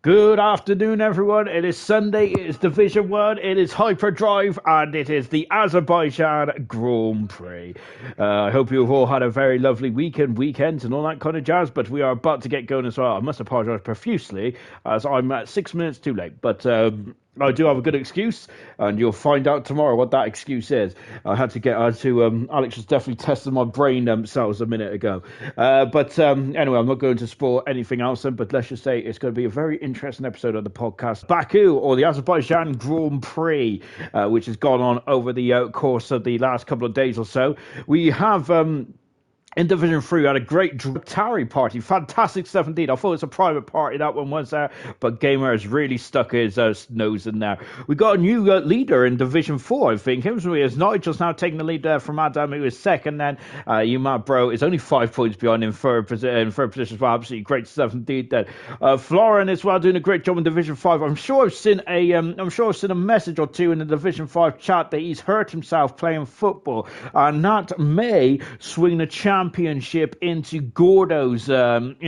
Good afternoon, everyone. It is Sunday, it is Division 1, it is Hyperdrive, and it is the Azerbaijan Grand Prix. I hope you've all had a very lovely weekends, and all that kind of jazz, but we are about to get going as well. I must apologise profusely, as I'm 6 minutes too late, but I do have a good excuse, and you'll find out tomorrow what that excuse is. Alex was definitely testing my brain cells a minute ago. But anyway, I'm not going to spoil anything else, but let's just say it's going to be a very interesting episode of the podcast. Baku, or the Azerbaijan Grand Prix, which has gone on over the course of the last couple of days or so. We have... in Division 3, we had a great Atari party. Fantastic stuff indeed. I thought it was a private party, that one was there, but Gamer has really stuck his nose in there. We got a new leader in Division 4, I think. Nigel's now taking the lead there from Adam, who is second. Then Umar Bro is only 5 points behind in third position as well. Absolutely great stuff indeed. Then Florin as well, doing a great job in Division 5. I'm sure I've seen a message or two in the Division 5 chat that he's hurt himself playing football, and that may swing the championship into Gordo's advantage,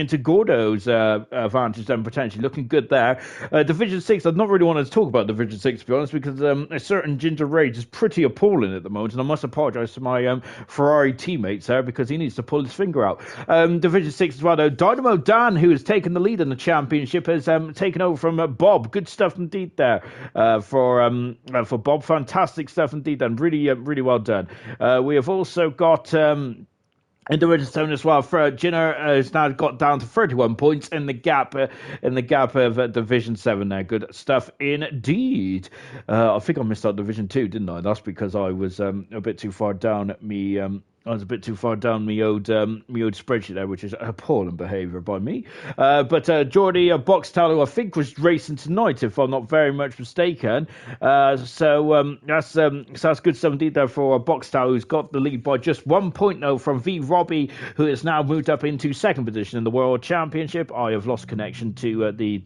then potentially looking good there. Division 6, I'd not really wanted to talk about Division 6 to be honest, because a certain Ginger Rage is pretty appalling at the moment, and I must apologise to my Ferrari teammates there, because he needs to pull his finger out. Division 6 as well though, Dynamo Dan, who has taken the lead in the championship, has taken over from Bob. Good stuff indeed there for Bob. Fantastic stuff indeed, and really well done. We have also got in the Redstone as well, for Jinner has now got down to 31 points in the gap of Division 7 there. Good stuff indeed. I think I missed out Division 2, didn't I? That's because I was a bit too far down me old spreadsheet there, which is appalling behaviour by me. But Geordie Boxtel, who I think was racing tonight, if I'm not very much mistaken. So that's good stuff indeed there for Boxtel, who's got the lead by just 1 point though from V Robbie, who has now moved up into second position in the World Championship. I have lost connection to V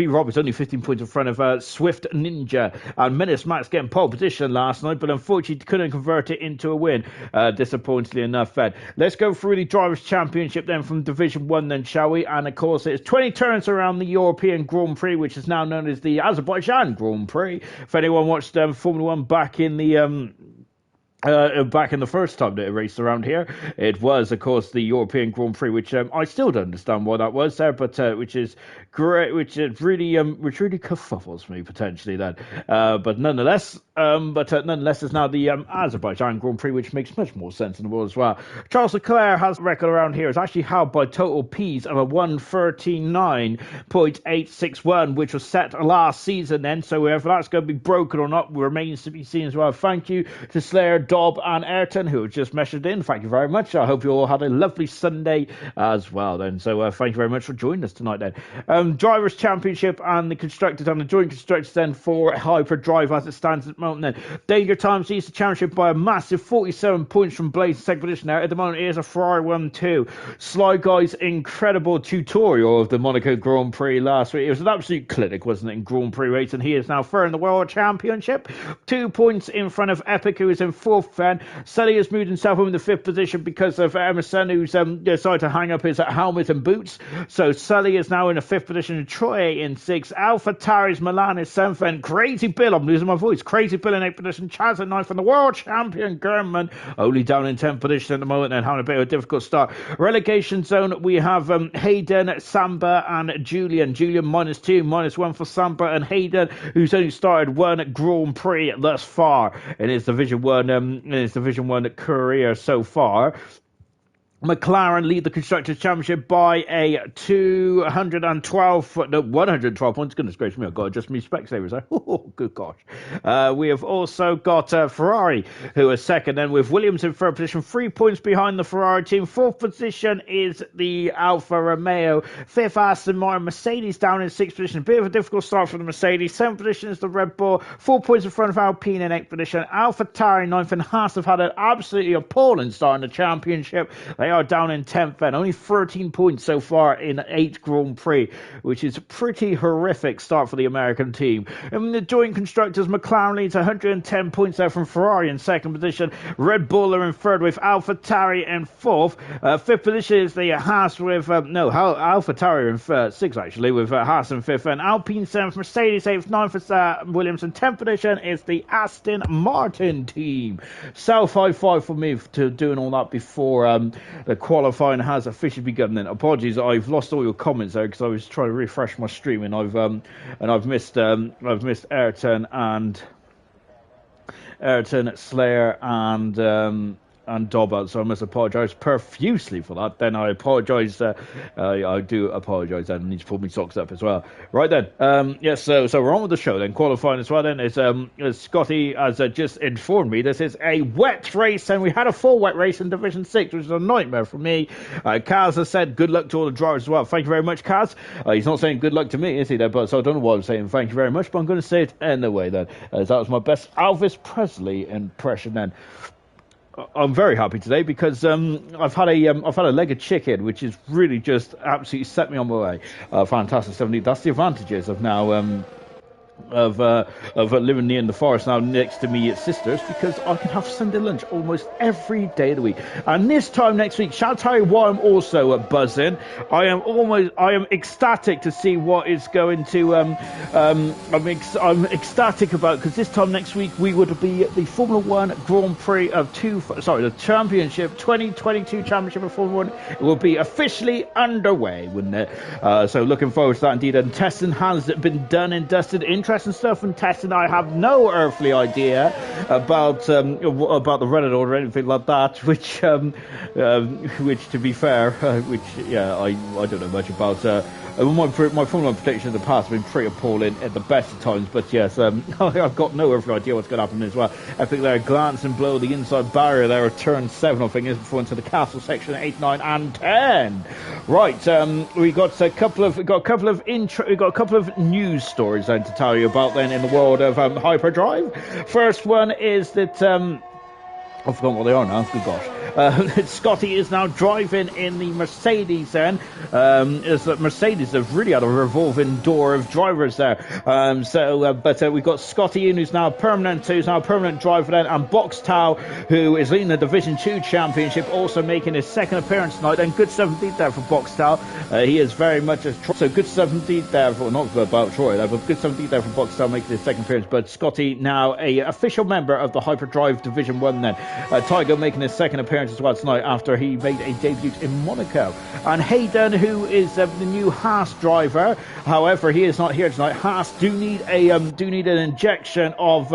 Robbie's only 15 points in front of Swift Ninja, and Menace Max getting pole position last night, but unfortunately couldn't convert it into a win, disappointingly enough. Let's go through the Drivers' Championship then from Division 1 then, shall we? And of course it's 20 turns around the European Grand Prix, which is now known as the Azerbaijan Grand Prix. If anyone watched Formula 1 back in the first time that it raced around here, it was, of course, the European Grand Prix, which I still don't understand why that was there, but which is great, which really kerfuffles me potentially then. But nonetheless, it's now the Azerbaijan Grand Prix, which makes much more sense in the world as well. Charles Leclerc has a record around here. It's actually held by total Ps of a 139.861, which was set last season then. So whether that's going to be broken or not remains to be seen as well. Thank you to Slayer, Dob and Ayrton, who have just messaged in. Thank you very much. I hope you all had a lovely Sunday as well then. So thank you very much for joining us tonight then. Drivers' Championship and the Constructors and the Joint Constructors then for Hyperdrive as it stands at the moment then. Danger Times leads the championship by a massive 47 points from Blaze second position there. At the moment it is a Ferrari 1-2. Sly Guy's incredible tutorial of the Monaco Grand Prix last week. It was an absolute clinic, wasn't it, in Grand Prix race, and he is now third in the World Championship. 2 points in front of Epic, who is in fourth then. Sully has moved himself in the fifth position because of Emerson, who's decided to hang up his helmet and boots. So Sully is now in the fifth position, Troy in sixth, Alpha Taris Milan is seventh, and Crazy Bill, I'm losing my voice, Crazy Bill in eighth position, Chaz at ninth, and the world champion German only down in 10th position at the moment and having a bit of a difficult start. Relegation zone, we have Hayden, Samba and Julian. Julian -2, -1 for Samba, and Hayden, who's only started one Grand Prix thus far in his Division 1 career so far. McLaren lead the Constructors' Championship by a 112 points. Goodness gracious me, I've got to adjust my Specsavers there. Oh, good gosh. We have also got Ferrari, who is second, then with Williams in third position, 3 points behind the Ferrari team. Fourth position is the Alfa Romeo. Fifth, Aston Martin. Mercedes down in sixth position. A bit of a difficult start for the Mercedes. Seventh position is the Red Bull. 4 points in front of Alpine in eighth position. AlphaTauri ninth, and Haas have had an absolutely appalling start in the championship. They are down in 10th then. Only 13 points so far in 8 Grand Prix, which is a pretty horrific start for the American team. In the joint constructors, McLaren leads 110 points there from Ferrari in second position. Red Bull are in third with AlphaTauri in fourth. Fifth position is the Haas with, AlphaTauri in sixth actually, with Haas in fifth. And Alpine seventh, Mercedes eighth, ninth for Williams. And 10th position is the Aston Martin team. South high five for me to doing all that before the qualifying has officially begun. Then apologies, I've lost all your comments there because I was trying to refresh my stream and I've missed Ayrton, Slayer, and Dobbert, so I must apologise profusely for that. Then I apologise. I do apologise. I need to pull my socks up as well. Right then, yes. So we're on with the show then. Qualifying as well. Then as Scotty has just informed me, this is a wet race, and we had a full wet race in Division 6, which is a nightmare for me. Kaz has said good luck to all the drivers as well. Thank you very much, Kaz. He's not saying good luck to me, is he? There, but so I don't know why I'm saying thank you very much, but I'm going to say it anyway. Then, as that was my best Elvis Presley impression. Then. I'm very happy today because I've had a leg of chicken, which is really just absolutely set me on my way. Fantastic 70. That's the advantages of now of living near in the forest now next to me sisters, because I can have Sunday lunch almost every day of the week. And this time next week, shall I tell you why I'm also buzzing? I am ecstatic to see what is going to I'm ecstatic about, because this time next week we would be at the Formula 1 Grand Prix of the Championship 2022 Championship of Formula 1. It will be officially underway, wouldn't it? So looking forward to that indeed. And testing has been done and dusted. Interesting stuff in testing. I have no earthly idea about the Reddit or anything like that, which to be fair, I don't know much about. My Formula 1 predictions in the past have been pretty appalling at the best of times, but yes, I've got no earthly idea what's going to happen as well. I think they're glancing below the inside barrier there of turn 7, I think, is before into the castle section 8, 9, and 10. Right, we got a couple of news stories then to tell you about then in the world of hyperdrive. First one is that I've forgotten what they are now. Good gosh. Scotty is now driving in the Mercedes then. Is that Mercedes have really had a revolving door of drivers there. But we've got Scotty in, who's now permanent driver then, and Boxtel, who is leading the Division 2 Championship, also making his second appearance tonight. And good 17th there for Boxtel. He is very much so good 17th there for, not about Troy there, but good 17th there for Boxtel making his second appearance. But Scotty now a official member of the Hyperdrive Division 1 then. Tiger making his second appearance as well tonight after he made a debut in Monaco. And Hayden, who is the new Haas driver, however, he is not here tonight. Haas do need an injection of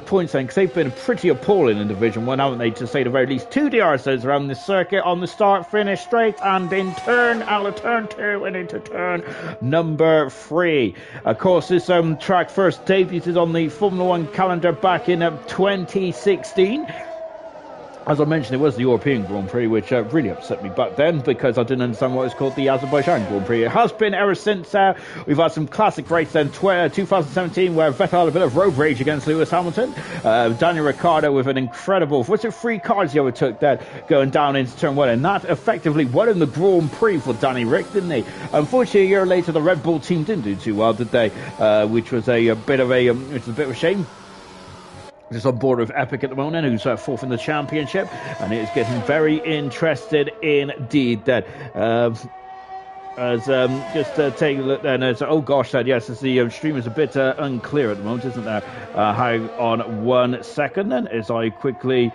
points then, because they've been pretty appalling in Division 1, haven't they, to say the very least. 2 DRSs around the circuit on the start, finish straight, and in turn 2 and into turn number 3. Of course, this track first debuted on the Formula 1 calendar back in 2016. As I mentioned, it was the European Grand Prix, which really upset me back then because I didn't understand what was called the Azerbaijan Grand Prix. It has been ever since. We've had some classic races then. 2017, where Vettel had a bit of road rage against Lewis Hamilton. Daniel Ricciardo with an incredible, was it 3 cars he overtook there going down into turn 1, and that effectively won the Grand Prix for Danny Rick, didn't he? Unfortunately, a year later, the Red Bull team didn't do too well, did they? Which was a bit of a shame. Just on board with Epic at the moment, who's fourth in the championship, and it is getting very interested indeed. Then, take a look then. Oh gosh, then yes, the stream is a bit unclear at the moment, isn't there? Hang on 1 second, then, as I quickly.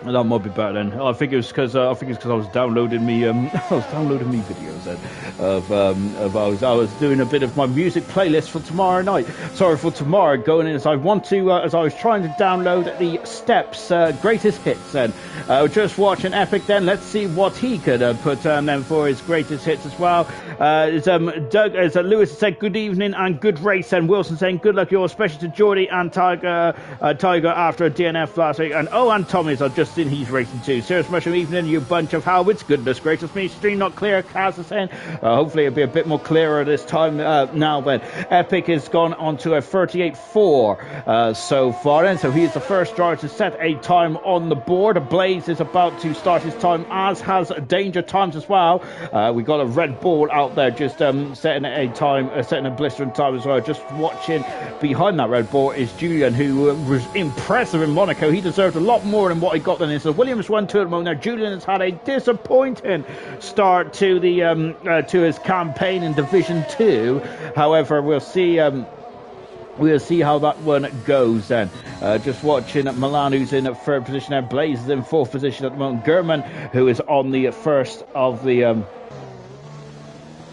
That might be better then. I think it was because I was downloading me videos then I was doing a bit of my music playlist for tomorrow night. Sorry for tomorrow going in as I want to as I was trying to download the Steps greatest hits then. Just watching Epic then. Let's see what he could put then for his greatest hits as well. Lewis said good evening and good race, and Wilson saying good luck, yours, especially to Geordie and Tiger after a DNF last week, and and Tommy's. I just just seen he's racing too. Serious Mushroom Evening, you bunch of Howitz. Goodness gracious me, stream not clear, Kaz is saying. Hopefully it'll be a bit more clearer this time now, but Epic has gone on to a 38.4 so far, and so he is the first driver to set a time on the board. Blaze is about to start his time, as has Danger Times as well. We got a Red Bull out there just setting a time, setting a blistering time as well. Just watching behind that Red Bull is Julian, who was impressive in Monaco. He deserved a lot more than what he got than this. So Williams 1-2 at the moment. Now Julian has had a disappointing start to the to his campaign in Division 2. However, we'll see how that one goes then. Just watching Milan, who's in third position there. Blaze is in fourth position at the moment. German, who is on the first of the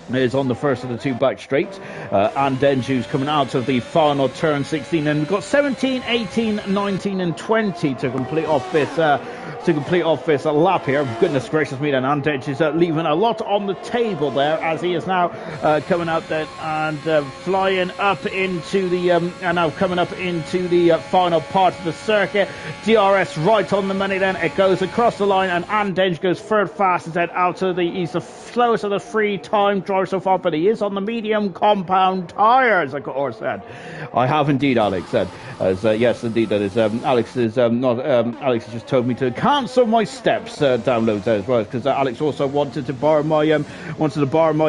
the two back straights, and Denju's coming out of the final turn 16, and we've got 17, 18, 19 and 20 to complete off this lap here. Goodness gracious me, then Andej is leaving a lot on the table there, as he is now coming out there and flying up into the final part of the circuit. DRS right on the money, then it goes across the line, and Andej goes third fastest then out of he's the slowest of the three time driver so far, but he is on the medium compound tyres, of course. Said I have indeed, Alex said. Yes, indeed, that is. Alex is Alex has just told me to cancel my steps downloads there as well, because Alex also wanted to borrow my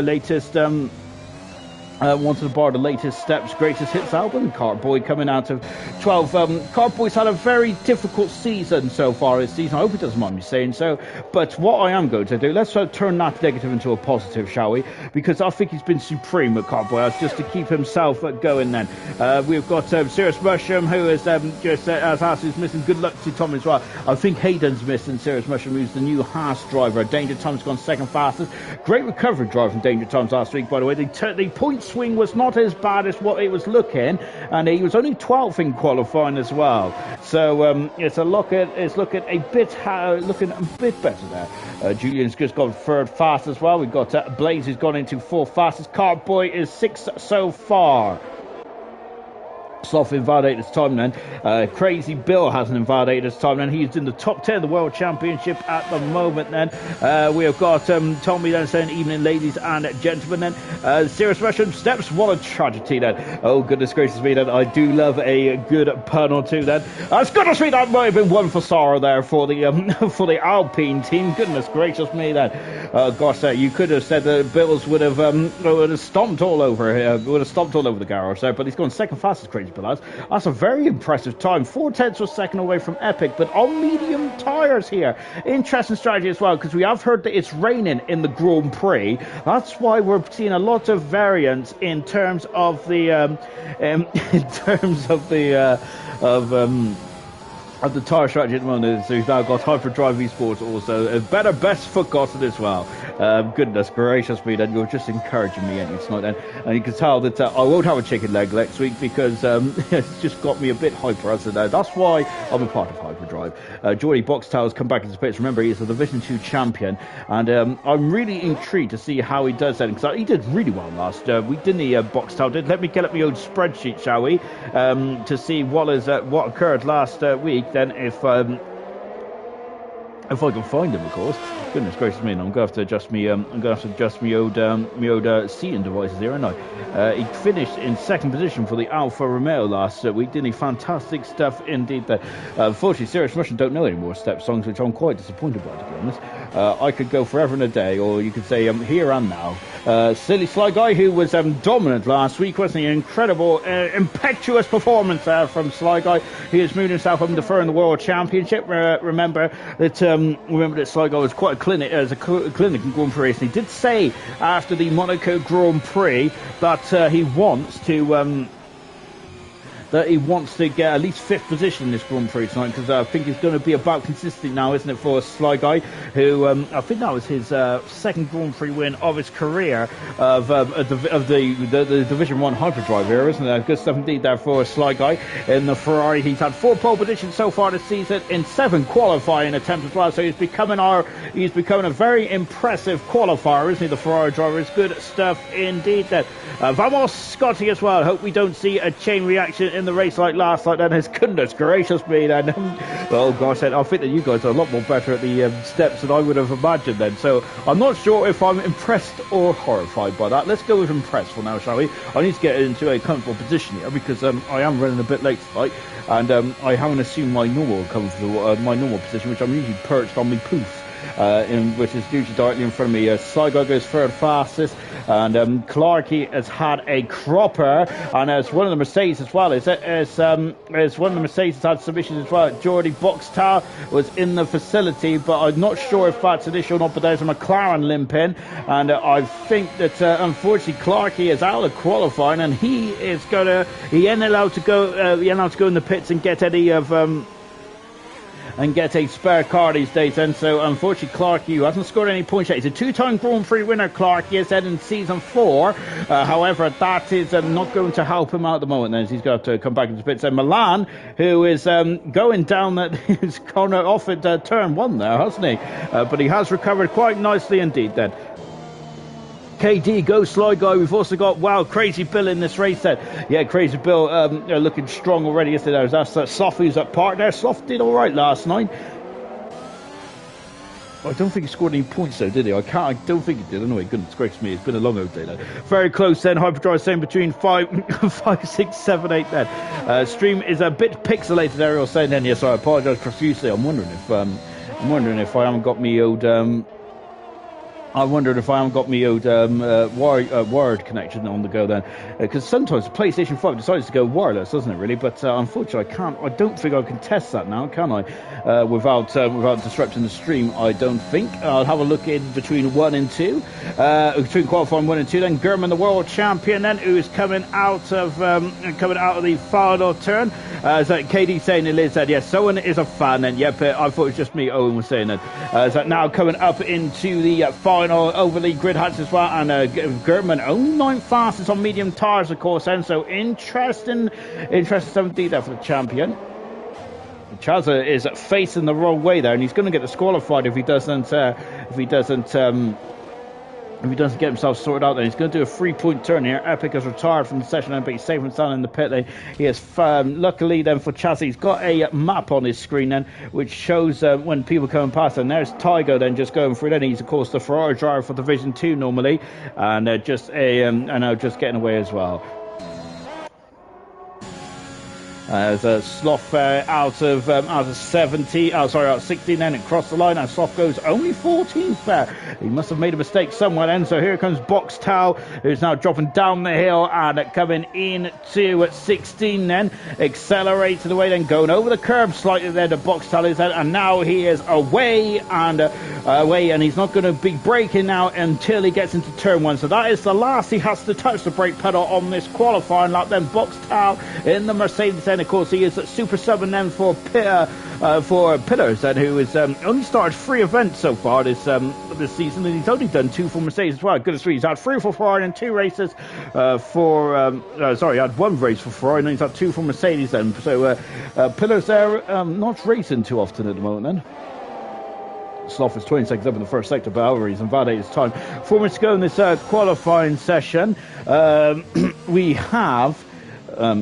latest. Wanted to borrow the latest Steps Greatest Hits album. Cartboy coming out of 12. Cartboy's had a very difficult season so far this season. I hope he doesn't mind me saying so. But what I am going to do, let's turn that negative into a positive, shall we? Because I think he's been supreme with Cartboy, just to keep himself going then. We've got Serious Mushroom, who is just as Haas is missing. Good luck to Tom as well. I think Hayden's missing Serious Mushroom, who's the new Haas driver. Danger Time's gone second fastest. Great recovery drive from Danger Times last week, by the way. The point swing was not as bad as what it was looking, and he was only 12th in qualifying as well. So it's looking a bit better there. Julian's just gone third fast as well. We've got Blaze, who's gone into fourth fastest. Cartboy is sixth so far. Sloth invalidated his time then. Crazy Bill hasn't invalidated his time then. He's in the top 10 of the World Championship at the moment then. We have got Tommy then saying evening ladies and gentlemen then. Serious Russian Steps, what a tragedy then. Oh goodness gracious me then. I do love a good pun or two then. Goodness me, that might have been one for sorrow there for the for the Alpine team. Goodness gracious me then. Gosh, you could have said that Bills would have stomped all over the garage there, but he's gone second fastest. Crazy. That's a very impressive time. 4/10 of a second away from Epic, but on medium tyres here. Interesting strategy as well, because we have heard that it's raining in the Grand Prix. That's why we're seeing a lot of variance in terms of the of the tyre strategy at the moment. So he's now got Hyperdrive Esports also. A better best foot gotten as well. Goodness gracious me, then you're just encouraging me tonight then. And you can tell that I won't have a chicken leg next week, because it's just got me a bit hyper. So that's why I'm a part of Hyperdrive. Jordy Boxtel has come back into the pitch. Remember, he's a Division 2 champion, and I'm really intrigued to see how he does that, because he did really well last week, didn't he? Boxtel did. Let me get up my own spreadsheet, shall we, to see what occurred last week. Then if I can find him, of course. Goodness gracious me, I'm going to have to adjust me. I'm going to have to adjust my old seating devices here, aren't I? He finished in second position for the Alfa Romeo last week, didn't he? Fantastic stuff indeed. There. Unfortunately, Serious Russian don't know any more Step songs, which I'm quite disappointed by, to be honest. I could go forever and a day, or you could say here and now. Silly Sly Guy, who was dominant last week, wasn't he? An incredible, impetuous performance from Sly Guy. He has moved himself up to third in the World Championship. Remember that Sly Guy was quite a clinic in Grand Prix. And he did say after the Monaco Grand Prix that he wants to get at least fifth position in this Grand Prix tonight, because I think it's going to be about consistency now, isn't it, for Sly Guy, who I think that was his second Grand Prix win of his career of the Division 1 Hyperdrive here, isn't it? Good stuff indeed there for Sly Guy in the Ferrari. He's had 4 pole positions so far this season in 7 qualifying attempts as well, so he's becoming a very impressive qualifier, isn't he? The Ferrari driver is good stuff indeed. Then Vamos Scotty as well. Hope we don't see a chain reaction in the race like last night, then his goodness gracious me, then. Oh gosh, I think that you guys are a lot more better at the steps than I would have imagined then. So I'm not sure if I'm impressed or horrified by that. Let's go with impressed for now, shall we? I need to get into a comfortable position here because I am running a bit late tonight, and I haven't assumed my normal position, which I'm usually perched on my poof. Which is usually directly in front of me. Saigo goes third fastest, and Clarkey has had a cropper, and as one of the Mercedes as well. As one of the Mercedes had some issues as well. Jordi Boxtel was in the facility, but I'm not sure if that's an issue or not. But there's a McLaren limping, and I think that unfortunately Clarkey is out of qualifying, and he ain't allowed to go in the pits and get any of and get a spare car these days. And so unfortunately Clarkey, who hasn't scored any points yet, he's a two-time Grand Prix winner, Clarkey has said in season 4. However, that is not going to help him out at the moment, as he's got to come back into the pits. And Milan, who is going down his corner off at turn 1 there, hasn't he? But he has recovered quite nicely indeed then. KD, Go Sly Guy. We've also got, wow, Crazy Bill in this race then. Yeah, Crazy Bill looking strong already yesterday. That's Sloth who's at part there. Sloth did all right last night. I don't think he scored any points though, did he? I don't think he did. Anyway, goodness gracious me, it's been a long old day though. Very close then. Hyperdrive saying between 5, 6, 7, 8 then. Stream is a bit pixelated, Ariel saying then. Yes, I apologise profusely. I'm wondering if I haven't got me old I wondered if I haven't got me old wired connection on the go then, because sometimes the PlayStation 5 decides to go wireless, doesn't it really? But unfortunately I don't think I can test that now, can I? Without disrupting the stream, I don't think. I'll have a look in between 1 and 2, between qualifying 1 and 2. Then German, the world champion, then, who is coming out of the final turn. Is that KD saying it is that? Yes, someone is a fan then. Yep, I thought it was just me. Owen was saying that. Is that now coming up into the final over the grid hats as well, and German only 9th fastest on medium tires, of course, and so interesting 7D there for the champion. Chaza is facing the wrong way there, and he's going to get disqualified if he doesn't get himself sorted out. Then he's going to do a 3-point turn here. Epic has retired from the session, but he's safe and sound in the pit lane. He has, luckily then for Chaz, he's got a map on his screen then, which shows when people come past. And there's Tygo then just going through. Then he's of course the Ferrari driver for Division 2 normally, and just getting away as well. As Sloth out of 70, out of 16 then, across the line, and Sloth goes only 14th there. He must have made a mistake somewhere then. So here comes Boxtel, who's now dropping down the hill and coming into at 16 then, accelerating away, then going over the curb slightly there to Boxtel is there, and now he is away, and he's not going to be braking now until he gets into turn 1. So that is the last he has to touch the brake pedal on this qualifying lap. Then Boxtel in the Mercedes. Of course, he is at super subbing then for Pillars, then, who has only started 3 events so far this season, and he's only done 2 for Mercedes as well. Goodness me, he's had 3 for Ferrari and 2 races he had 1 race for Ferrari, and he's had 2 for Mercedes then. So Pillars there not racing too often at the moment then. Sloth is 20 seconds up in the first sector, but however, he's invalidated his time. 4 minutes to go in this qualifying session. We have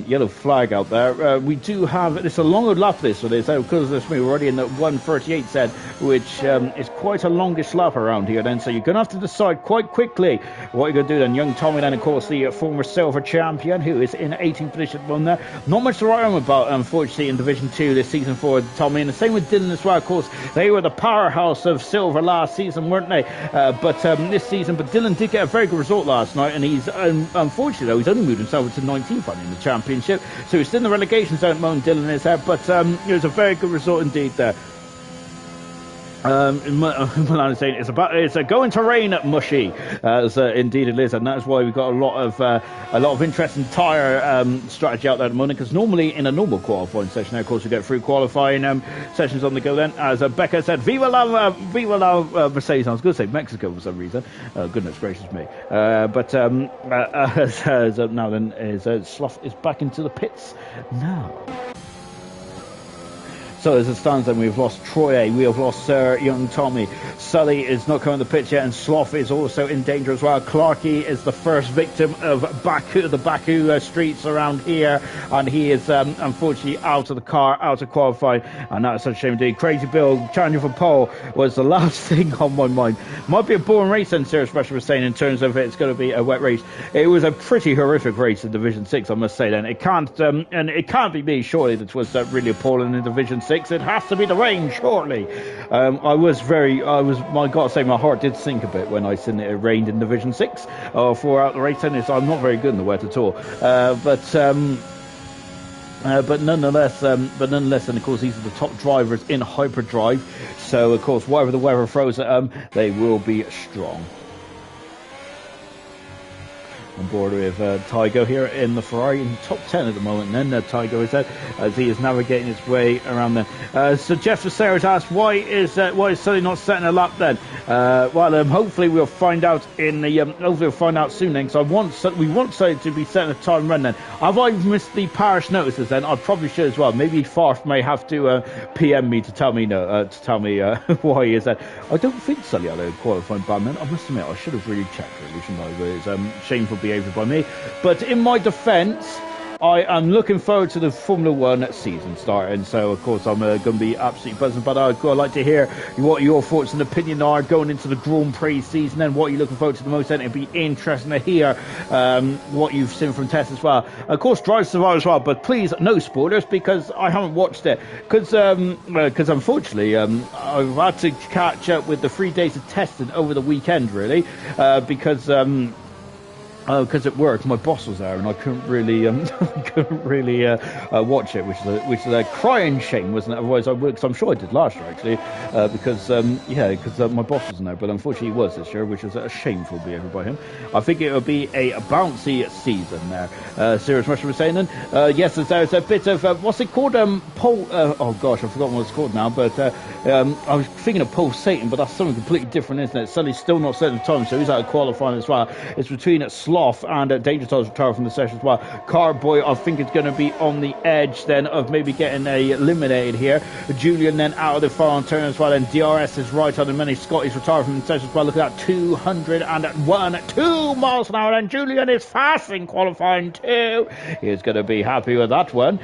yellow flag out there. We do have, it's a long old lap this, so there's, because this we're already in the 1:38 set, which is quite a longish lap around here then, so you're going to have to decide quite quickly what you're going to do then. Young Tommy then, of course, the former silver champion, who is in 18th position at the moment there. Not much to write home about, unfortunately, in Division 2 this season for Tommy, and the same with Dylan as well. Of course, they were the powerhouse of silver last season, weren't they? But this season, but Dylan did get a very good result last night, and he's, unfortunately though, he's only moved himself to 19th in the championship, so he's still in the relegation zone at the moment. Dylan is there, but it was a very good result indeed there. Milan is saying it's going to rain mushy, as indeed it is, and that's why we've got a lot of interesting tyre strategy out there at the moment, because normally in a normal qualifying session there, of course, we get through qualifying sessions on the go then, as Becca said, Viva la Mercedes. I was going to say Mexico for some reason, goodness gracious me, but now then, Sloth is back into the pits now. So as it stands, then we've lost Troy, we have lost Sir Young Tommy. Sully is not coming to the pitch yet, and Sloth is also in danger as well. Clarkey is the first victim of the Baku streets around here, and he is unfortunately out of the car, out of qualifying, and that's such a shame indeed. Crazy Bill challenging for pole was the last thing on my mind. Might be a boring race, and Sarah Special was saying, in terms of it's going to be a wet race. It was a pretty horrific race in Division 6, I must say. Then it can't be me, surely, that was really appalling in Division 6. It has to be the rain, surely. My God, say my heart did sink a bit when I seen it rained in Division 6 for the race tennis. I'm not very good in the wet at all, but nonetheless, and of course, these are the top drivers in hyperdrive. So, of course, whatever the weather throws at them, they will be strong. On board with Tygo here in the Ferrari in top 10 at the moment. And then Tygo is out as he is navigating his way around there. So Jeff Sarah's asked, why is Sully not setting a lap then? Hopefully we'll find out soon then, because we want Sully to be setting a time run then. Have I missed the parish notices then? I probably should as well. Maybe Farf may have to PM me to tell me why he is that. I don't think Sully had a qualifying ban. I must admit, I should have really checked really, shouldn't I? But it's shameful behaviour by me. But in my defence, I am looking forward to the Formula 1 season starting, so of course I'm going to be absolutely buzzing. But I'd like to hear what your thoughts and opinion are going into the Grand Prix season, and what you're looking forward to the most. And it'd be interesting to hear what you've seen from Tess as well. Of course, Drive to Survive as well, but please no spoilers, because I haven't watched it. Because unfortunately I've had to catch up with the 3 days of testing over the weekend, really, because at work my boss was there and I couldn't really watch it, which is a crying shame, wasn't it? Otherwise I would, because I'm sure I did last year actually, because my boss wasn't there, but unfortunately he was this year, which is a shameful behaviour by him. I think it will be a bouncy season there. Serious Russian was saying then, yes, there's a bit of what's it called, pole, oh gosh, I've forgotten what it's called now, but I was thinking of pole Satan, but that's something completely different, isn't it? Sully's still not set the time, so he's out of qualifying as well. It's between Sloth and Danger Todd's retired from the session as well. Carboy, I think, is going to be on the edge then of maybe getting eliminated here. Julian then out of the final turn as well, and DRS is right on the money. Scotty's retired from the session as well. Look at that, 202 miles an hour, and Julian is fast in qualifying too. He's going to be happy with that one.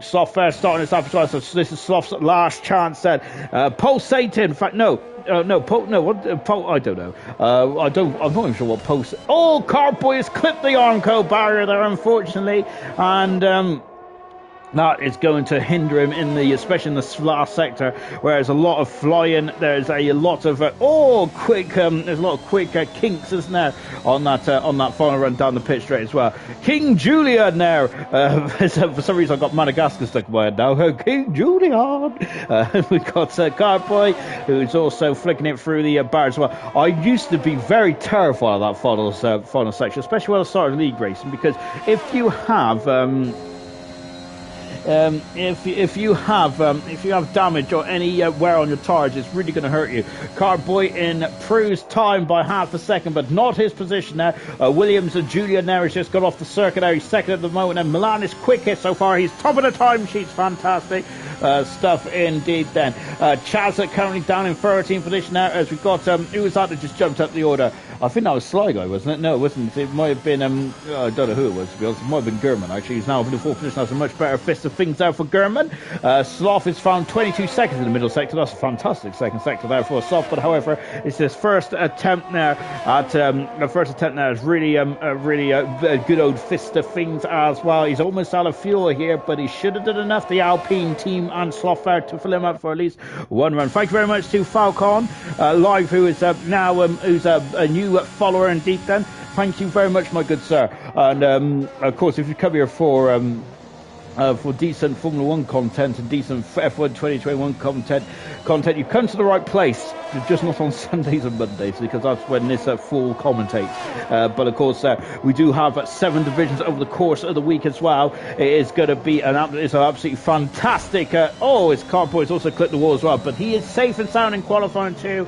Sloth first starting this up as well, so this is Sloth's last chance then. Paul Satan, in fact, no, I don't know. I'm not even sure what post. Oh, Carboy has clipped the Armco barrier there, unfortunately, and that is going to hinder him especially in the last sector, where there's a lot of flying. There's a lot of there's a lot of quick kinks, isn't there, on that final run down the pit straight as well. King Julian there. For some reason I've got Madagascar stuck in my head now. King Julian. We've got Carboy, who's also flicking it through the bar as well. I used to be very terrified of that final section, especially when I started league racing, because if you have if you have damage or any wear on your tires, it's really going to hurt you. Carboy improves time by half a second, but not his position now. Williams and Julian now has just got off the circuit there. He's second at the moment, and Milan is quickest so far. He's top of the time sheets. Fantastic stuff indeed then. Chazza currently down in 13th position now, as we've got who was that just jumped up the order? I think that was Sly Guy, wasn't it? No, it wasn't. It might have been I don't know who it was, to be honest. It might have been Gurman actually. He's now in the 4th position. That's a much better fist of things there for Gurman. Sloth is found 22 seconds in the middle sector. That's a fantastic second sector there for Sloth, but however, it's his first attempt now is really a good old fist of things as well. He's almost out of fuel here, but he should have done enough, the Alpine team and Sloth there, to fill him up for at least one run. Thank you very much to Falcon Live, who is now who's a new follower indeed then. Thank you very much, my good sir. And of course, if you come here for decent Formula 1 content and decent F1 2021 content, you come to the right place. just not on Sundays and Mondays, because that's when this full commentates. But of course, we do have 7 divisions over the course of the week as well. It is going to be an absolutely fantastic. His Cardboy's also clipped the wall as well, but he is safe and sound in qualifying too.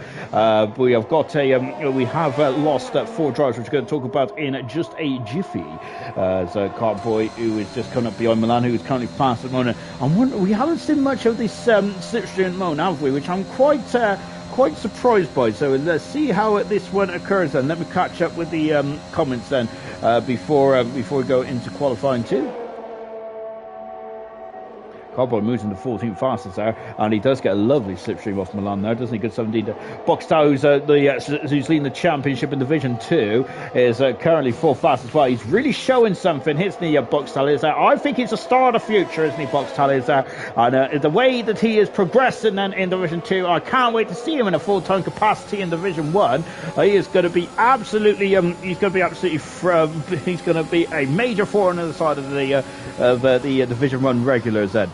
We have got we have lost 4 drivers, which we're going to talk about in just a jiffy. So Cardboy, who is just coming up behind Milan, who is currently fast at the moment. We haven't seen much of this slipstream at the moment, have we? Which I'm quite surprised by. So let's see how this one occurs then. Let me catch up with the comments then before we go into qualifying 2. Cardboy moves into 14th fastest there, and he does get a lovely slipstream off Milan there, doesn't he? Good 17. Boxtel, who's leading the championship in Division 2, is currently 4th fastest as well. He's really showing something, isn't he, Boxtel is. I think he's a star of the future, isn't he, Boxtel is. And the way that he is progressing then in Division 2, I can't wait to see him in a full-time capacity in Division 1. He is going to be absolutely, he's going to be a major force on the side of the Division 1 regulars then.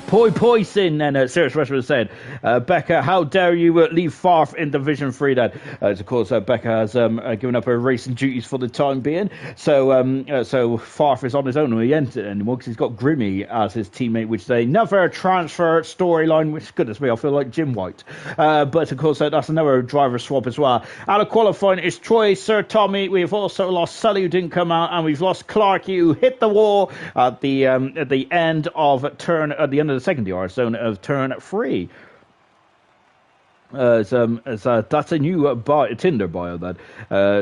Poison, and Serious Rushman said, Becca, how dare you leave Farf in Division 3 then? Of course, Becca has given up her racing duties for the time being, so Farf is on his own, and he isn't anymore because he's got Grimmy as his teammate, which is another transfer storyline, which, goodness me, I feel like Jim White. But of course, that's another driver swap as well. Out of qualifying is Troy, Sir Tommy. We've also lost Sully, who didn't come out, and we've lost Clarkey, who hit the wall at the end of the second yard zone of turn 3. That's a new Tinder bio then.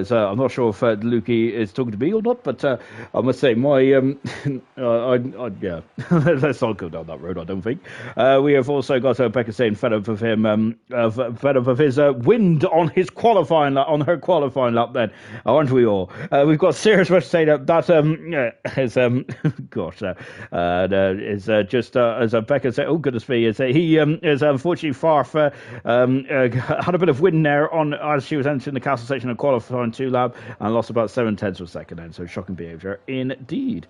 So I'm not sure if Lukey is talking to me or not, but I must say my yeah, let's not go down that road. I don't think. We have also got Becca saying fed up of him, fed up of his wind on his qualifying lap, on her qualifying lap. Then aren't we all? We've got Serious Rush saying that is is just as Becca said. Oh goodness me! He is unfortunately far for. Had a bit of wind there as she was entering the castle section of qualifying 2 lap and lost about 7/10 of a second then, so shocking behaviour indeed.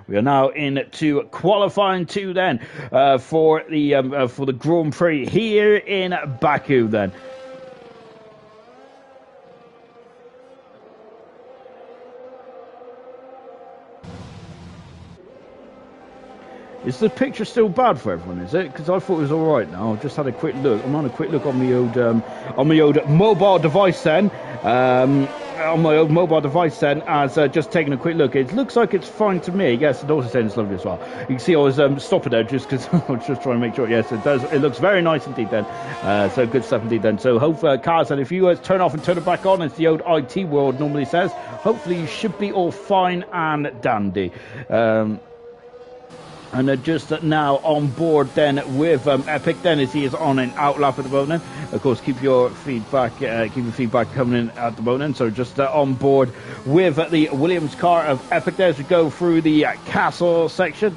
We are now into qualifying 2 then for the Grand Prix here in Baku then. Is the picture still bad for everyone, is it? Because I thought it was all right now. I've just had a quick look. I'm on a quick look on my old mobile device then. As just taking a quick look. It looks like it's fine to me. Yes, the daughter saying it's lovely as well. You can see I was stopping there just because I was just trying to make sure. Yes, it does. It looks very nice indeed then. So good stuff indeed then. So hopefully, Kaz, and if you turn off and turn it back on, as the old IT world normally says, hopefully you should be all fine and dandy. And just now on board then with Epic then, as he is on an outlap at the moment. Of course, keep your feedback coming in at the moment. So just on board with the Williams car of Epic there as we go through the castle section.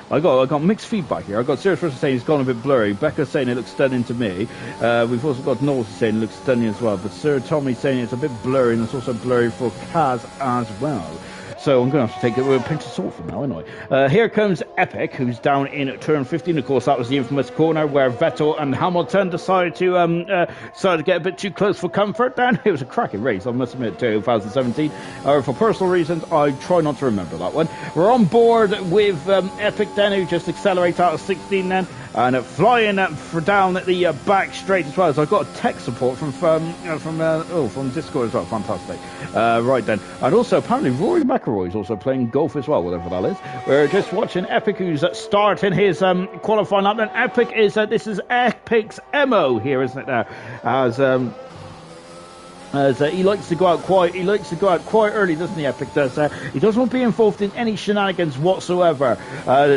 I got mixed feedback here. I got Serious Russell saying it's gone a bit blurry. Becca saying it looks stunning to me. We've also got Knowles saying it looks stunning as well. But Sir Tommy saying it's a bit blurry, and it's also blurry for Kaz as well. So I'm going to have to take it with a pinch of salt from now, aren't I? Here comes Epic, who's down in turn 15. Of course, that was the infamous corner where Vettel and Hamilton decided to get a bit too close for comfort. Then it was a cracking race, I must admit, 2017. For personal reasons, I try not to remember that one. We're on board with Epic then, who just accelerates out of 16 then. And flying down the back straight as well. So I've got a tech support from Discord as well. Fantastic. Right then. And also apparently Rory McIlroy is also playing golf as well, whatever that is. We're just watching Epic, who's starting his qualifying lap. And Epic is this is Epic's MO here, isn't it now? As he likes to go out quite early, doesn't he? Epic does. He doesn't want to be involved in any shenanigans whatsoever.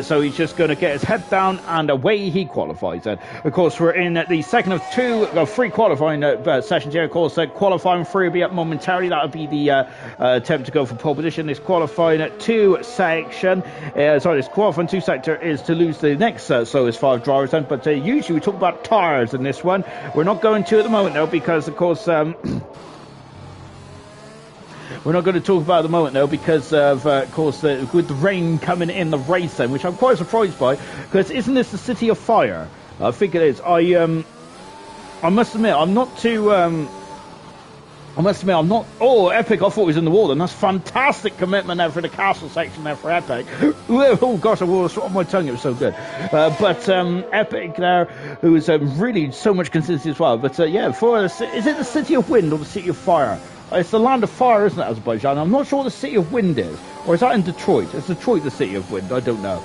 So he's just going to get his head down and away he qualifies. And of course, we're in the second of 3 qualifying sessions here. Of course, qualifying 3 will be up momentarily. That would be the attempt to go for pole position. This qualifying 2 section, this qualifying 2 sector is to lose the next slowest 5 drivers. Then, but usually we talk about tyres in this one. We're not going to at the moment though, because of course. we're not going to talk about at the moment, though, because of course, with the rain coming in the race then, which I'm quite surprised by, because isn't this the City of Fire? I think it is. I must admit, I'm not too... I must admit, I'm not... Oh, Epic, I thought it was in the wall, then. That's fantastic commitment there for the castle section there for Epic. Oh, gosh, I was on my tongue. It was so good. But Epic there, who is really so much consistency as well. But, yeah, for is it the City of Wind or the City of Fire? It's the Land of Fire, isn't it, Azerbaijan? I'm not sure what the City of Wind is. Or is that in Detroit? Is Detroit the City of Wind? I don't know.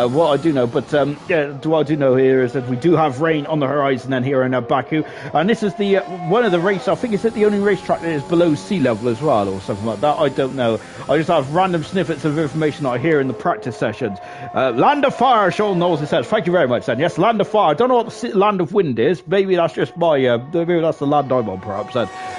What I do know, but yeah, what I do know here is that we do have rain on the horizon then here in Baku. And this is the one of the races, I think it's the only racetrack that is below sea level as well, or something like that. I don't know. I just have random snippets of information that I hear in the practice sessions. Land of Fire, Sean Knowles says. Thank you very much, then. Yes, Land of Fire. I don't know what the Land of Wind is. Maybe that's just my, maybe that's the land I'm on, perhaps.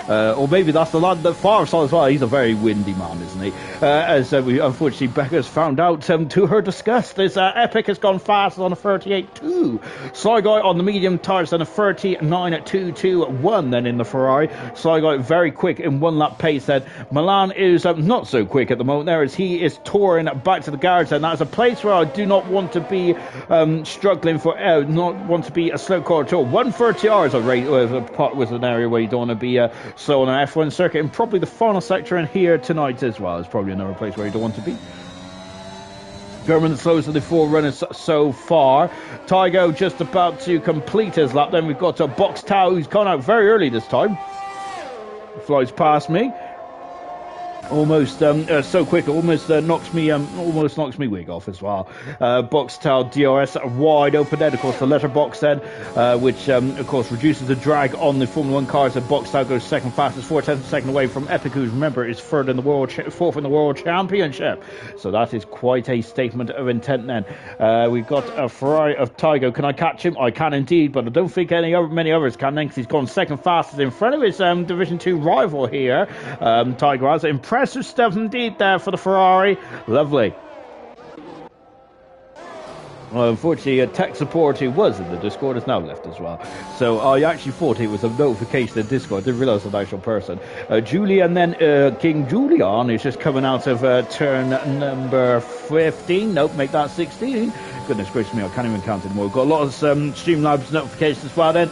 Or maybe that's the land that Fire saw as well. He's a very windy man, isn't he? As unfortunately, Becca's found out to her disgust. This Epic has gone fast on a 38.2. Sly Guy on the medium tires on a 39.221 then in the Ferrari. Sly Guy very quick in one lap pace then. Milan is not so quick at the moment there as he is touring back to the garage, and that's a place where I do not want to be struggling for, not want to be a slow car at all. 130 hours of rate was an area where you don't want to be slow on an F1 circuit, and probably the final sector in here tonight as well is probably another place where you don't want to be. German the slowest of the four runners so far. Tygo just about to complete his lap. Then we've got Box Tao, who's gone out very early this time. Flies past me. Almost so quick, almost knocks me wig off as well. Box Tao DRS wide open then, of course the letterbox then, which of course reduces the drag on the Formula 1 cars. And Box Tao goes second fastest, 4/10 of a second away from Epic, who remember is fourth in the world championship. So that is quite a statement of intent then. We've got a Ferrari of Tygo. Can I catch him? I can indeed, but I don't think many others can then, because he's gone second fastest in front of his Division 2 rival here. Tygo has impressive stuff indeed there for the Ferrari. Lovely. Well, unfortunately, tech support who was in the Discord has now left as well. So I actually thought it was a notification in Discord. I didn't realise it was an actual person. Julian then, King Julian is just coming out of turn number 15. Nope, make that 16. Goodness gracious me, I can't even count anymore. We've got a lot of Streamlabs notifications as well then.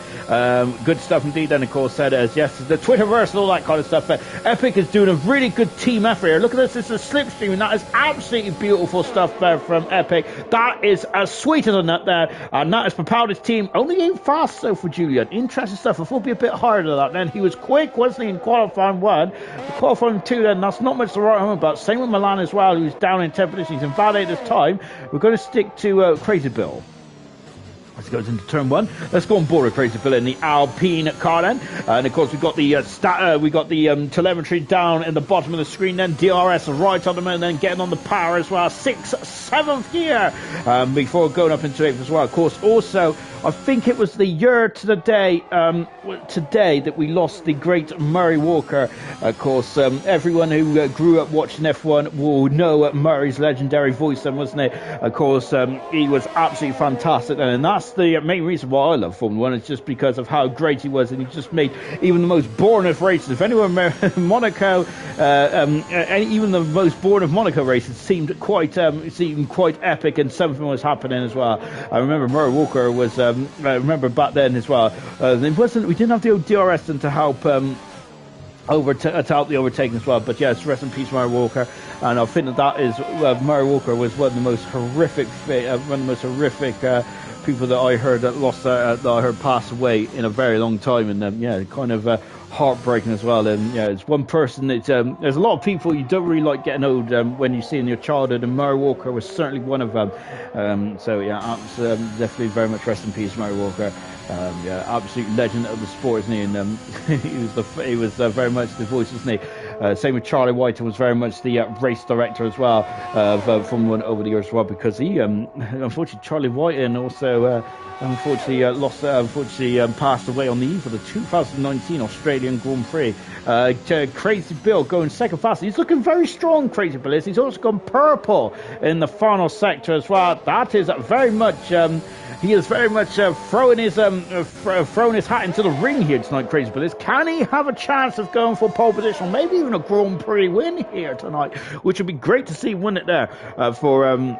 Good stuff indeed. And of course, said as yes, the Twitterverse and all that kind of stuff. Epic is doing a really good team effort here. Look at this, this is a slipstream, and that is absolutely beautiful stuff there from Epic. That is as sweet as a nut there, and that has propelled his team. Only ain't fast so for Julian. Interesting stuff. I thought it'd be a bit harder than that then. He was quick, wasn't he, in qualifying 1. Qualifying 2 then, that's not much to write home about. Same with Milan as well, who's down in 10 positions. He's invalidated this time. We're going to stick to Crazy Bill. Let's go into turn 1. Let's go on board with Crazy Bill in the Alpine car then. And of course we've got the telemetry down in the bottom of the screen then. DRS right on the moon, then getting on the power as well. 6th, 7th gear before going up into 8th as well. Of course, also I think it was the year to the day today that we lost the great Murray Walker. Of course, everyone who grew up watching F1 will know Murray's legendary voice then, wasn't it? Of course, he was absolutely fantastic then, and that's the main reason why I love Formula 1. It's just because of how great he was, and he just made even the most boring of races. If anyone Monaco, even the most boring of Monaco races seemed quite epic, and something was happening as well. I remember Murray Walker was. I remember back then as well. We didn't have the old DRS then to help. To help the overtaking as well, but yes, rest in peace, Murray Walker. And I think that is Murray Walker was one of the most horrific, people that I heard that lost that I heard pass away in a very long time, and yeah, kind of heartbreaking as well. And yeah, it's one person that there's a lot of people you don't really like getting old when you see in your childhood, and Murray Walker was certainly one of them. So yeah, definitely very much rest in peace, Murray Walker. Yeah, absolute legend of the sport, isn't he? And he was very much the voice, isn't he? Same with Charlie White, who was very much the race director as well of Formula 1 over the years as well, because he, unfortunately, Charlie White, and also unfortunately passed away on the eve of the 2019 Australian Grand Prix. Crazy Bill going second fast. He's looking very strong, Crazy Bill is. He's also gone purple in the final sector as well. That is very much he is very much throwing his hat into the ring here tonight, Crazy Bliss. Can he have a chance of going for pole position, maybe even a Grand Prix win here tonight, which would be great to see, wouldn't it, there for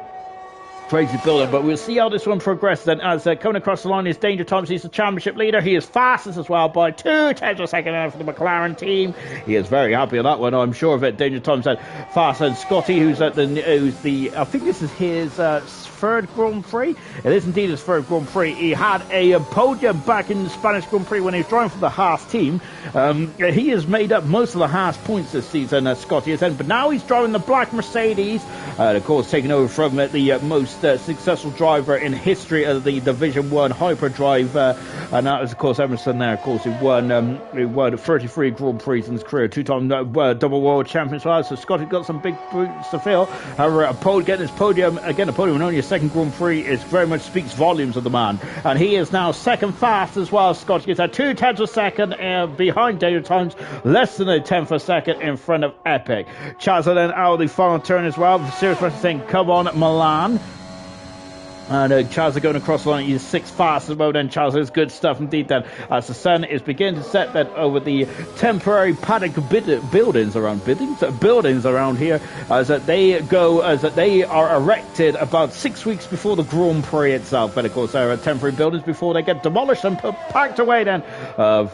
Crazy Builder. But we'll see how this one progresses. And as coming across the line is Danger Times. He's the championship leader. He is fastest as well by 2/10 of a second for the McLaren team. He is very happy with that one, I'm sure of it. Danger Times said faster than Scotty, who's I think this is his third Grand Prix. It is indeed his third Grand Prix. He had a podium back in the Spanish Grand Prix when he was driving for the Haas team. He has made up most of the Haas points this season, Scotty has said, but now he's driving the black Mercedes, of course taking over from the most successful driver in history of the Division 1 Hyperdrive, and that was of course Emerson there, of course, who won 33 Grand Prix in his career, two-time double world champion as well. So Scotty got some big boots to fill. However, getting his podium again, a podium in only a second Grand Prix is very much speaks volumes of the man, and he is now second fast as well. Scotty is at 2/10 of a second behind Danger Times, less than a 10th of a second in front of Epic. Chaz then out of the final turn as well. Serious Russian saying, come on, Milan. And Chaz going across the line. He's sixth fast as well. Then Chaz is good stuff indeed. Then as the sun is beginning to set, that over the temporary paddock buildings around here, as that they are erected about 6 weeks before the Grand Prix itself. But of course, there are temporary buildings before they get demolished and packed away then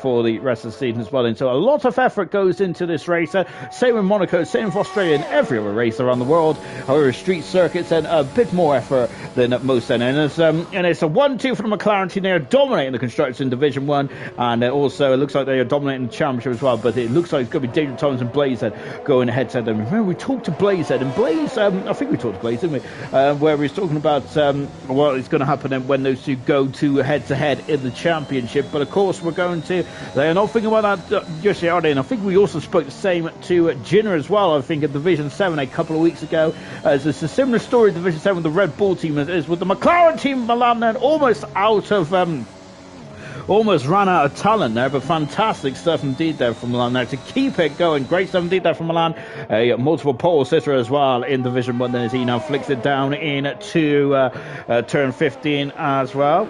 for the rest of the season as well. And so a lot of effort goes into this race. Same in Monaco, same in Australia, and every other race around the world. However, street circuits and a bit more effort than most. And it's a 1-2 for the McLaren team. They are dominating the constructors in Division 1, and also it looks like they are dominating the championship as well. But it looks like it's going to be Danger Times and Blazehead going head to head. Remember, we talked to Blazehead, and Blaze, I think we talked to Blaze, didn't we? Where we was talking about what is going to happen when those two go to head in the championship. But of course, they are not thinking about that just yet, are they? And I think we also spoke the same to Jinner as well, I think, in Division 7 a couple of weeks ago. It's a similar story in Division 7 with the Red Bull team as with the McLaren team. Milan then almost ran out of talent there, but fantastic stuff indeed there from Milan there to keep it going. Great stuff indeed there from Milan. A multiple pole sitter as well in Division 1 then, as he now flicks it down into turn 15 as well.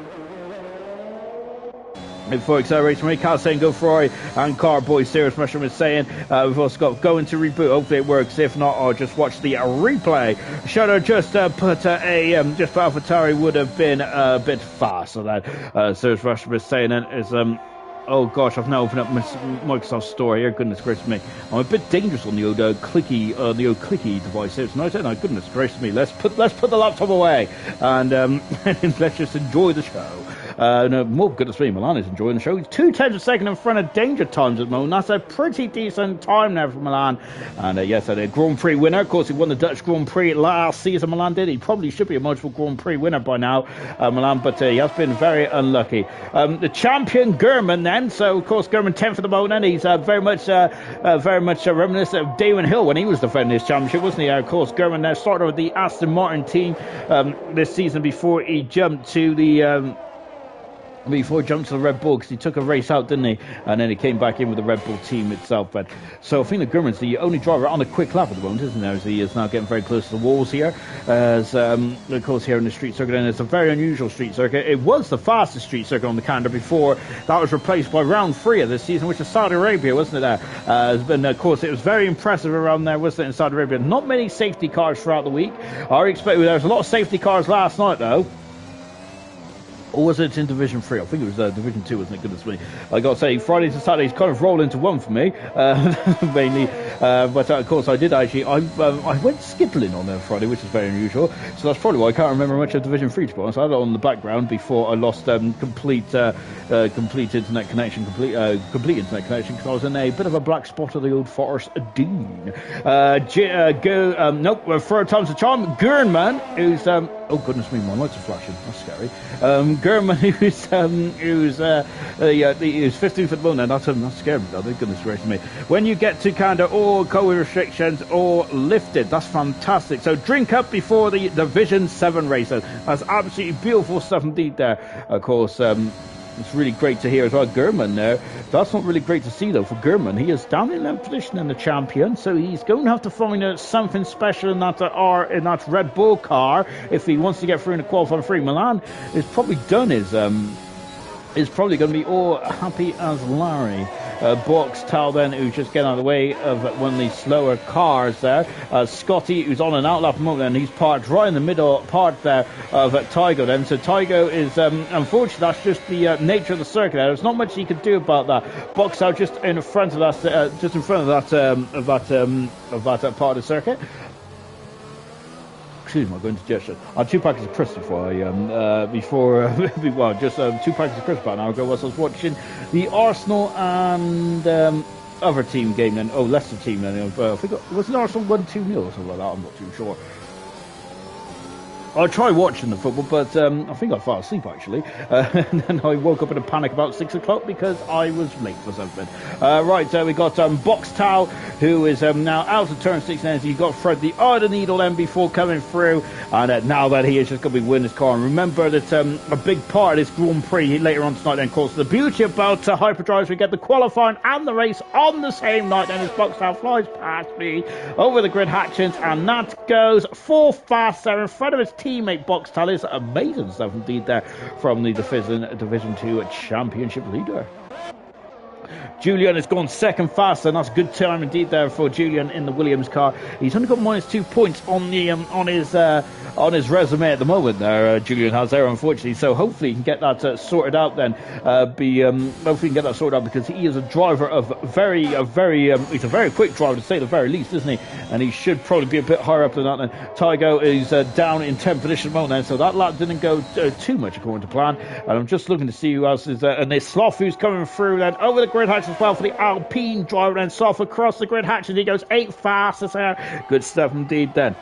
For acceleration, Ray saying go Ferrari, and Carboy Serious Mushroom is saying we've also got going to reboot. Hopefully it works. If not, I'll just watch the replay. Shadow just put AlphaTauri would have been a bit fast. So that Serious Mushroom is saying it is oh gosh, I've now opened up Microsoft Store here. Goodness gracious me, I'm a bit dangerous on the old clicky device here tonight. No, goodness gracious me, let's put the laptop away and let's just enjoy the show. No, more goodness me, Milan is enjoying the show. He's 2/10 a second in front of Danger Times at the moment. That's a pretty decent time now for Milan. And yes, a Grand Prix winner. Of course, he won the Dutch Grand Prix last season. Milan did. He probably should be a multiple Grand Prix winner by now, Milan, but he has been very unlucky. The champion German then. So of course, German 10th at the moment, and he's very much reminiscent of Damon Hill when he was defending his championship, wasn't he? Of course, German now started with the Aston Martin team this season before he jumped to the Red Bull, because he took a race out, didn't he? And then he came back in with the Red Bull team itself. But so I think the Gurman's the only driver on a quick lap at the moment, isn't there? As he is now getting very close to the walls here. As of course here in the street circuit, and it's a very unusual street circuit. It was the fastest street circuit on the calendar before. That was replaced by round 3 of this season, which is Saudi Arabia, wasn't it? And of course it was very impressive around there, wasn't it, in Saudi Arabia? Not many safety cars throughout the week. I expect there was a lot of safety cars last night though. Or was it in Division 3? I think it was Division 2, wasn't it? Goodness me. I got to say, Fridays and Saturdays kind of roll into one for me, mainly. But of course, I did actually. I went skittling on Friday, which is very unusual. So that's probably why I can't remember much of Division 3, to be honest. I had it on the background before I lost complete internet connection, complete internet connection, because I was in a bit of a black spot of the old Forest Dean. Nope, third time's the charm. Gurnman, who's oh goodness me, my lights are flashing. That's scary. Gurman, who's 15th at the moment. That's scary. Goodness gracious me. When you get to Canada, all COVID restrictions all lifted. That's fantastic. So drink up before the Division 7 races. That's absolutely beautiful stuff indeed there. Of course, It's really great to hear as well. Gurman there. That's not really great to see though for Gurman. He is down in 11th position in the champion, so he's going to have to find something special in that Red Bull car if he wants to get through in the qualifying free. Milan is probably done is probably going to be all happy as Larry. Boxtel then, who's just getting out of the way of one of these slower cars there. Scotty, who's on an outlap moment, and he's parked right in the middle part there of Tygo then. So Tygo is, unfortunately, that's just the nature of the circuit there. There's not much he could do about that. Boxtel just in front of that, of that part of the circuit. Excuse my going to gesture. I had 2 packets of crisps before well, just 2 packets of crisps about an hour ago whilst I was watching the Arsenal and other team game then. Oh, Leicester team then. I think was it Arsenal 1-2-0 or something like that? I'm not too sure. I tried watching the football, but I think I fell asleep actually. And then I woke up in a panic about 6 o'clock because I was late for something. Right, we got Boxtel, who is now out of turn 6 now. You've got Fred the Eye Needle then before coming through. And now that he is just going to be winning his car. And remember that a big part of this Grand Prix later on tonight then, of course, the beauty about Hyperdrives, we get the qualifying and the race on the same night. And as Boxtel flies past me over the grid hatchings, and that goes 4 fast there in front of his teammate Boxtel. Is amazing stuff indeed there from the Division 2 Championship leader. Julian has gone second fast, and that's good time indeed there for Julian in the Williams car. He's only got -2 points on the on his resume at the moment there, Julian has there, unfortunately. So hopefully he can get that sorted out then. Hopefully he can get that sorted out, because he is a driver of he's a very quick driver to say the very least, isn't he? And he should probably be a bit higher up than that. And Tygo is down in 10th position at the moment then, so that lap didn't go too much according to plan. And I'm just looking to see who else is there. And there's Sloth, who's coming through then over the grid hatch as well for the Alpine driver, and Sloth across the grid hatch, and he goes 8 fastest there. Good stuff indeed then.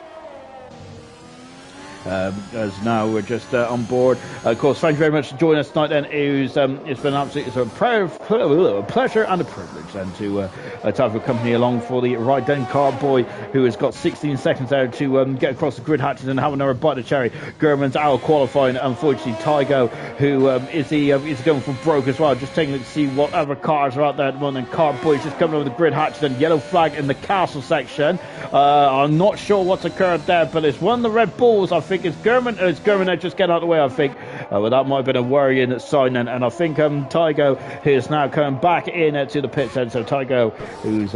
As now we're just on board. Of course, thank you very much for joining us tonight then. It's been absolutely a pleasure and a privilege then to have your company along for the ride then. Carboy, who has got 16 seconds there to get across the grid hatches and have another bite of cherry. Gurman's out of qualifying, unfortunately. Tygo, who is going for broke as well, just taking a look to see what other cars are out there at the moment. And Carboy's just coming over the grid hatches and yellow flag in the castle section. I'm not sure what's occurred there, but it's one of the Red Bulls. I think it's Gurman there, just get out of the way, I think. Well, that might have been a worrying sign then. And I think Tygo is now coming back in to the pits then. So Tygo, who's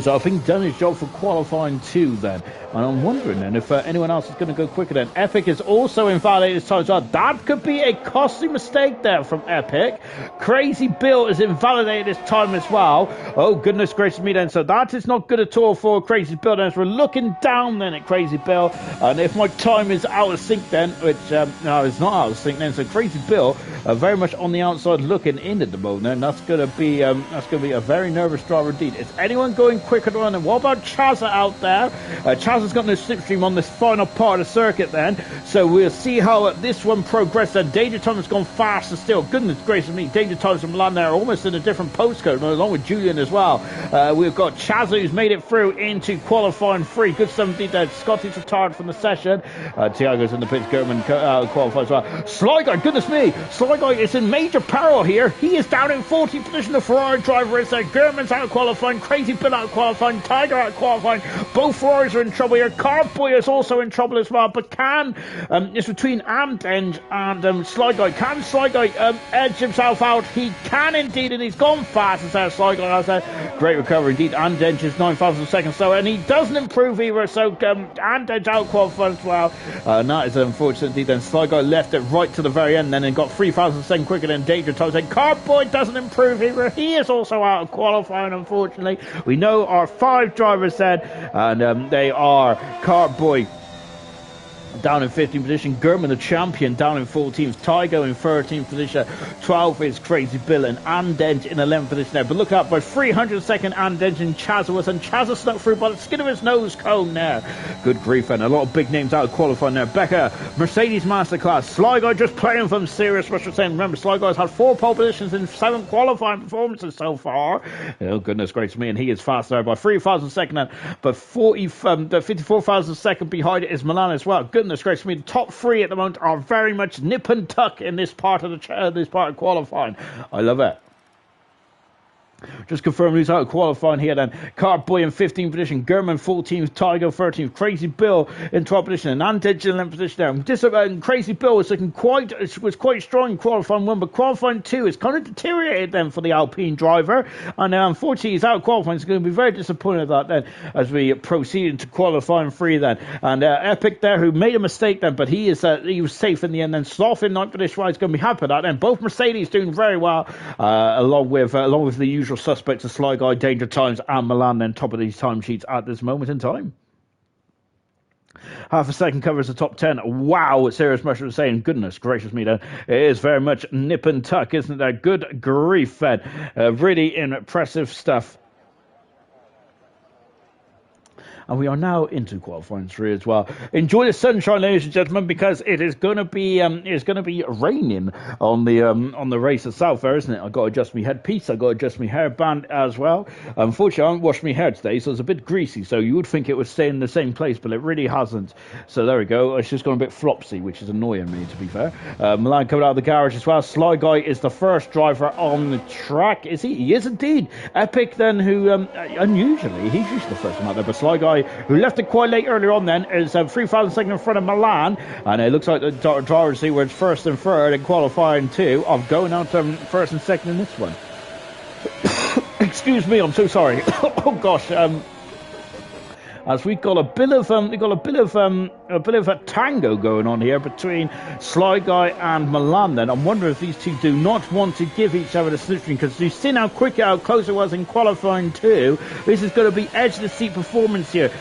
I think done his job for qualifying 2 then. And I'm wondering then if anyone else is going to go quicker then. Epic is also invalidated this time as well. That could be a costly mistake there from Epic. Crazy Bill is invalidated this time as well. Oh, goodness gracious me then. So that is not good at all for Crazy Bill then. So we're looking down then at Crazy Bill. And if my time is out of sync then, which no, it's not out of sync then. So Crazy Bill very much on the outside looking in at the moment. And that's going to be a very nervous driver indeed. Is anyone going quicker to run? And what about Chazza out there? Chazza's got no slipstream on this final part of the circuit then, so we'll see how this one progresses. Danger Time has gone faster still. Goodness gracious me, Danger Times from Milan there, almost in a different postcode, along with Julian as well. We've got Chazza, who's made it through into qualifying 3. Good stuff indeed there. Scotty's retired from the session. Tiago's in the pits. Gurman qualifies as well. Sly Guy, goodness me, Sly Guy is in major peril here. He is down in 14th position. The Ferrari driver is there. Gurman's out of qualifying. Crazy Bill out of qualifying. Tiger out of qualifying. Both Ferraris are in trouble here. Carboy is also in trouble as well, but it's between Amdenge and Sly Guy. Can Sly Guy edge himself out? He can indeed, and he's gone fast as there. Sly Guy has a great recovery indeed. Amdenge is 9,000 seconds, so, and he doesn't improve either, so Amdenge out qualified as well. And that is unfortunate indeed. Then Sly Guy left it right to the very end then and got 3,000 seconds quicker than Danger Times. And Carboy doesn't improve either. He is also out of qualifying, unfortunately. We know our 5 drivers then, and they are Carboy down in 15th position, Gurman the champion down in 14th, Tygo in 13th position, 12th is Crazy Bill, and Andenge in 11th position there. But look out for 302nd Andenge and Chazza, and Chazza snuck through by the skin of his nose cone there. Good grief, and a lot of big names out of qualifying there. Becca, Mercedes Masterclass, Sly Guy just playing from serious Russia saying, remember, Sly Guy's had 4 pole positions in 7 qualifying performances so far. Oh, goodness gracious me, and he is fast there by 3,000 seconds, but 54,000 seconds behind it is Milan as well. Good goodness gracious me, the top three at the moment are very much nip and tuck in this part of this part of qualifying. I love it. Just confirm who's out of qualifying here then. Carboy in 15th position, German 14th, Tygo 13th, Crazy Bill in 12th position, and Antage in 11th position there. Crazy Bill was looking quite strong in qualifying 1, but qualifying 2 is kind of deteriorated then for the Alpine driver, and unfortunately he's out of qualifying. He's going to be very disappointed about that then as we proceed into qualifying 3 then. And Epic there, who made a mistake then, but he was safe in the end then. Sloth in 9th position, he's going to be happy with that then. Both Mercedes doing very well, along with the usual suspects of Sly Guy, Danger Times and Milan then top of these timesheets at this moment in time. Half a second covers the top 10. Wow, Serious Mushroom was saying, goodness gracious me then. It is very much nip and tuck, isn't it? Good grief, then. Really impressive stuff. And we are now into qualifying 3 as well. Enjoy the sunshine, ladies and gentlemen, because it is going to be raining on the race itself, there, isn't it? I've got to adjust my headpiece. I've got to adjust my hairband as well. Unfortunately, I haven't washed my hair today, so it's a bit greasy. So you would think it would stay in the same place, but it really hasn't. So there we go. It's just gone a bit flopsy, which is annoying me, to be fair. Milan coming out of the garage as well. Sly Guy is the first driver on the track. Is he? He is indeed. Epic then, who unusually, he's usually the first one out there, but Sly Guy, who left it quite late earlier on then, is 3,000 seconds in front of Milan, and it looks like the drivers see where it's first and third in qualifying 2 of going out first and second in this one. Excuse me, I'm so sorry. Oh gosh, as we've got a bit of a tango going on here between Sly Guy and Milan. Then I'm wondering if these two do not want to give each other the solution, because you've seen how close it was in qualifying 2. This is going to be edge of the seat performance here.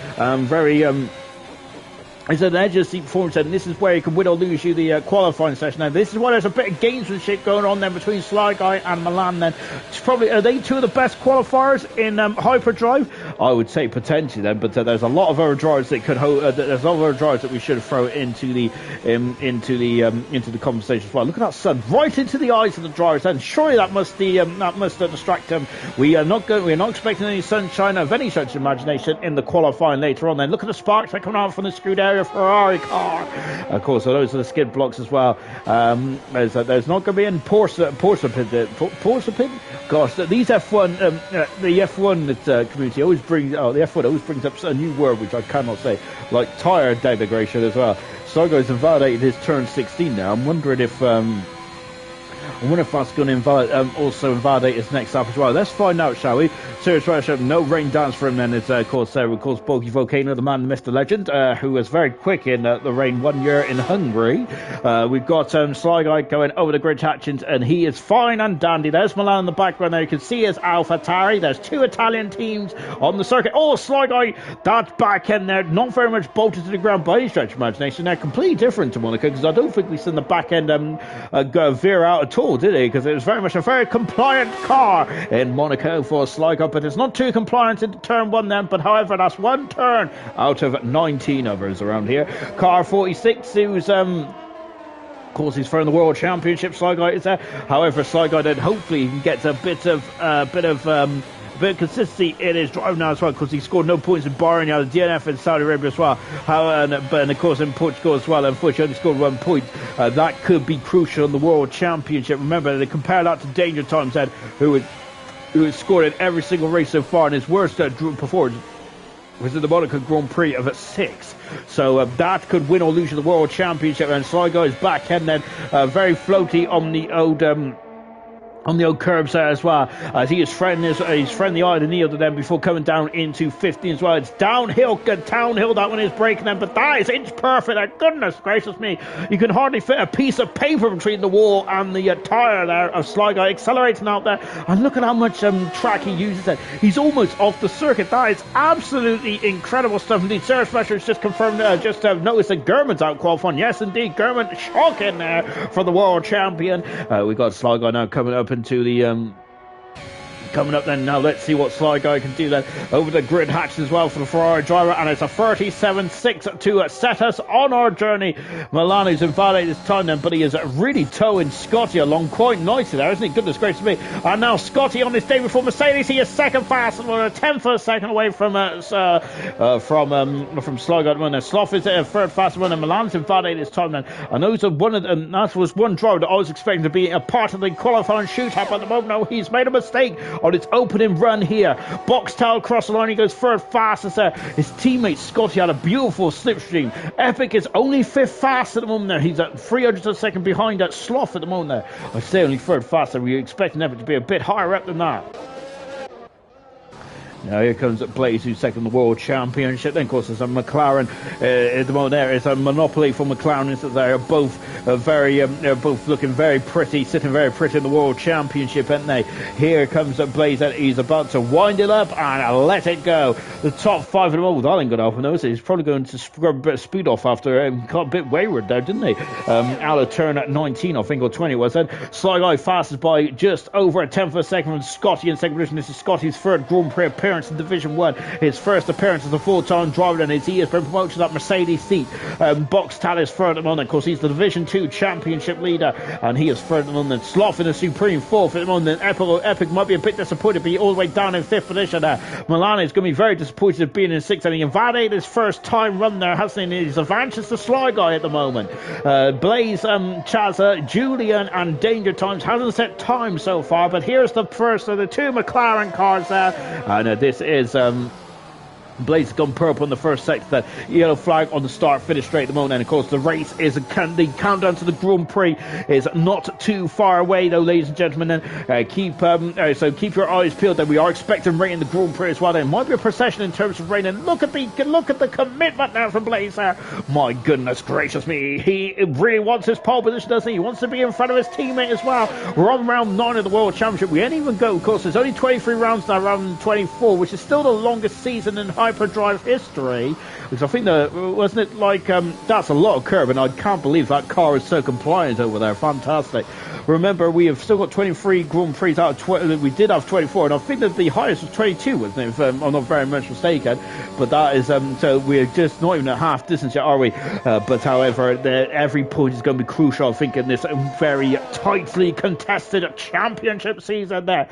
It's an edge of the seat performance, and this is where you can win or lose you the qualifying session. Now, this is why there's a bit of gamesmanship going on then between Sly Guy and Milan. Then, it's probably, are they two of the best qualifiers in hyperdrive? I would say potentially then, but there's a lot of other drivers that could hold. There's a lot of other drivers that we should throw into the conversation as well. Look at that sun right into the eyes of the drivers, and surely that must distract them. We're not expecting any sunshine of any such imagination in the qualifying later on. Then look at the sparks that come out from the Scuderia Ferrari car. Of course, so those are the skid blocks as well. There's not going to be any porcelain. Gosh, these F1, the F1 community always brings. The F1 always brings up a new word which I cannot say, like tire degradation as well. Sargo's invalidated his turn 16 now. I'm wondering if that's going to also invalidate his next lap as well. Let's find out, shall we? Serious Russia, no rain dance for him then. It's of course Bogey Volcano, the man, Mr. Legend, who was very quick in the rain 1 year in Hungary. We've got Sly Guy going over the grid hatchings, and he is fine and dandy. There's Milan in the background there. You can see his AlphaTauri. There's 2 Italian teams on the circuit. Oh, Sly Guy, that back end there, not very much bolted to the ground by any stretch of imagination. They're completely different to Monaco, because I don't think we've seen the back end veer out at all, did he? Because it was very much a very compliant car in Monaco for Sly Guy, but it's not too compliant into turn 1 then. But however, that's 1 turn out of 19 others around here. Car 46, who's of course he's throwing the World Championship. Sly Guy is there. However, Sly Guy then hopefully he gets a bit of consistency in his drive now as well, because he scored no points in Bahrain, the DNF in Saudi Arabia as well, and of course in Portugal as well. Unfortunately, only scored 1 point. That could be crucial in the World Championship. Remember, they compare that to Danger Times then, who has scored in every single race so far, and his worst performance was in the Monaco Grand Prix of 6. So that could win or lose the World Championship. And Sly Guy is back and then very floaty on the old curbs there as well, as he is friendly the eye of the needle to them before coming down into 15 as well. It's downhill, that one is breaking them, but that is inch perfect. Goodness gracious me, you can hardly fit a piece of paper between the wall and the tyre there of Sly Guy, accelerating out there, and look at how much track he uses there. He's almost off the circuit. That is absolutely incredible stuff indeed. Sarah Fletcher has just confirmed, noticed that German's out qualifying. Yes indeed, German shocking there for the world champion. We've got Sly Guy now coming up into the coming up then. Now let's see what Sligo can do then over the grid hatch as well for the Ferrari driver, and it's a 37.6 to set us on our journey. Milan is invalidated this time then, but he is really towing Scotty along quite nicely there, isn't he? Goodness gracious me. And now Scotty on this day before Mercedes, he is second fast, and we're a tenth of a second away from Sligo at the moment. Slough is third fast one, and Milan's invalidated this time then. And those are that was one driver that I was expecting to be a part of the qualifying shootout, but at the moment now he's made a mistake on its opening run here. Boxtel across the line, he goes third fastest there. His teammate Scotty had a beautiful slipstream. Epic is only fifth fast at the moment there. He's at 300 a second behind that Slough at the moment there. I say only third fast, so we're expecting Epic to be a bit higher up than that. Now here comes Blaze, who's second in the World Championship. Then, of course, there's a McLaren. At the moment, there is a monopoly for McLaren. They are both they're both looking very pretty, sitting very pretty in the World Championship, aren't they? Here comes Blaze. He's about to wind it up and let it go. The top five of them. Oh, that ain't going to open those. He's probably going to scrub a bit of speed off after got a bit wayward there, didn't he? Out of turn at 19, I think, or 20 was then. Sligo fastest by just over a tenth of a second from Scotty in second position. This is Scotty's third Grand Prix appearance in Division 1, his first appearance as a full-time driver, and he has been promoted to that Mercedes seat. Boxtel is third at the moment. Of course, he's the Division 2 championship leader, and he is third at the moment. Slough in the supreme fourth at the moment. Epic might be a bit disappointed, but all the way down in fifth position there. Milan is going to be very disappointed of being in sixth, and he invalidated his first time run there, hasn't he? He's advances to Sligo at the moment. Blaze, Chazza, Julian, and Danger Times hasn't set time so far, but here's the first of the two McLaren cars there, and this is Blaze has gone purple in the first sector. Yellow flag on the start-finish straight at the moment. And of course, the race is the countdown to the Grand Prix is not too far away, though, ladies and gentlemen. Keep your eyes peeled. Then we are expecting rain in the Grand Prix as well. There might be a procession in terms of rain. And look at the commitment now from Blaze there. My goodness gracious me, he really wants his pole position, doesn't he? He wants to be in front of his teammate as well. We're on round 9 of the World Championship. We ain't even go. Of course, there's only 23 rounds now, rather than 24, which is still the longest season in hyperdrive history, because I think wasn't it like that's a lot of curb, and I can't believe that car is so compliant over there. Fantastic. Remember, we have still got 23 Grand Prix out of 20. We did have 24, and I think that the highest was 22, wasn't it? If I'm not very much mistaken. But that is so we're just not even at half distance yet, are we? But however, every point is going to be crucial, I think, in this very tightly contested championship season. There,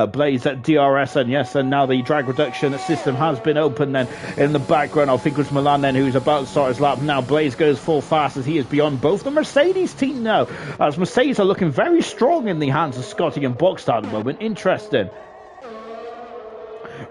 Blaze at DRS, and yes, and now the drag reduction system has been opened. Then in the background, I think it was Milan then who's about to start his lap. Now Blaze goes full fast as he is beyond both the Mercedes team now, as Mercedes are looking very strong in the hands of Scotty and Boxtel at the moment. Interesting.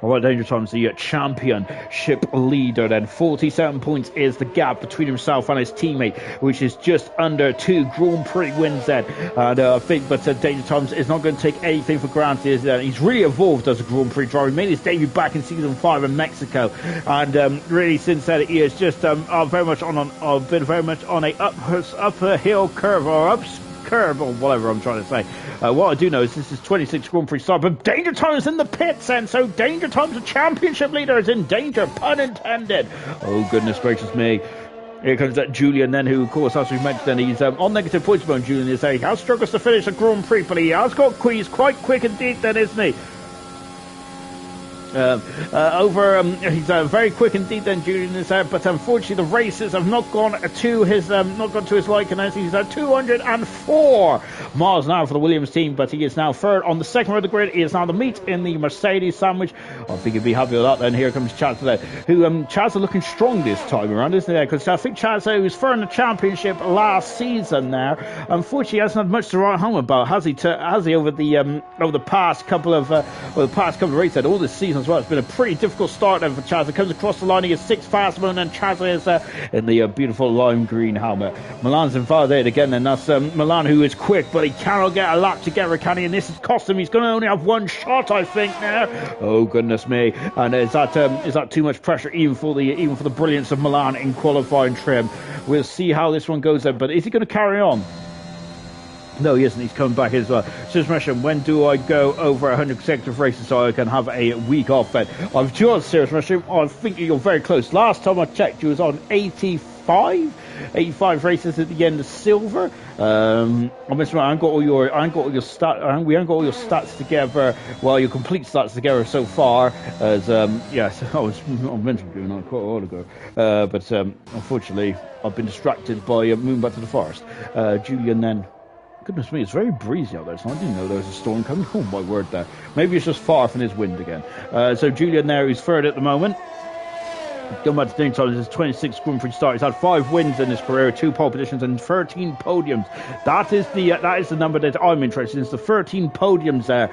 All right, Danger Times, the championship leader then. 47 points is the gap between himself and his teammate, which is just under 2 Grand Prix wins then. And I think, but Danger Times is not going to take anything for granted. He's really evolved as a Grand Prix driver. He made his debut back in season 5 in Mexico, and really since then he is just very much on a upper hill curve, or ups curve, or whatever I'm trying to say. What I do know is this is 26 Grand Prix start, but Danger Time is in the pits, and so Danger Time's the championship leader is in danger, pun intended. Oh goodness gracious me. Here comes that Julian then, who of course, as we mentioned, then he's on negative points. But Julian is he has struggles to finish a Grand Prix, but he has got he's quite quick indeed then, isn't he? He's very quick indeed then, Julian is there, but unfortunately the races have not gone to his liking, as he's at 204 miles an hour for the Williams team, but he is now third on the second row of the grid. He is now the meat in the Mercedes sandwich. I think he'd be happy with that then. Here comes Chaz there, who Chaz are looking strong this time around, isn't he? Because I think Chaz, who was third in the championship last season there, unfortunately hasn't had much to write home about, has he over the past couple of races, all this season as well. It's been a pretty difficult start then for Chaz. It comes across the line, he is 6th fast man, and Chaz is in the beautiful lime green helmet. Milan's invalidated again, and that's Milan, who is quick, but he cannot get a lap together, can he? And this has cost him. He's going to only have one shot, I think, now. Oh goodness me! And is that too much pressure even for the brilliance of Milan in qualifying trim? We'll see how this one goes then. But is he going to carry on? No, he isn't. He's coming back as well. Just mention, when do I go over 100 consecutive races so I can have a week off then? I've just serious mention. I think you're very close. Last time I checked, you was on 84. 85 races at the end of silver. I haven't got all your stats. We haven't got all your stats together. Well, your complete stats together so far. As yes, I meant to be doing that quite a while ago, but unfortunately, I've been distracted by moving back to the forest. Julian, then. Goodness me, it's very breezy out there, so I didn't know there was a storm coming. Oh my word, there. Maybe it's just far from his wind again. So Julian there, who's third at the moment. Going back to Danger Times, his 26th Grand Prix start. He's had 5 wins in his career, 2 pole positions and 13 podiums. That is the number that I'm interested in. It's the 13 podiums there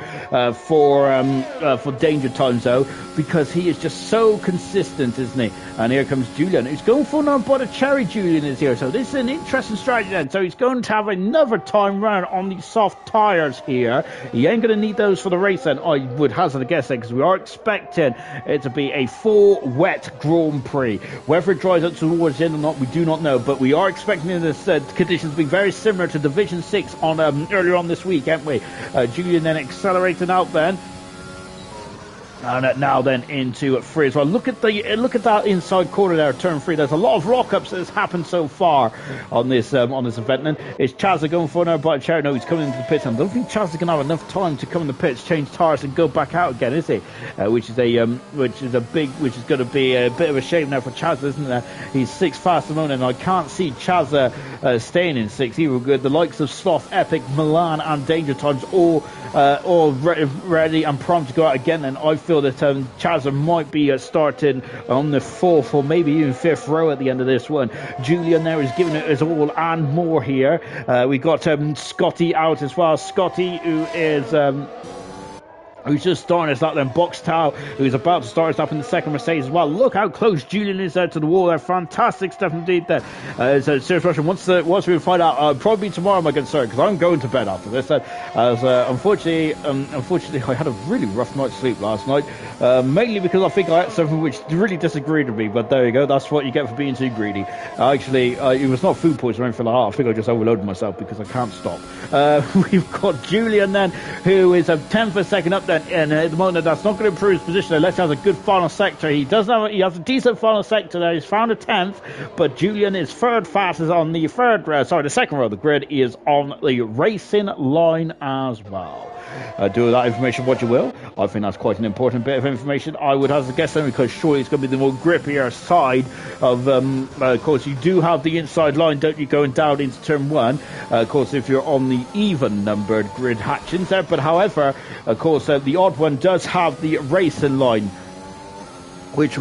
for Danger Times, though, because he is just so consistent, isn't he? And here comes Julian. He's going for another bite of cherry. Julian is here, so this is an interesting strategy then. So he's going to have another time round on these soft tyres here. He ain't going to need those for the race then, I would hazard a guess then, because we are expecting it to be a full wet Grand Prix. Whether it dries up towards the end or not, we do not know, but we are expecting this conditions to be very similar to Division 6 on earlier on this week, aren't we? Julian then accelerating out then. And now then into 3 as well. Look at that inside corner there, turn 3. There's a lot of rock-ups that has happened so far on this event. Then is Chazza going for another bite of cherry? No, he's coming into the pits. I don't think Chazza can have enough time to come in the pits, change tyres, and go back out again, is he? Which is going to be a bit of a shame now for Chazza, isn't it? He's 6th fast at the moment, and I can't see Chazza staying in 6th. He was good. The likes of Sloth, Epic, Milan, and Danger Times all ready and primed to go out again. And I feel that Chazza might be starting on the 4th or maybe even 5th row at the end of this one. Julian there is giving it his all and more here. We got Scotty out as well. Scotty, who's just starting us out then. Boxtel, who's about to start us up in the second Mercedes as well. Look how close Julian is there to the wall there. Fantastic stuff indeed there. So serious Russian, once we find out, probably tomorrow, my good sir, because I'm going to bed after this. Unfortunately, I had a really rough night's sleep last night, mainly because I think I ate something which really disagreed with me, but there you go, that's what you get for being too greedy. Actually, it was not food poisoning or anything like that. I think I just overloaded myself because I can't stop. We've got Julian then, who is a 10th a second up. And at the moment, that's not going to improve his position unless he has a good final sector. He has a decent final sector there. He's found a 10th, but Julian is third fastest on the the second row of the grid. He is on the racing line as well. Do with that information what you will. I think that's quite an important bit of information. I would have to guess then, because surely it's going to be the more grippier side of course, you do have the inside line, don't you, going down into turn 1. Of course, if you're on the even numbered grid hatchings there, but however, of course, the odd one does have the racing line, which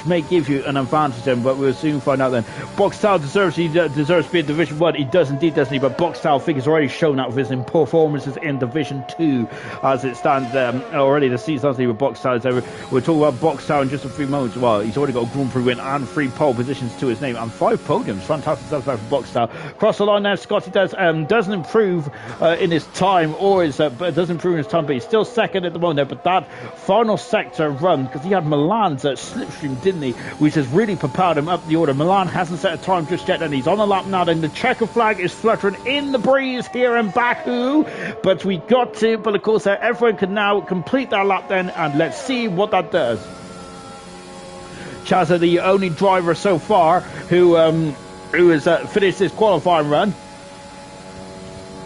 may give you an advantage then, but we'll soon find out then. Boxtel deserves to be in Division 1. He does indeed, doesn't he? But Boxtel, I think, has already shown out of his performances in Division 2 as it stands already. The season with Boxtel. So we'll talk about Boxtel in just a few moments. Well, he's already got a Grand Prix win and 3 pole positions to his name and 5 podiums. Fantastic stuff for Boxtel. Cross the line now. Scotty doesn't improve in his time, doesn't improve in his time, but he's still second at the moment. But that final sector run, because he had Milan's slipstream, didn't he, which has really propelled him up the order. Milan hasn't set a time just yet, and he's on the lap now, and the checker flag is fluttering in the breeze here in Baku, but of course everyone can now complete their lap then, and let's see what that does. Chazza, the only driver so far who has finished his qualifying run.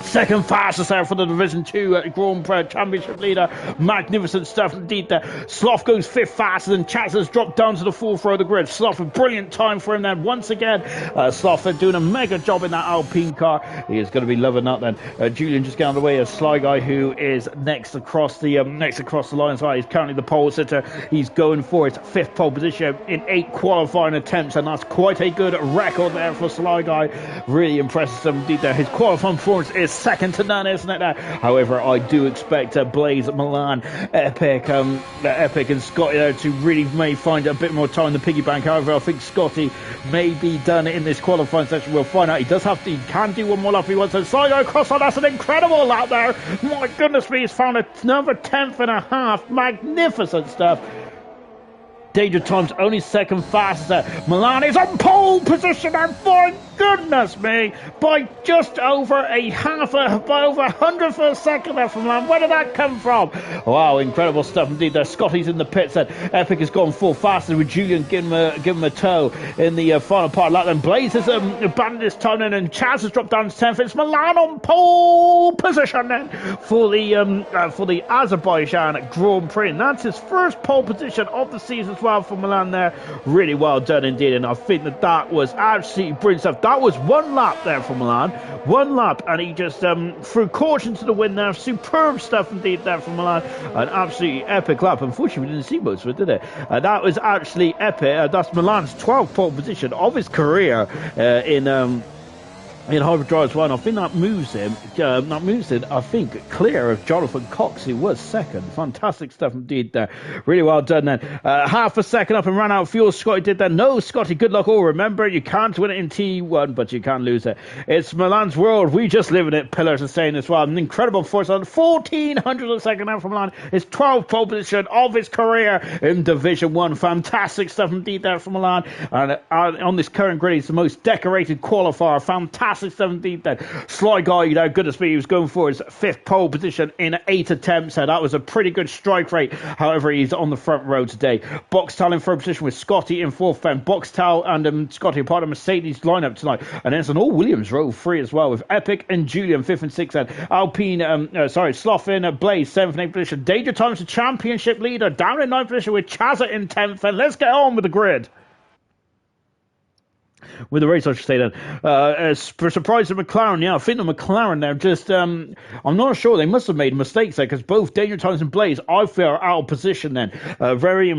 Second fastest there for the Division 2 Grand Prix Championship leader. Magnificent stuff indeed there. Sloth goes 5th fastest, and Chazza's dropped down to the 4th row of the grid. Sloth, a brilliant time for him then. Once again, Sloth doing a mega job in that Alpine car. He is going to be loving that then. Julian just getting out of the way of Sly Guy, who is next across the line. So he's currently the pole sitter. He's going for his 5th pole position in 8 qualifying attempts, and that's quite a good record there for Sly Guy. Really impressive indeed there. His qualifying performance is second to none, isn't it there? However, I do expect Blaze, Milan, Epic and Scotty there to really may find a bit more time in the piggy bank. However, I think Scotty may be done in this qualifying section. We'll find out. He can do one more lap if he wants to. Sligo across on, that's an incredible lap there. My goodness me, he's found another 10th and a half. Magnificent stuff. Danger Time's only second fastest there. Milan is on pole position, and for goodness me, by just over by over 100th of a second there from Milan. Where did that come from? Wow, incredible stuff indeed there. Scotty's in the pits then. Epic has gone full faster with Julian giving him a tow in the final part of that. Then Blaze has abandoned his time then, and Chaz has dropped down to 10th. It's Milan on pole position then for the Azerbaijan Grand Prix. And that's his first pole position of the season as well for Milan there. Really well done indeed, and I think that was absolutely brilliant stuff. That was one lap there for Milan, one lap, and he just threw caution to the wind there. Superb stuff indeed there for Milan. An absolutely epic lap. Unfortunately, we didn't see most of it, did it? That was actually epic. That's Milan's 12th pole position of his career in Hyperdrive's 1. I think that moves him, I think, clear of Jonathan Cox, who was second. Fantastic stuff indeed there. Really well done then. Half a second up and ran out of fuel. Scotty did that. No, Scotty, good luck. Oh, remember, you can't win it in T1, but you can lose it. It's Milan's world. We just live in it. Pillars are saying as well. An incredible force on 1400 of a second out from Milan. His 12th pole position of his career in Division 1. Fantastic stuff indeed there from Milan. And on this current grid, he's the most decorated qualifier. Fantastic stuff indeed then. Sly Guy, goodness me, he was going for his 5th pole position in 8 attempts. So that was a pretty good strike rate. However, he's on the front row today. Boxtel in 3rd position with Scotty in 4th. Then Boxtel and Scotty are part of Mercedes lineup tonight. And then it's an all-Williams row 3 as well with Epic and Julian 5th and 6th. And Alpine, Sloughin, Blaze 7th and 8th position. Danger Time's the championship leader down in 9th position with Chazza in 10th. And let's get on with the grid. With the race, I should say then. Surprise to McLaren. Yeah, I think the McLaren, they're just, I'm not sure. They must have made mistakes there because both Danger Times and Blaze, I feel, are out of position then. Very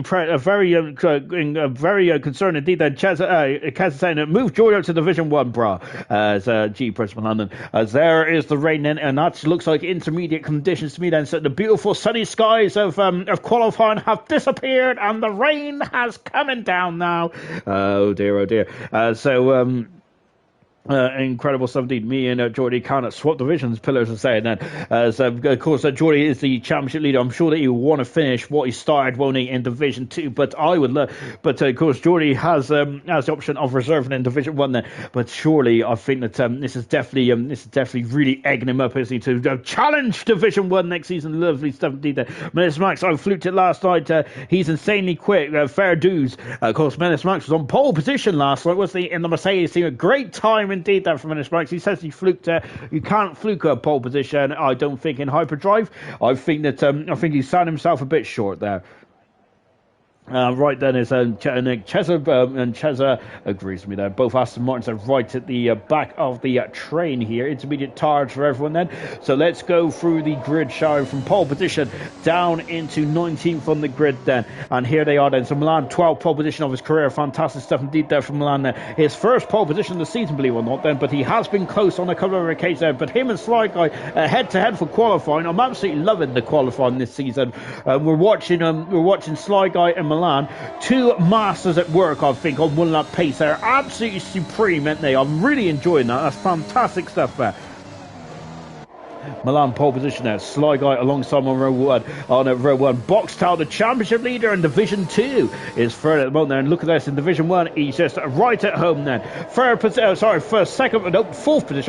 concerned indeed that Kaz is saying, move Georgia to Division 1, brah, as G. Preston London. As there is the rain then, and that looks like intermediate conditions to me then. So the beautiful sunny skies of qualifying have disappeared, and the rain has coming down now. Oh dear, oh dear. Incredible stuff indeed. Me and Jordy cannot swap divisions, Pillars are saying that. As of course, Jordy is the championship leader. I'm sure that he will want to finish what he started, won't he, in Division 2. But I would love. But of course, Jordy has the option of reserving in Division 1 there. But surely, I think that this is definitely really egging him up, isn't he, to challenge Division 1 next season. Lovely stuff indeed there. Menace Max, I fluked it last night. He's insanely quick. Fair dues. Of course, Menace Max was on pole position last night, wasn't he, in the Mercedes team? A great time indeed that from Menace Max. He says he fluked. You can't fluke a pole position, I don't think, in Hyperdrive. I think he sounded himself a bit short there. Right then is Cheza, and Cheza agrees with me there. Both Aston Martins are right at the back of the train here. Intermediate tires for everyone then. So let's go through the grid, showing from pole position down into 19th on the grid then. And here they are then. So Milan, 12th pole position of his career. Fantastic stuff indeed there from Milan there. His first pole position of the season, believe it or not then. But he has been close on a couple of occasions there. But him and Sly Guy head to head for qualifying. I'm absolutely loving the qualifying this season. We're watching Sly Guy and Milan, two masters at work, I think, on one lap pace. They're absolutely supreme, aren't they? I'm really enjoying that. That's fantastic stuff there. Milan pole position there. Sly Guy alongside on row 1. Boxtel, the championship leader in Division 2, is third at the moment there. And look at this, in Division 1, he's just right at home then. Fourth position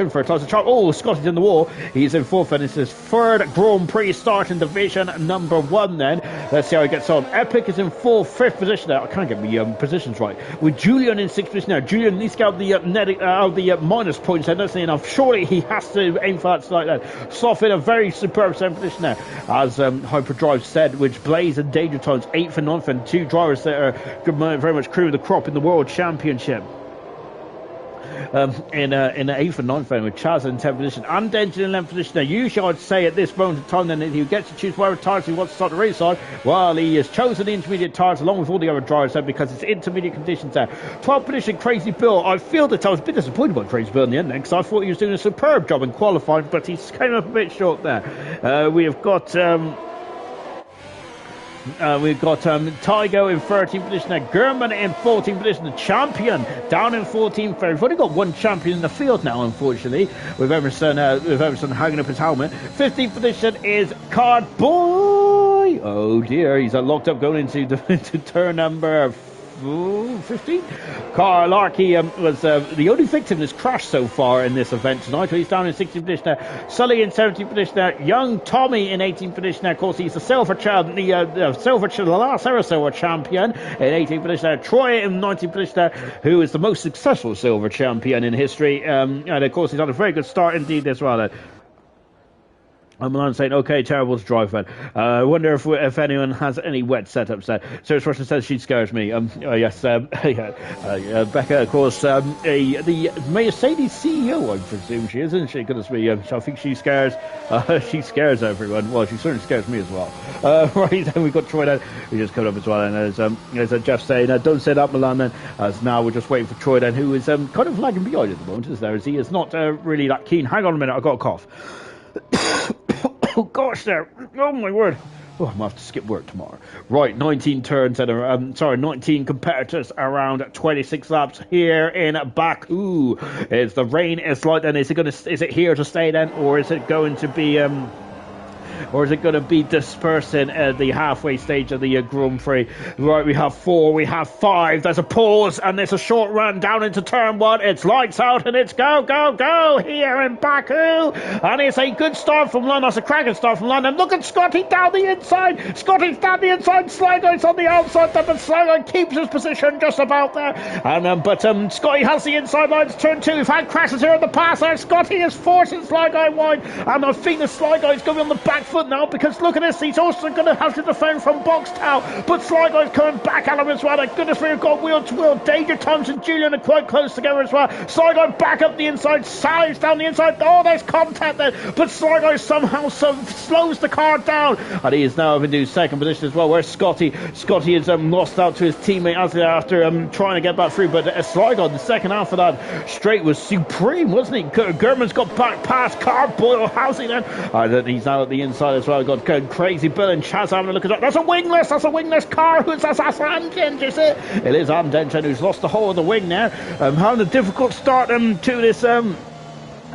for Tyson Sharp. Oh, Scotty's in the wall. He's in 4th, and it's his 3rd Grand Prix start in Division number 1 then. Let's see how he gets on. Epic is in 5th position there. I can't get my positions right. With Julian in 6th position now. Julian needs to get out the minus points there, doesn't he? And surely he has to aim for that slight there. Slough in a very superb 7th position there, as Hyperdrive said, which Blaze and Danger Times 8th and 9th, and two drivers that are very much cream of the crop in the World Championship. In the 8th and 9th with Chaz in 10th position and Denton in 11th position. Now, usually I'd say at this moment in time then, if he gets to choose whatever tires he wants to start the race on, well, he has chosen the intermediate tires along with all the other drivers there, because it's intermediate conditions there. 12th position, Crazy Bill. I feel that I was a bit disappointed by Crazy Bill in the end then, because I thought he was doing a superb job in qualifying, but he's came up a bit short there. We have got Tygo in 13th position there. German in 14th position. The champion down in 14th. We've only got one champion in the field now, unfortunately, with Emerson hanging up his helmet. 15th position is Cardboy. Troy. Oh dear, he's locked up going into turn number 15. Carl Larkey was the only victim in this crash so far in this event tonight. He's down in 16th position now. Sully in 17th position now. Young Tommy in 18th position now. Of course, he's the silver child, the last ever silver champion in 18th position now. Troy in 19th position now, who is the most successful silver champion in history. And of course, he's had a very good start indeed as well. I'm Milan saying, okay, terrible to drive, man. I wonder if anyone has any wet setups there. Serious Russian says she scares me. Yes, Becca, of course, the Mercedes CEO, I presume she is, isn't she? Goodness me, I think she scares everyone. Well, she certainly scares me as well. Right, then we've got Troy down, who just coming up as well, and there's Jeff saying, don't say that, Milan, then, as now we're just waiting for Troy then, who is kind of lagging behind at the moment, isn't there? As he is not really that keen. Hang on a minute, I've got a cough. Oh gosh, there! Oh my word! Oh, I'm gonna have to skip work tomorrow. Right, 19 turns and 19 competitors around 26 laps here in Baku. Is the rain is like then? Is it here to stay then, or is it going to be dispersing at the halfway stage of the Grand Prix? Right, we have 4, we have 5. There's a pause and there's a short run down into turn 1. It's lights out and it's go, go, go here in Baku. And it's a good start from London. That's a cracking start from London. Look at Scotty down the inside. Scotty's down the inside. Sligo's on the outside, but Sligo keeps his position just about there. And but Scotty has the inside lines. Turn 2. We've had crashes here in the pass. There, Scotty is forcing Sligo wide, and I think the Sligo is going to be on the back foot now, because look at this, he's also going to have to defend from box tower, but Sligo's coming back at him as well. Thank goodness we've got wheel to wheel. Danger Thomas and Julian are quite close together as well. Sligo back up the inside, Sally's down the inside. Oh, there's contact there, but Sligo somehow slows the car down, and he is now into second position as well, where Scotty is lost out to his teammate after trying to get back through, but Sligo in the second half of that straight was supreme, wasn't he? German's got back past Carboyle Housing then, and he's now at the inside as well. We've got Crazy Bill and Chaz having a look at that. That's a wingless car. That's Amden, is it? It is Amden who's lost the whole of the wing now. Having a difficult start to this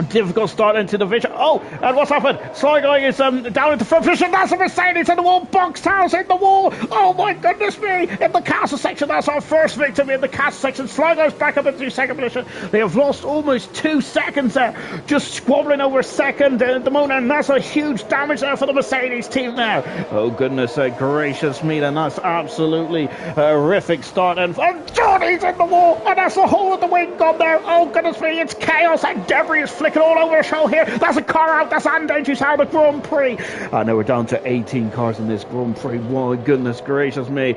difficult start into the vision. Oh, and what's happened? Sligo is down into front position. That's a Mercedes in the wall. Box towers in the wall. Oh my goodness me! In the castle section, that's our first victim in the castle section. Sligo's back up into second position. They have lost almost 2 seconds there, just squabbling over second at the moment, and that's a huge damage there for the Mercedes team now. Oh goodness gracious me, then that's absolutely horrific start. And Johnny's in the wall, and that's the whole of the wing gone there. Oh goodness me, it's chaos, and debris is flicking all over the show here. That's a car out. That's Andy who's out of the Grand Prix. I know we're down to 18 cars in this Grand Prix. My goodness gracious me.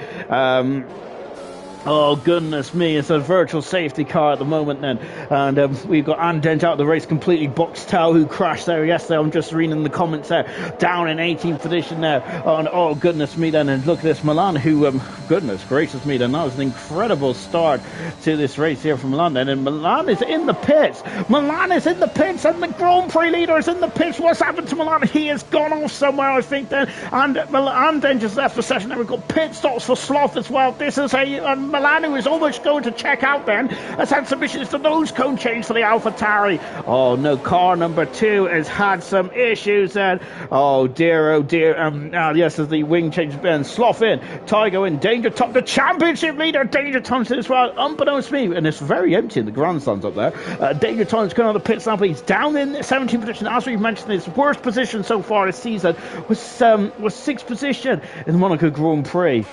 Oh goodness me, it's a virtual safety car at the moment then, and we've got Andent out of the race completely. Box Tao, who crashed there yesterday, I'm just reading the comments there, down in 18th position there. Oh goodness me then, and look at this Milan, who goodness gracious me then, that was an incredible start to this race here from Milan then, and Milan is in the pits. Milan is in the pits, and the Grand Prix leader is in the pits. What's happened to Milan? He has gone off somewhere, I think then, and Milan then just left the session. Then we've got pit stops for Sloth as well. This is a Milan, who is almost going to check out then, has had submissions to nose cone change for the AlphaTauri. Oh no, car number 2 has had some issues then. Oh dear. Yes, as the wing changes been. Sloth in, Tygo in, Danger Tom, the championship leader, Danger Thompson as well, unbeknownst to me, and it's very empty in the grandstands up there. Danger Thompson's going on the pit stop, he's down in 17th position. As we've mentioned, his worst position so far this season was 6th position in the Monaco Grand Prix.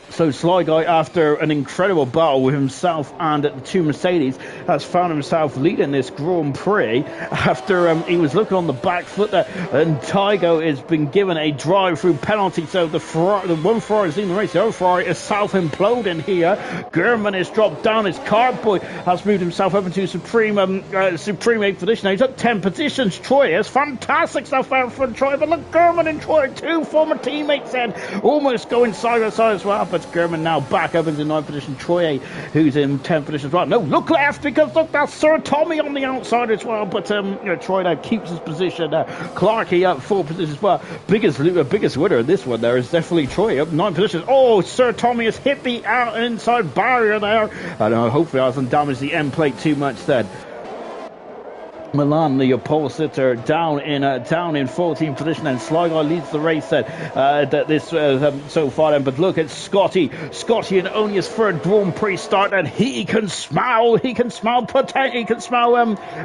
So Sly Guy, after an incredible battle with himself and the 2 Mercedes, has found himself leading this Grand Prix after he was looking on the back foot there, and Tygo has been given a drive-through penalty. So the one Ferrari is in the race, the other Ferrari is self-imploding here. German has dropped down. His Carboy has moved himself up into supreme 8th position. Now he's up 10 positions. Troy is fantastic stuff out from Troy, but look, German and Troy, 2 former teammates then, almost going side by side as well, but German now back up into 9th position. Troy, who's in 10th position as well. No, look left, because look, that's Sir Tommy on the outside as well. But Troy now keeps his position. Clarkey up 4th position as well. Biggest winner in this one there is definitely Troy up 9th position. Oh, Sir Tommy has hit the inside barrier there, and hopefully I hasn't damaged the end plate too much then. Milan, the pole sitter, down in 14th position, and Sly Guy leads the race so far. Then, but look at Scotty in only his third Grand Prix start, and he can smile. He can smile.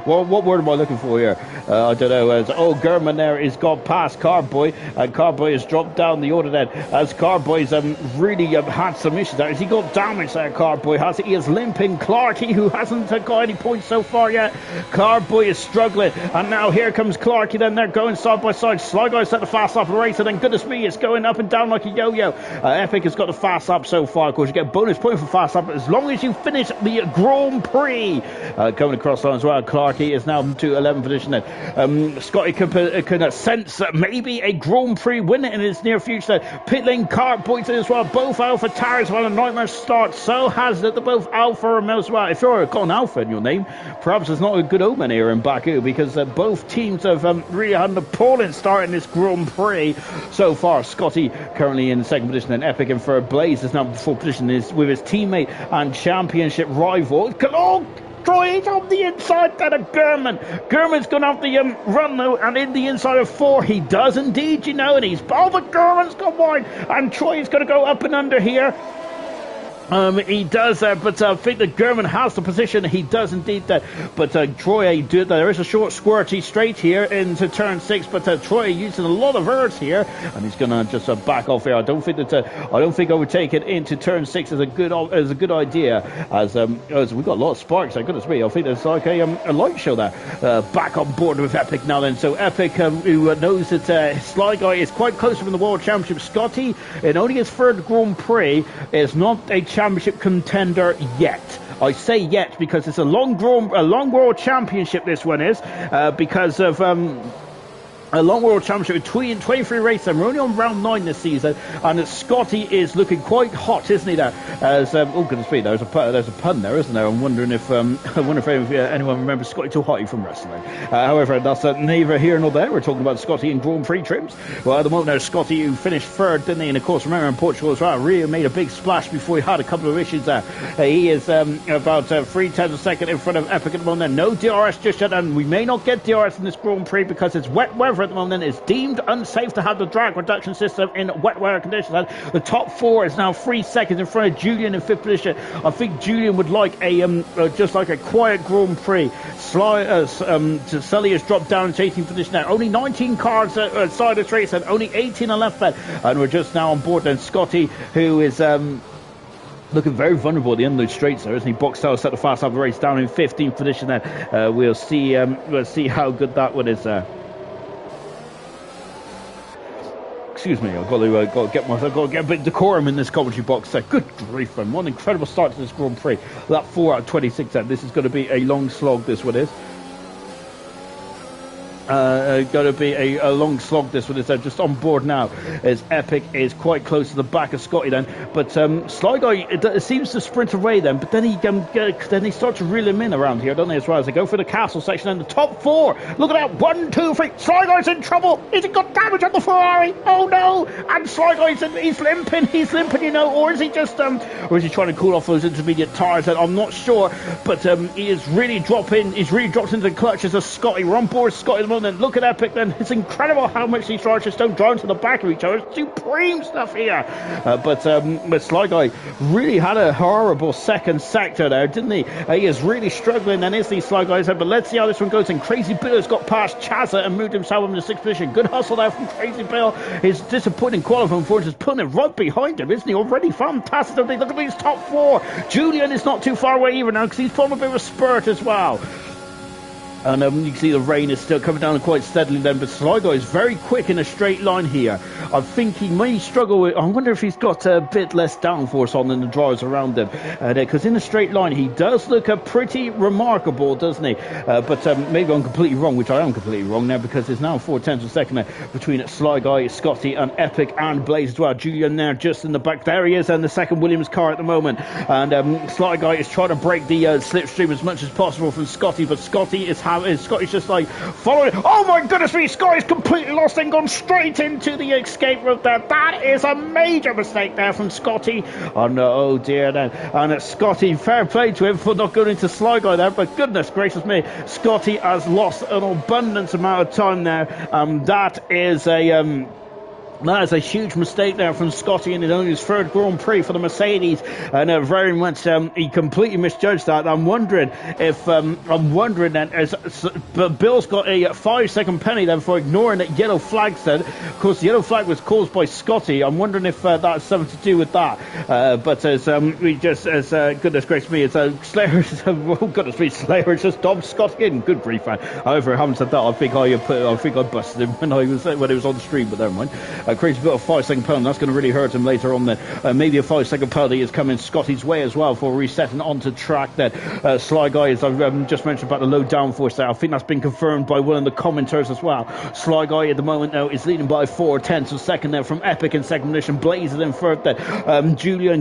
Well, what word am I looking for here? I don't know. Gurman there is got past Carboy, and Carboy has dropped down the order then, as Carboy's really had some issues there. Has he got damage there? Carboy has it. He is limping. Clarkey, who hasn't got any points so far yet. Carboy is struggling, and now here comes Clarkey. Then they're going side by side. Sly Guy set the fast lap of the race, and then goodness me, it's going up and down like a yo-yo. Epic has got the fast lap so far. Of course, you get a bonus point for fast lap as long as you finish the Grand Prix. Coming across line as well, Clarkey is now to 11th position then. Scotty can sense maybe a Grand Prix win in his near future. Pit lane Cart points in as well. Both Alpha Tires well, a nightmare start. So has it. Both Alpha Romeo as well. If you're got an Alpha in your name, perhaps it's not a good omen here in Baku, because both teams have really had an appalling start in this Grand Prix so far. Scotty currently in second position, and Epic in third. Blaze is now in fourth position with his teammate and championship rival. Troy is on the inside then of Gurman. Gurman's going to have the run though, and in the inside of 4 he does indeed, and he's but Gurman's got wide, and Troy is going to go up and under here. He does that, but I think that Gurman has the position. He does indeed that, but Troy there is a short squirty straight here into turn 6, but Troy using a lot of words here, and he's gonna just back off here. I don't think overtaking into turn 6 is a good idea, as we've got a lot of sparks. Goodness me, I think there's like a light show there. Back on board with Epic now then. So Epic, who knows that Sly Guy is quite close to the World Championship. Scotty, in only his third Grand Prix, is not a championship contender yet. I say yet because it's a long World Championship. This one is because of a long World Championship between 23 races, and we're only on round 9 this season, and Scotty is looking quite hot, isn't he? There, as oh goodness me, there's a pun there, isn't there? I'm wondering if anyone remembers Scotty Too Hotty from wrestling. However, that's neither here nor there. We're talking about Scotty in Grand Prix trims. Well, at the moment, there's Scotty, who finished third, didn't he? And of course, remember in Portugal as well, really made a big splash before he had a couple of issues there. He is about 3/10 of a second in front of Epic at the moment. No DRS just yet, and we may not get DRS in this Grand Prix because it's wet weather at the moment. It's deemed unsafe to have the drag reduction system in wet weather conditions. And the top 4 is now 3 seconds in front of Julian in 5th position. I think Julian would like just like a quiet Grand Prix. Sully has dropped down to 18th position now. Only 19 cars side of the race, and only 18 are left there. And we're just now on board then. Scotty, who is looking very vulnerable at the end of those straights there, isn't he? Boxtel set the fast half of the race down in 15th position then. We'll see how good that one is there. Excuse me, I've got to get a bit of decorum in this commentary box. Good grief, man. What an incredible start to this Grand Prix. That 4 out of 26 then. This is going to be a long slog, this one is. Going to be a long slog, this one is. Just on board now as Epic is quite close to the back of Scotty then, but Sly Guy seems to sprint away then, but then he starts to reel him in around here, don't they, as well, as they go for the castle section. And the top 4, look at that, 1, 2, 3, Sly Guy's in trouble. Has he got damage on the Ferrari? Oh no, and Sly Guy's he's limping, or is he just or is he trying to cool off those intermediate tires? I'm not sure, but he is really dropped into the clutches of Scotty. We're on board Scotty at the moment. Look at Epic then. It's incredible how much these drivers just don't drive to the back of each other. It's supreme stuff here. But Sly Guy really had a horrible second sector there, didn't he? He is really struggling then, isn't he, Sly Guy? But let's see how this one goes. And Crazy Bill has got past Chazza and moved himself into 6th position. Good hustle there from Crazy Bill. His disappointing qualifying for is putting it right behind him, isn't he? Already fantastic. Look at these top 4. Julian is not too far away either now, because he's putting a bit of a spurt as well. And you can see the rain is still coming down quite steadily then, but Sly Guy is very quick in a straight line here. I think he may struggle with, I wonder if he's got a bit less downforce on than the drivers around him, because in a straight line he does look pretty remarkable, doesn't he? But maybe I'm completely wrong, which I am completely wrong now, because there's now 4/10 of a second between Sly Guy, Scotty and Epic and Blaze as well. Julian there just in the back, there he is, and the second Williams car at the moment, and Sly Guy is trying to break the slipstream as much as possible from Scotty, but Scotty is Scotty's just like following. Oh my goodness me, Scotty's completely lost and gone straight into the escape route there. That is a major mistake there from Scotty. Oh no, oh dear then. And Scotty, fair play to him for not going into Sly Guy there, but goodness gracious me, Scotty has lost an abundance amount of time there. That is a huge mistake there from Scotty, and it's only his third Grand Prix for the Mercedes, and very much he completely misjudged that. I'm wondering then, as Bill's got a 5-second penalty then for ignoring that yellow flag then. Of course, the yellow flag was caused by Scotty. I'm wondering if that's something to do with that. But as goodness gracious me, Slayer, oh goodness me, Slayer just dobbed Scotty in. Good grief, man. However, having said that, I think I busted him when he was on the stream, but never mind. Creates a bit of 5-second penalty. That's going to really hurt him later on then. Maybe a 5-second penalty is coming Scotty's way as well for resetting onto track then. Sly Guy, as I've just mentioned about the low downforce there, I think that's been confirmed by one of the commenters as well. Sly Guy at the moment now is leading by 4/10 of a second there from Epic in second position. Blaze is in third then.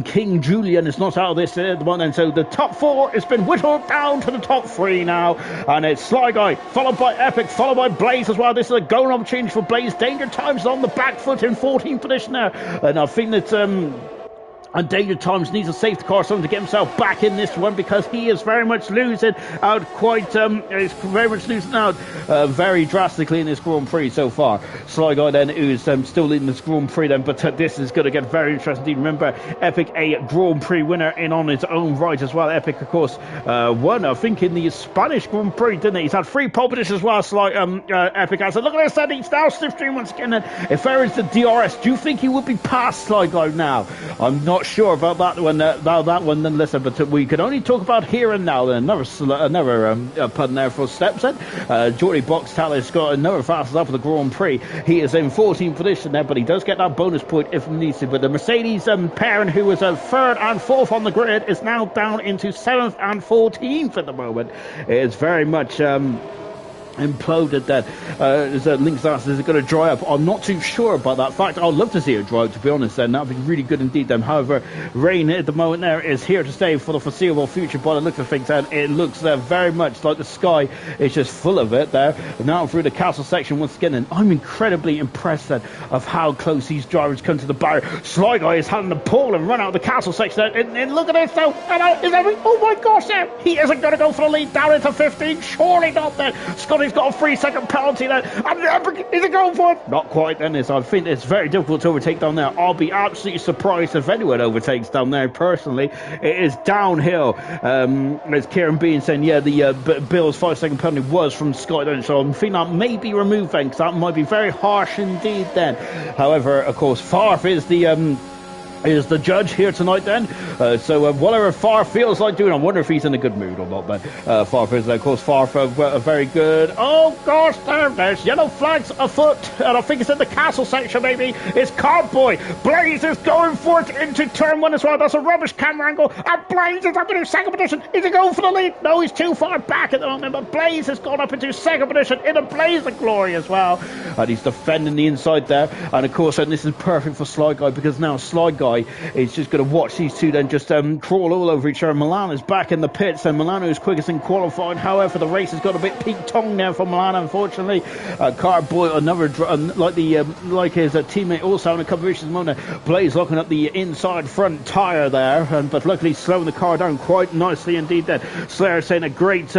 King Julian is not out of this at the moment, so the top 4 has been whittled down to the top 3 now, and it's Sly Guy followed by Epic, followed by Blaze as well. This is a golden opportunity for Blaze. Danger Times on the back foot in 14th position there, and I think that and Danger Times needs a safety car to get himself back in this one, because he is very much losing out very drastically in this Grand Prix so far. Sly Guy then, who's still leading this Grand Prix then, but this is going to get very interesting. Remember, Epic, a Grand Prix winner in on his own right as well. Epic, of course, won, I think, in the Spanish Grand Prix, didn't he? He's had 3 pole positions as well. Epic has said, look at this, and he's now slipstream once again. And if there is the DRS, do you think he would be past Sly Guy now? I'm not sure about that one. Then listen, but we can only talk about here and now. Then another pun there for steps. Then Geordie Boxtal has got another fastest up for the Grand Prix. He is in 14th position there, but he does get that bonus point if needs to. But the Mercedes parent, who was 3rd and 4th on the grid, is now down into 7th and 14th at the moment. It's very much imploded that. Link's asked, is it going to dry up? I'm not too sure about that fact. I'd love to see it dry up, to be honest, and that would be really good indeed then. However, rain at the moment there is here to stay for the foreseeable future by the looks of things, and it looks very much like the sky is just full of it there. Now through the castle section once again, and I'm incredibly impressed then of how close these drivers come to the barrier. Sly Guy is having to pull and run out of the castle section, and look at this though. Oh my gosh, he isn't going to go for the lead down into 15. Surely not then. Scotty's got a 3-second penalty there. Is it going for it? Not quite then. I think it's very difficult to overtake down there. I'll be absolutely surprised if anyone overtakes down there personally. It is downhill. As Kieran Bean saying, yeah, the Bill's 5-second penalty was from Scotland, so I think that may be removed then, because that might be very harsh indeed then. However, of course, Farf is the judge here tonight then, so whatever Farf feels like doing, I wonder if he's in a good mood or not. But Farf is, of course, Farf a very good. Oh gosh, there's yellow flags afoot, and I think it's in the castle section maybe. It's Cowboy. Blaze is going for it into turn 1 as well. That's a rubbish camera angle, and Blaze is up into 2nd position. Is he going for the lead? No, he's too far back at the moment, but Blaze has gone up into 2nd position in a blaze of glory as well, and he's defending the inside there. And of course, this is perfect for Sly Guy, because now Sly Guy is just going to watch these two then just crawl all over each other. Milan is back in the pits, and Milano is quickest in qualifying. However, the race has got a bit peak-tongue now for Milan, unfortunately. Carboy, another like his teammate, also having a couple of issues at the moment. Blaze locking up the inside front tyre there, but luckily slowing the car down quite nicely indeed. Then Slayer saying a great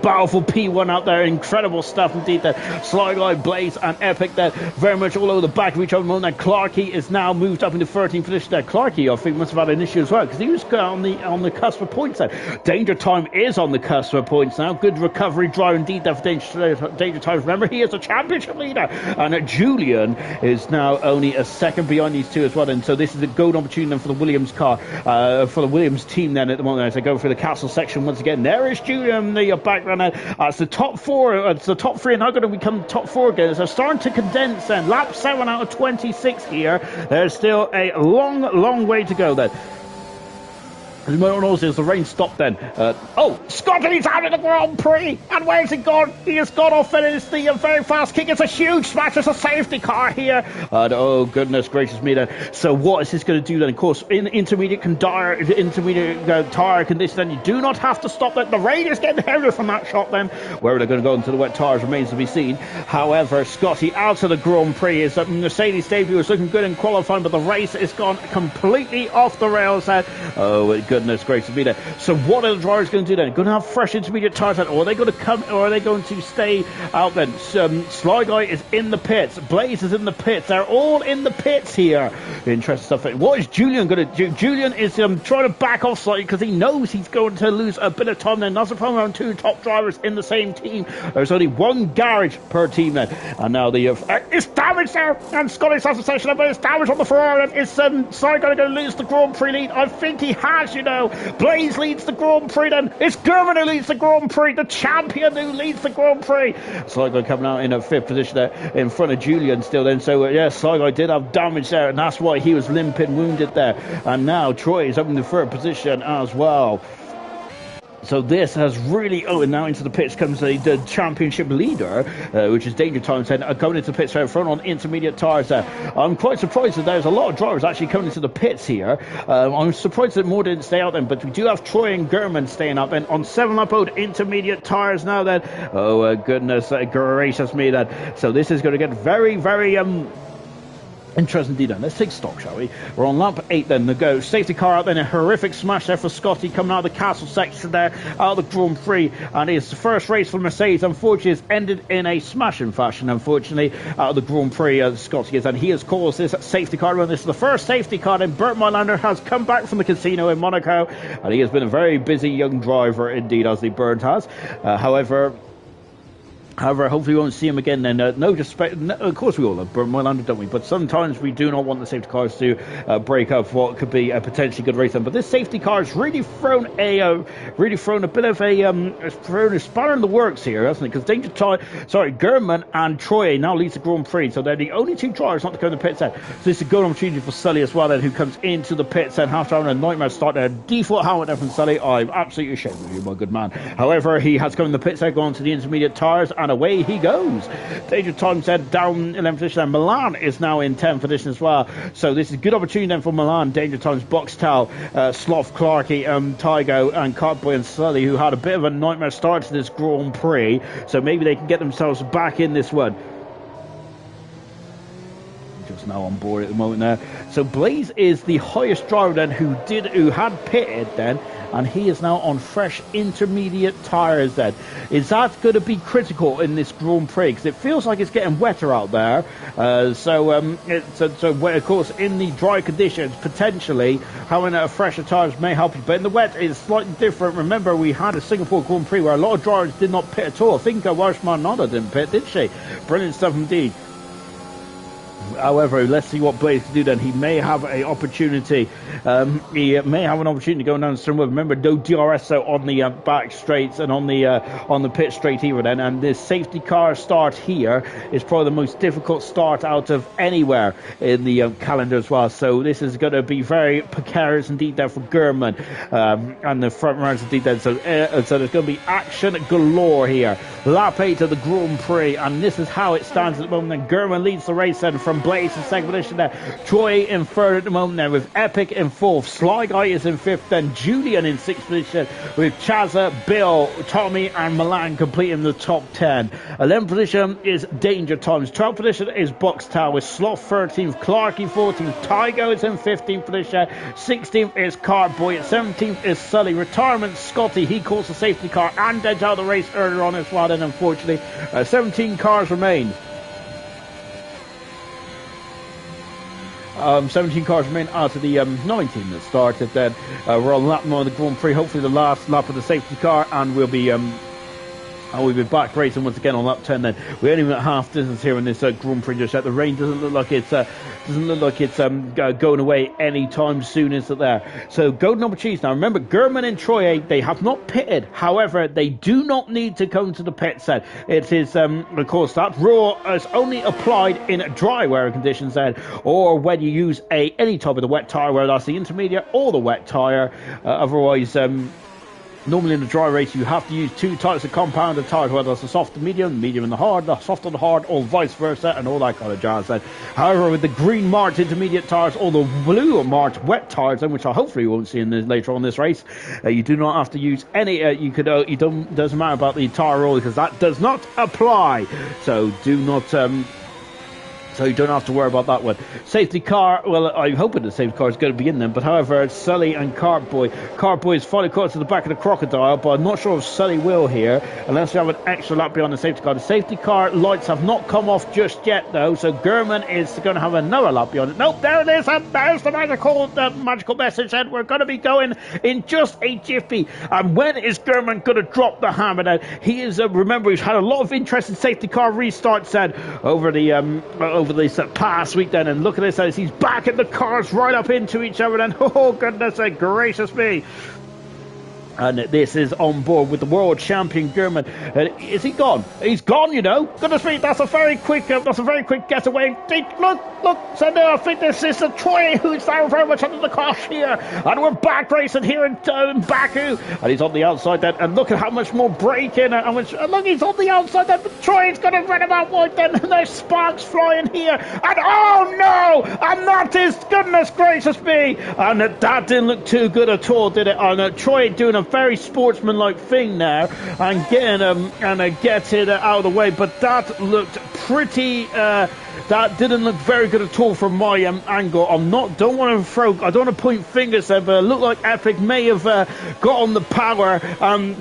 battle for P1 out there. Incredible stuff indeed there. Sly Guy, Blaze and Epic there, very much all over the back of each other. Now Clarkey is now moved up into 13th position there. Clarkey, I think, must have had an issue as well, because he was on the cusp of points there. Danger Time is on the cusp of points now. Good recovery drive indeed there for Danger Time. Remember, he is a championship leader, and Julian is now only a second behind these two as well. And so this is a golden opportunity then for the Williams car, for the Williams team then at the moment as they go through the castle section once again. There is Julian, the background. It's the top 4. It's the top 3 are now going to become top 4 again. So starting to condense then. Lap 7 out of 26 here. There's still a long way to go then. As you might notice, the rain stopped then. Scotty's out of the Grand Prix! And where's he gone? He has gone off and it's the very fast kick. It's a huge smash. It's a safety car here. And oh, goodness gracious me then. So what is this going to do then? Of course, in intermediate tire condition, then you do not have to stop that. The rain is getting heavier from that shot then. Where they're going to go into the wet tires remains to be seen. However, Scotty out of the Grand Prix. His Mercedes debut was looking good in qualifying, but the race has gone completely off the rails then. Oh, goodness gracious me there. So what are the drivers going to do then? Going to have fresh intermediate tires then, or are they going to come, or are they going to stay out then? Sly Guy is in the pits. Blaze is in the pits. They're all in the pits here. Interesting stuff. What is Julian going to do? Julian is trying to back off slightly because he knows he's going to lose a bit of time then. That's the problem around two top drivers in the same team. There's only one garage per team then. And now it's damage there. And Scotty's has a session, but it's damage on the Ferrari. Is Sly Guy going to lose the Grand Prix lead? I think he has, you know. Blaze leads the Grand Prix then. It's German who leads the Grand Prix, the champion who leads the Grand Prix. Sly Guy coming out in a fifth position there in front of Julian still then. So yeah, Sly Guy did have damage there, and that's why he was limping, wounded there. And now Troy is up in the third position as well. So this has really... Oh, and now into the pits comes the championship leader, which is Danger Time, going into the pits right front on intermediate tyres there. I'm quite surprised that there's a lot of drivers actually coming into the pits here. I'm surprised that more didn't stay out then, but we do have Troy and German staying up and on 7-lap intermediate tyres now then. Oh, goodness gracious me then. So this is going to get very, very... interesting indeed then. Let's take stock, shall we? We're on lap 8 then to go. Safety car out then, a horrific smash there for Scotty coming out of the castle section there, out of the Grand Prix, and his first race for Mercedes unfortunately has ended in a smashing fashion, unfortunately, out of the Grand Prix. Scotty is, and he has caused this safety car run. This is the first safety car then. Bert Mylander has come back from the casino in Monaco, and he has been a very busy young driver indeed, as the Bert has. However, hopefully we won't see him again then. Of course we all love Bert Mylander, don't we? But sometimes we do not want the safety cars to break up what could be a potentially good race. But this safety car has really thrown a bit of a spanner in the works here, hasn't it? Because German and Troy now leads the Grand Prix, so they're the only two drivers not to go in the pits then. So this is a good opportunity for Sully as well then, who comes into the pits and after having a nightmare start there. Default helmet there from Sully. I'm absolutely ashamed of you, my good man. However, he has come in the pits there, gone to the intermediate tyres, and away he goes. Danger Time said down 11th position, and Milan is now in 10th position as well. So this is a good opportunity then for Milan. Danger Time's Boxtel, Sloth, Clarkey, Tygo, and Cartboy and Sully, who had a bit of a nightmare start to this Grand Prix. So maybe they can get themselves back in this one. Just now on board at the moment there. So Blaze is the highest driver then who had pitted then, and he is now on fresh intermediate tyres then. Is that going to be critical in this Grand Prix? Because it feels like it's getting wetter out there. So of course, in the dry conditions, potentially having a fresher tyres may help you. But in the wet, it's slightly different. Remember, we had a Singapore Grand Prix where a lot of drivers did not pit at all. I think Washman Nada didn't pit, did she? Brilliant stuff indeed. However, let's see what Blaze can do then. He may have an opportunity. He may have an opportunity going down the string. Remember, no DRS so on the back straights and on the pit straight either then. And this safety car start here is probably the most difficult start out of anywhere in the calendar as well. So this is going to be very precarious indeed there for German and the front runners indeed then. So there's going to be action galore here. Lap 8 of the Grand Prix, and this is how it stands at the moment. Then German leads the race then from Blaze in second position there. Troy in third at the moment there, with Epic in fourth. Sly Guy is in fifth, then Julian in sixth position, with Chazza, Bill, Tommy and Milan completing the top 10. 11th position is Danger Times. 12th position is Boxtown, with Sloth 13th, Clarkey 14th, Tygo is in 15th position, 16th is Cartboy, 17th is Sully. Retirement Scotty, he calls the safety car and edged out the race earlier on as well, and unfortunately 17 cars remain. 17 cars remain out of the 19 that started then. We're on lap 9 of the Grand Prix, hopefully the last lap of the safety car, and we'll be And we'll be back racing once again on lap 10 then. We're only at half distance here in this Grand Prix just yet. The rain doesn't look like it's going away anytime soon, is it there? So golden opportunities. Now remember, German and Troy, they have not pitted. However, they do not need to come to the pit set. It is, of course, that rule is only applied in dry weather conditions then, or when you use any type of the wet tyre, whether that's the intermediate or the wet tyre. Otherwise, normally in the dry race, you have to use two types of compounded tyres, whether that's the soft and medium and the hard, the soft and the hard, or vice versa, and all that kind of jazz. However, with the green March intermediate tyres or the blue March wet tyres, which I hopefully won't see in later on this race, you do not have to use any. Doesn't matter about the tyre rule because that does not apply. So do not. So you don't have to worry about that one. Safety car, well, I'm hoping the safety car is going to be in them, but however, Sully and Cartboy. Cartboy is finally caught to the back of the crocodile, but I'm not sure if Sully will here, unless we have an extra lap behind the safety car. The safety car lights have not come off just yet, though, so German is going to have another lap behind it. Nope, there it is, and there's the magical message, and we're going to be going in just a jiffy. And when is German going to drop the hammer then? He is, remember, he's had a lot of interest in safety car restarts then over this past week then, and look at this as he's backing the cars right up into each other then. Oh goodness gracious me. And this is on board with the world champion German. Is he gone? He's gone, you know. Goodness me, that's a very quick getaway. Look. So now I think this is the Troy who's down very much under the cosh here. And we're back racing here in Baku. And he's on the outside then. And look at how much more braking. And look, he's on the outside then. But Troy's going to run him out wide then. And there's sparks flying here. And oh no! And that is, goodness gracious me. And that didn't look too good at all, did it? And Troy doing a very sportsmanlike thing now and getting it out of the way, but that looked pretty that didn't look very good at all from my angle. I don't want to point fingers there, but it looked like Epic may have got on the power and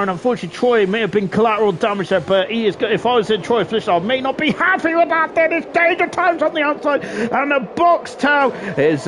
unfortunately Troy may have been collateral damage there, but he is, if I was in Troy's position, I may not be happy with that. Then it's danger times on the outside, and the box tow is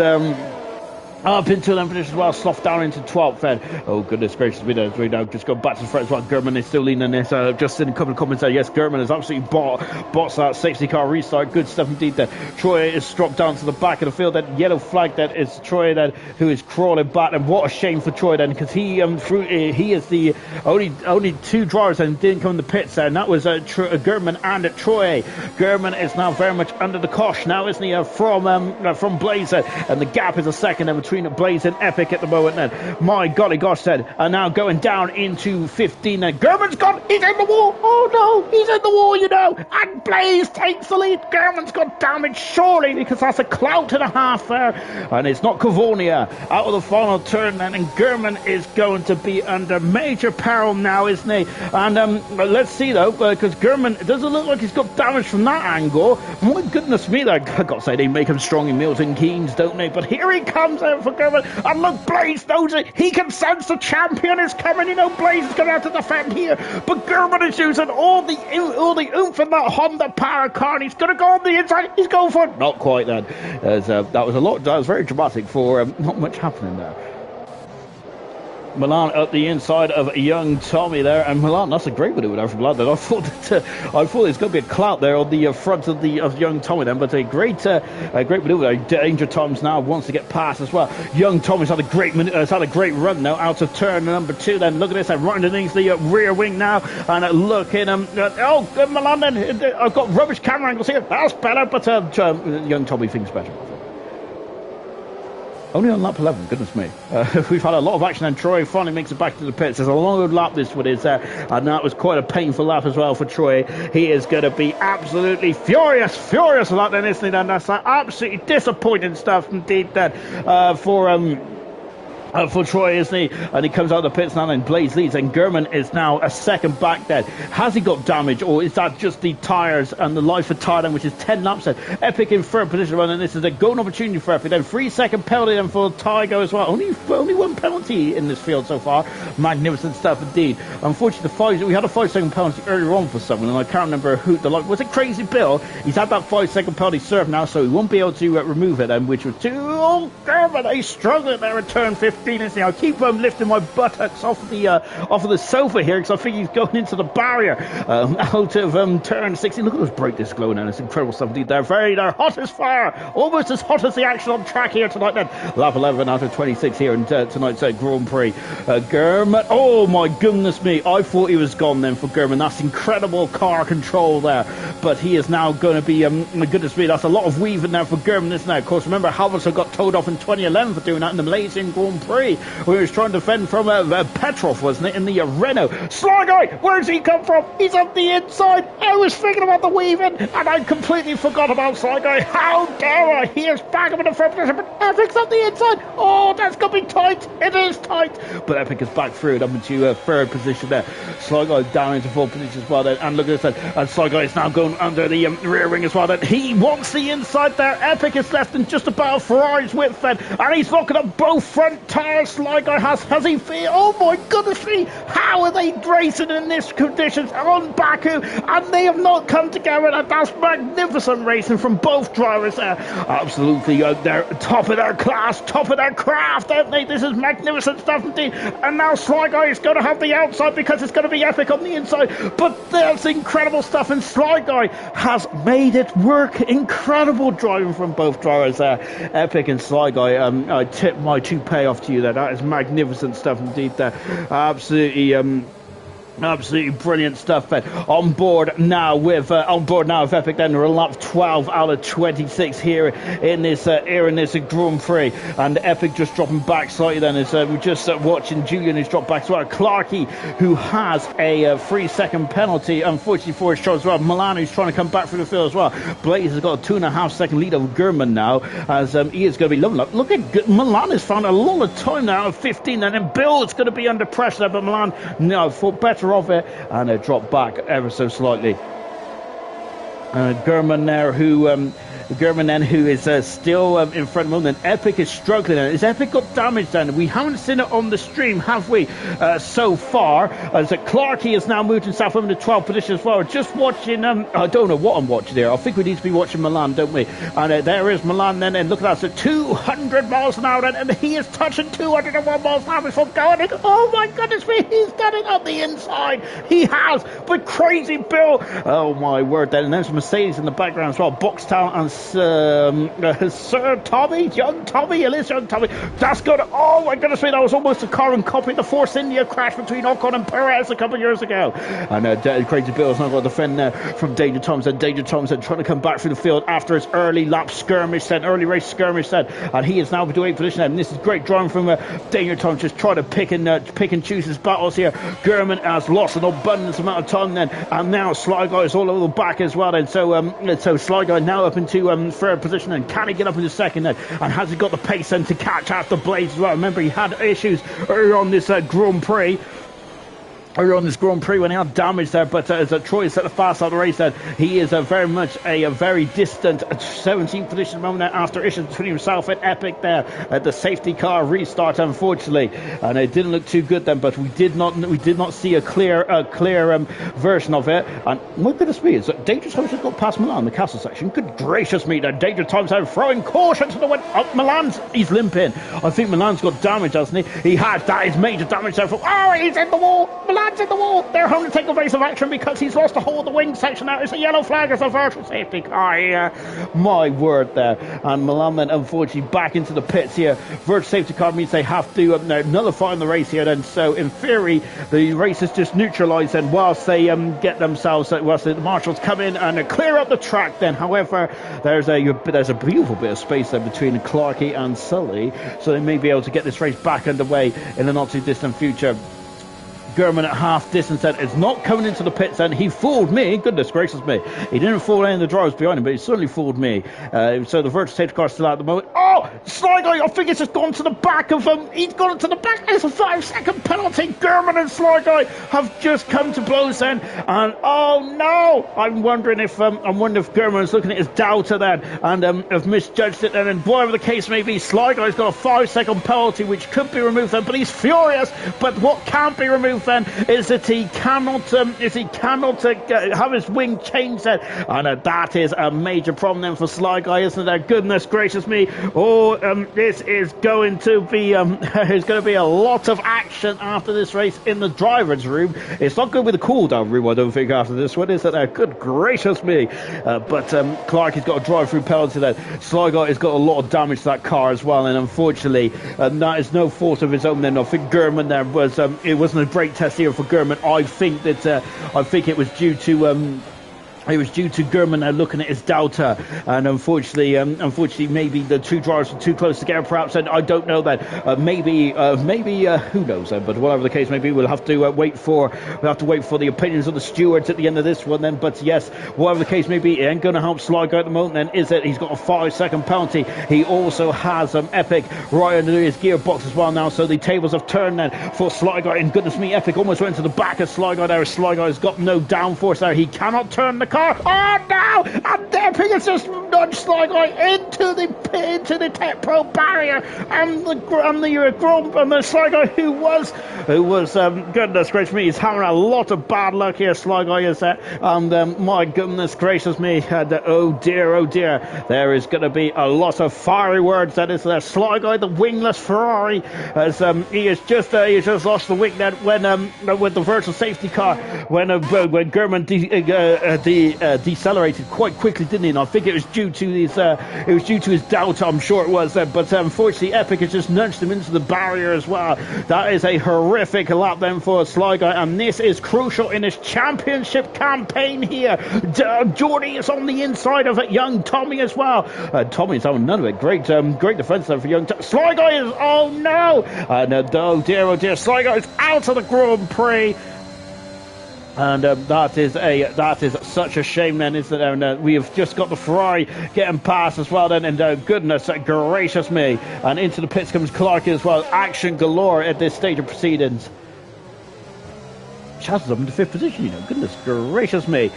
up into 11th position as well, sloughed down into 12th then. Oh goodness gracious me, we now just go back to the front as well. German is still leading this. Just in a couple of comments there, yes, German has absolutely bots that safety car restart. Good stuff indeed there. Troy is dropped down to the back of the field. That yellow flag that is Troy then, who is crawling back, and what a shame for Troy then, because he is the only two drivers that didn't come in the pits there, and that was German and Troy. German is now very much under the cosh now, isn't he, from Blaze, and the gap is a second in between Blaze and Epic at the moment then. My golly gosh then. And now going down into 15 then. German's gone. He's in the wall. Oh no, he's in the wall, you know. And Blaze takes the lead. German's got damage surely, because that's a clout and a half there. And it's not Cavonia out of the final turn then. And German is going to be under major peril now, isn't he? And let's see though, because German, it doesn't look like he's got damage from that angle. My goodness me, I gotta say, they make him strong in Milton Keynes, don't they? But here he comes out for German, and look, Blaze knows it. He can sense the champion is coming. You know, Blaze is going to have to defend here, but German is using all the oomph in that Honda power car, and he's going to go on the inside. He's going for it. Not quite then. That was very dramatic for not much happening there. Milan at the inside of young Tommy there, and Milan, that's a great maneuver there from Milan. I thought there's going to be a clout there on the front of young Tommy then, but a great maneuver. Danger Times now wants to get past as well. Young Tommy's had a great run now out of turn number 2. Then look at this, right underneath the rear wing now, and looking Milan then. I've got rubbish camera angles here. That's better, but young Tommy thinks better. Only on lap 11, goodness me. We've had a lot of action, and Troy finally makes it back to the pits. There's a long lap this one is, and that was quite a painful lap as well for Troy. He is going to be absolutely furious with that then, isn't he? And that's absolutely disappointing stuff indeed then for Troy, isn't he? And he comes out of the pits now, and Blaze leads, and German is now a second back then. Has he got damage, or is that just the tyres and the life of tyre then, which is 10 laps then? Epic in third position, and this is a golden opportunity for Epic then. 3-second penalty then for Tygo as well. Only one penalty in this field so far. Magnificent stuff indeed. Unfortunately, we had a 5-second penalty earlier on for someone, and I can't remember who. Was it Crazy Bill? He's had that 5-second penalty served now, so he won't be able to remove it then, which was German. He's struggling there at turn 15. ridiculously. I keep lifting my buttocks off of the sofa here because I think he's going into the barrier out of turn 16. Look at those brake discs glowing now. It's incredible stuff indeed. They're hot as fire, almost as hot as the action on track here tonight. Then lap 11 out of 26 here in tonight's Grand Prix. German, oh my goodness me, I thought he was gone then for German. That's incredible car control there, but he is now going to be my goodness me, that's a lot of weaving now for German, isn't it? Of course, remember Halvorsen got towed off in 2011 for doing that in the Malaysian Grand Prix, where he was trying to defend from Petrov, wasn't it, in the Renault. Sly Guy, where's he come from? He's up the inside. I was thinking about the weaving and I completely forgot about Sly Guy. How dare I? He is back up in the front position, but Epic's up the inside. Oh, that's going to be tight. It is tight, but Epic is back through it up into third position there. Sly Guy down into fourth position as well then, and look at this, and Sly Guy is now going under the rear wing as well then. He wants the inside there. Epic is less than just about Ferrari's width then, and he's locking up both front tires. Sly Guy has he feel? Oh my goodness me, how are they racing in this conditions on Baku, and they have not come together, and that's magnificent racing from both drivers there. Absolutely, they're top of their class, top of their craft, aren't they? This is magnificent stuff indeed. And now Sly Guy is going to have the outside because it's going to be Epic on the inside, but that's incredible stuff, and Sly Guy has made it work. Incredible driving from both drivers there, Epic and Sly Guy. I tip my toupee off to you there. That is magnificent stuff indeed there. Absolutely brilliant stuff. On board now with Epic then. We're lap 12 out of 26 here in this Grand Prix, and Epic just dropping back slightly then as we're just watching Julian who's dropped back as well. Clarkey, who has a 3-second penalty unfortunately for his shot as well. Milan, who's trying to come back through the field as well. Blaze has got a 2.5 second lead over German now, as he is going to be loving up. Look at Milan has found a lot of time now of 15, and then Bill is going to be under pressure, but Milan thought better of it and dropped back ever so slightly. German there, who is still in front of him. And Epic is struggling. Has Epic got damage then? We haven't seen it on the stream, have we, so far? As Clarkey has now moved himself up into 12th position as well. Just watching, I don't know what I'm watching there. I think we need to be watching Milan, don't we? And there is Milan then, and look at that, so 200 miles an hour then, and he is touching 201 miles an hour before going. Oh my goodness me, he's done it on the inside. He has, but crazy Bill. Oh my word then, and there's Mercedes in the background as well. Boxtown and Sir Tommy, young Tommy, that's good. Oh my goodness me, that was almost a carbon copy of the Force India crash between Ocon and Perez a couple of years ago. And Crazy Bill's not going to defend now from Danger Thompson. Danger Thompson trying to come back through the field after his early race skirmish then, and he is now into 8th position, and this is great driving from Danger Thompson, just trying to pick and choose his battles here. German has lost an abundance amount of time then, and now Sly Guy is all over the back as well then, so Sly Guy now up into third position, and can he get up into second then, and has he got the pace then to catch after Blaze as well? Remember, he had issues earlier on this Grand Prix when he had damage there, but as Troy set the fast out of the race then, he is very much a very distant 17th position moment after issues between himself and Epic there at the safety car restart, unfortunately, and it didn't look too good then, but we did not see a clear version of it. And my goodness me, is Danger Thompson got past Milan in the castle section? Good gracious me, then Danger Thompson throwing caution to the wind. He's limping. I think Milan's got damage, hasn't he? He had, that is major damage there. He's in the wall. Milan's in the wall. They're home to take evasive action because he's lost the whole of the wing section now. It's a yellow flag as a virtual safety car here. My word there. And Milan then unfortunately back into the pits here. Virtual safety car means they have to nullify the race here then. So in theory, the race is just neutralised and whilst they get themselves, whilst the marshals come in and clear up the track then. However, there's a beautiful bit of space there between Clarkey and Sully, so they may be able to get this race back underway in the not too distant future. German at half distance then is not coming into the pits, and he fooled me. Goodness gracious me, he didn't fool any of the drivers behind him, but he certainly fooled me. So the virtual safety car is still out at the moment. Oh, Sly Guy, I think it's just gone to the back of him. He's gone to the back. It's a 5-second penalty. German and Sly Guy have just come to blows then, and oh no, I'm wondering if German is looking at his doubter then and have misjudged it then, and whatever the case may be, Sly Guy's got a 5-second penalty which could be removed then, but he's furious. But what can't be removed then? Is it he cannot have his wing changed then? And that is a major problem then for Sly Guy, isn't it? Goodness gracious me. Oh, this is going to be there's going to be a lot of action after this race in the driver's room. It's not good with the cool down room, I don't think, after this one, is it? Good gracious me. But Clark has got a drive through penalty then. Sly Guy has got a lot of damage to that car as well, and unfortunately that is no fault of his own then. I think Gurman there was it wasn't a great test here for Gurman. I think it was due to Gurman now looking at his delta, and unfortunately, maybe the two drivers were too close together, perhaps, and I don't know that. Maybe, who knows? But whatever the case may be, we'll have to wait for the opinions of the stewards at the end of this one. Then, but yes, whatever the case may be, it ain't going to help Sly Guy at the moment. Then, is it? He's got a 5-second penalty. He also has Epic right under his gearbox as well now. So the tables have turned then for Sly Guy. And goodness me, Epic almost went to the back of Sly Guy there. Sly Guy has got no downforce there. He cannot turn the car. Oh no! And Epic has just nudged Sly Guy into the Tech Pro barrier, and the Sly Guy who was goodness gracious me, he's having a lot of bad luck here. Sly Guy is there, and my goodness gracious me, oh dear, there is going to be a lot of fiery words. That is there. Sly Guy, the wingless Ferrari, as he has just lost the wing net when with the virtual safety car when Gurman decelerated quite quickly, didn't he? And I think it was due to his delta, I'm sure it was. But unfortunately, Epic has just nudged him into the barrier as well. That is a horrific lap then for Sly Guy, and this is crucial in his championship campaign here. Geordie is on the inside of it. Young Tommy as well. Tommy's having none of it. Great defense there for young Sly Guy is. Oh no! And oh dear, Sly Guy is out of the Grand Prix. And that is such a shame then, isn't it? And we have just got the Ferrari getting past as well then, and goodness gracious me. And into the pits comes Clark as well. Action galore at this stage of proceedings. Chaz is up in the 5th position, you know. Goodness gracious me.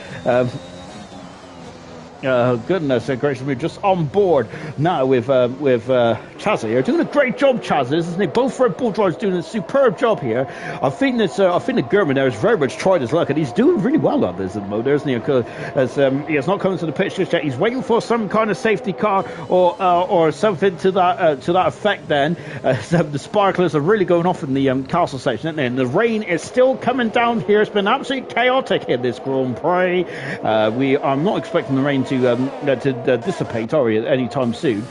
Goodness gracious me, just on board now with Chaz here, doing a great job. Chaz is, isn't he? Both Red Bull drivers doing a superb job here. I think that Gurman there has very much tried his luck, and he's doing really well on this mode, isn't he? As he has not come to the pitch just yet. He's waiting for some kind of safety car or something to that effect. Then the sparklers are really going off in the castle section, isn't it? And the rain is still coming down here. It's been absolutely chaotic in this Grand Prix. We are not expecting the rain to dissipate, are we, anytime soon?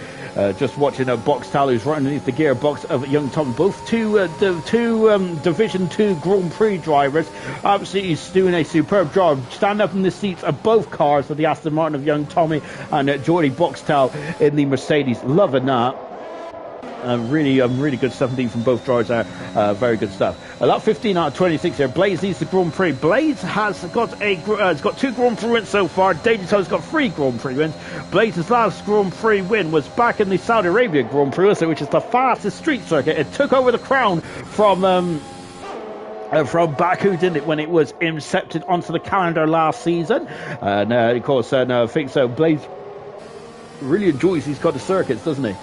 Just watching Box Talus right underneath the gearbox of Young Tom. Both two Division 2 Grand Prix drivers absolutely doing a superb job. Stand up in the seats of both cars of the Aston Martin of Young Tommy and Geordie Boxtel in the Mercedes. Loving that. Really good stuff indeed from both drivers there. Very good stuff. Lap 15 out of 26 here. Blaze leads the Grand Prix. Blaze has got 2 Grand Prix wins so far. Danger has got 3 Grand Prix wins. Blaze's last Grand Prix win was back in the Saudi Arabia Grand Prix, which is the fastest street circuit. It took over the crown from Baku, didn't it, when it was incepted onto the calendar last season. And of course, I think so. Blaze really enjoys these kind of circuits, doesn't he?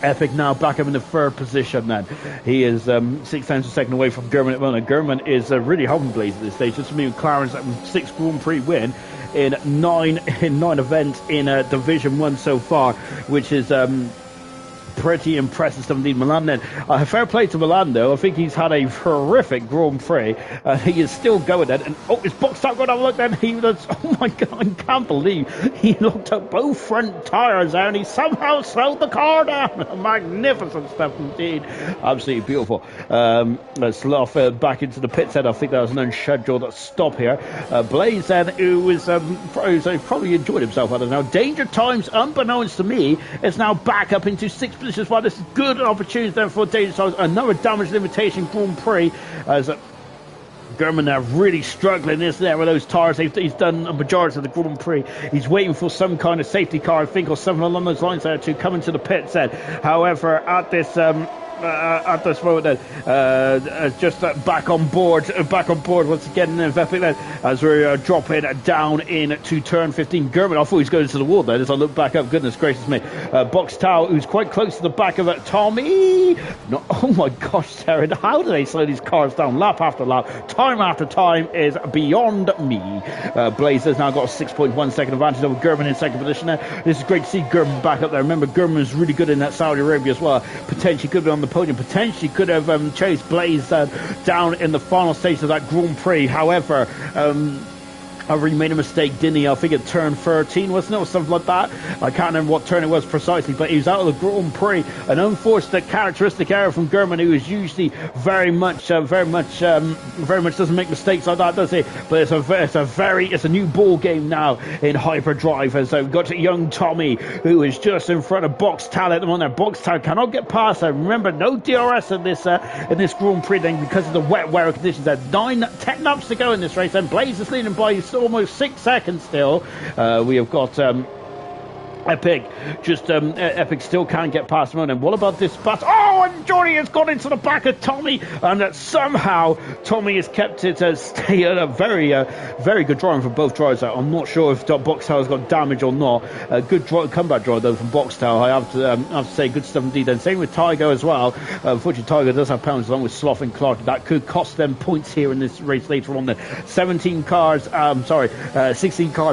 Epic now back up in the 3rd position then. He is 6 tenths a second away from Gurman at the moment. Gurman is really helping Blaze at this stage. Just to me, McLaren's 6th Grand Prix win in 9 events in Division 1 so far, which is pretty impressive stuff indeed. Milan then. Fair play to Milan though. I think he's had a horrific Grand Prix. He is still going then. And his box top got a look then. He was, oh my god, I can't believe he looked at both front tyres out and he somehow slowed the car down. Magnificent stuff indeed. Absolutely beautiful. Let's laugh back into the pits then. I think that was an unscheduled stop here. Blaze then, who was probably enjoyed himself, I don't know. Danger Times, unbeknownst to me, is now back up into 6th position. As well. This is good opportunity then for Danger Times. Another damage limitation Grand Prix as Gurman now really struggling, isn't there, with those tyres. He's done a majority of the Grand Prix. He's waiting for some kind of safety car, I think, or something along those lines there to come into the pits then. However, at this at this moment. Just back on board once again. Epic then, as we're dropping down into turn 15. German, I thought he was going to the wall then as I look back up. Goodness gracious me. Box Towel, who's quite close to the back of it. Tommy! No, oh my gosh, Sarah, how do they slow these cars down lap after lap? Time after time is beyond me. Blaze has now got a 6.1 second advantage over German in second position there. This is great to see German back up there. Remember, German was really good in that Saudi Arabia as well. Potentially could be on the podium. Potentially could have chased Blaze down in the final stage of that Grand Prix. However, he made a mistake, didn't he? I think at turn 13, wasn't it, or something like that? I can't remember what turn it was precisely, but he was out of the Grand Prix. An unfortunate characteristic error from German, who is usually very much doesn't make mistakes like that, does he? But it's a new ball game now in hyperdrive. As we've got young Tommy, who is just in front of Box Tal at the moment. Box Tal cannot get past her. Remember, no DRS in this Grand Prix thing because of the wet weather conditions. There's 10 laps to go in this race, and Blaze is leading by almost 6 seconds still. We have got Epic, Epic still can't get past him. And what about this pass? Oh, and Johnny has got into the back of Tommy, and somehow Tommy has kept it stay at a very good driving for both drivers. I'm not sure if Box Tower has got damage or not. Good comeback drive though from Box Tower. I have to say, good stuff indeed. And same with Tiger as well. Unfortunately, Tiger does have penalties along with Sloth and Clark. That could cost them points here in this race later on. 16 cars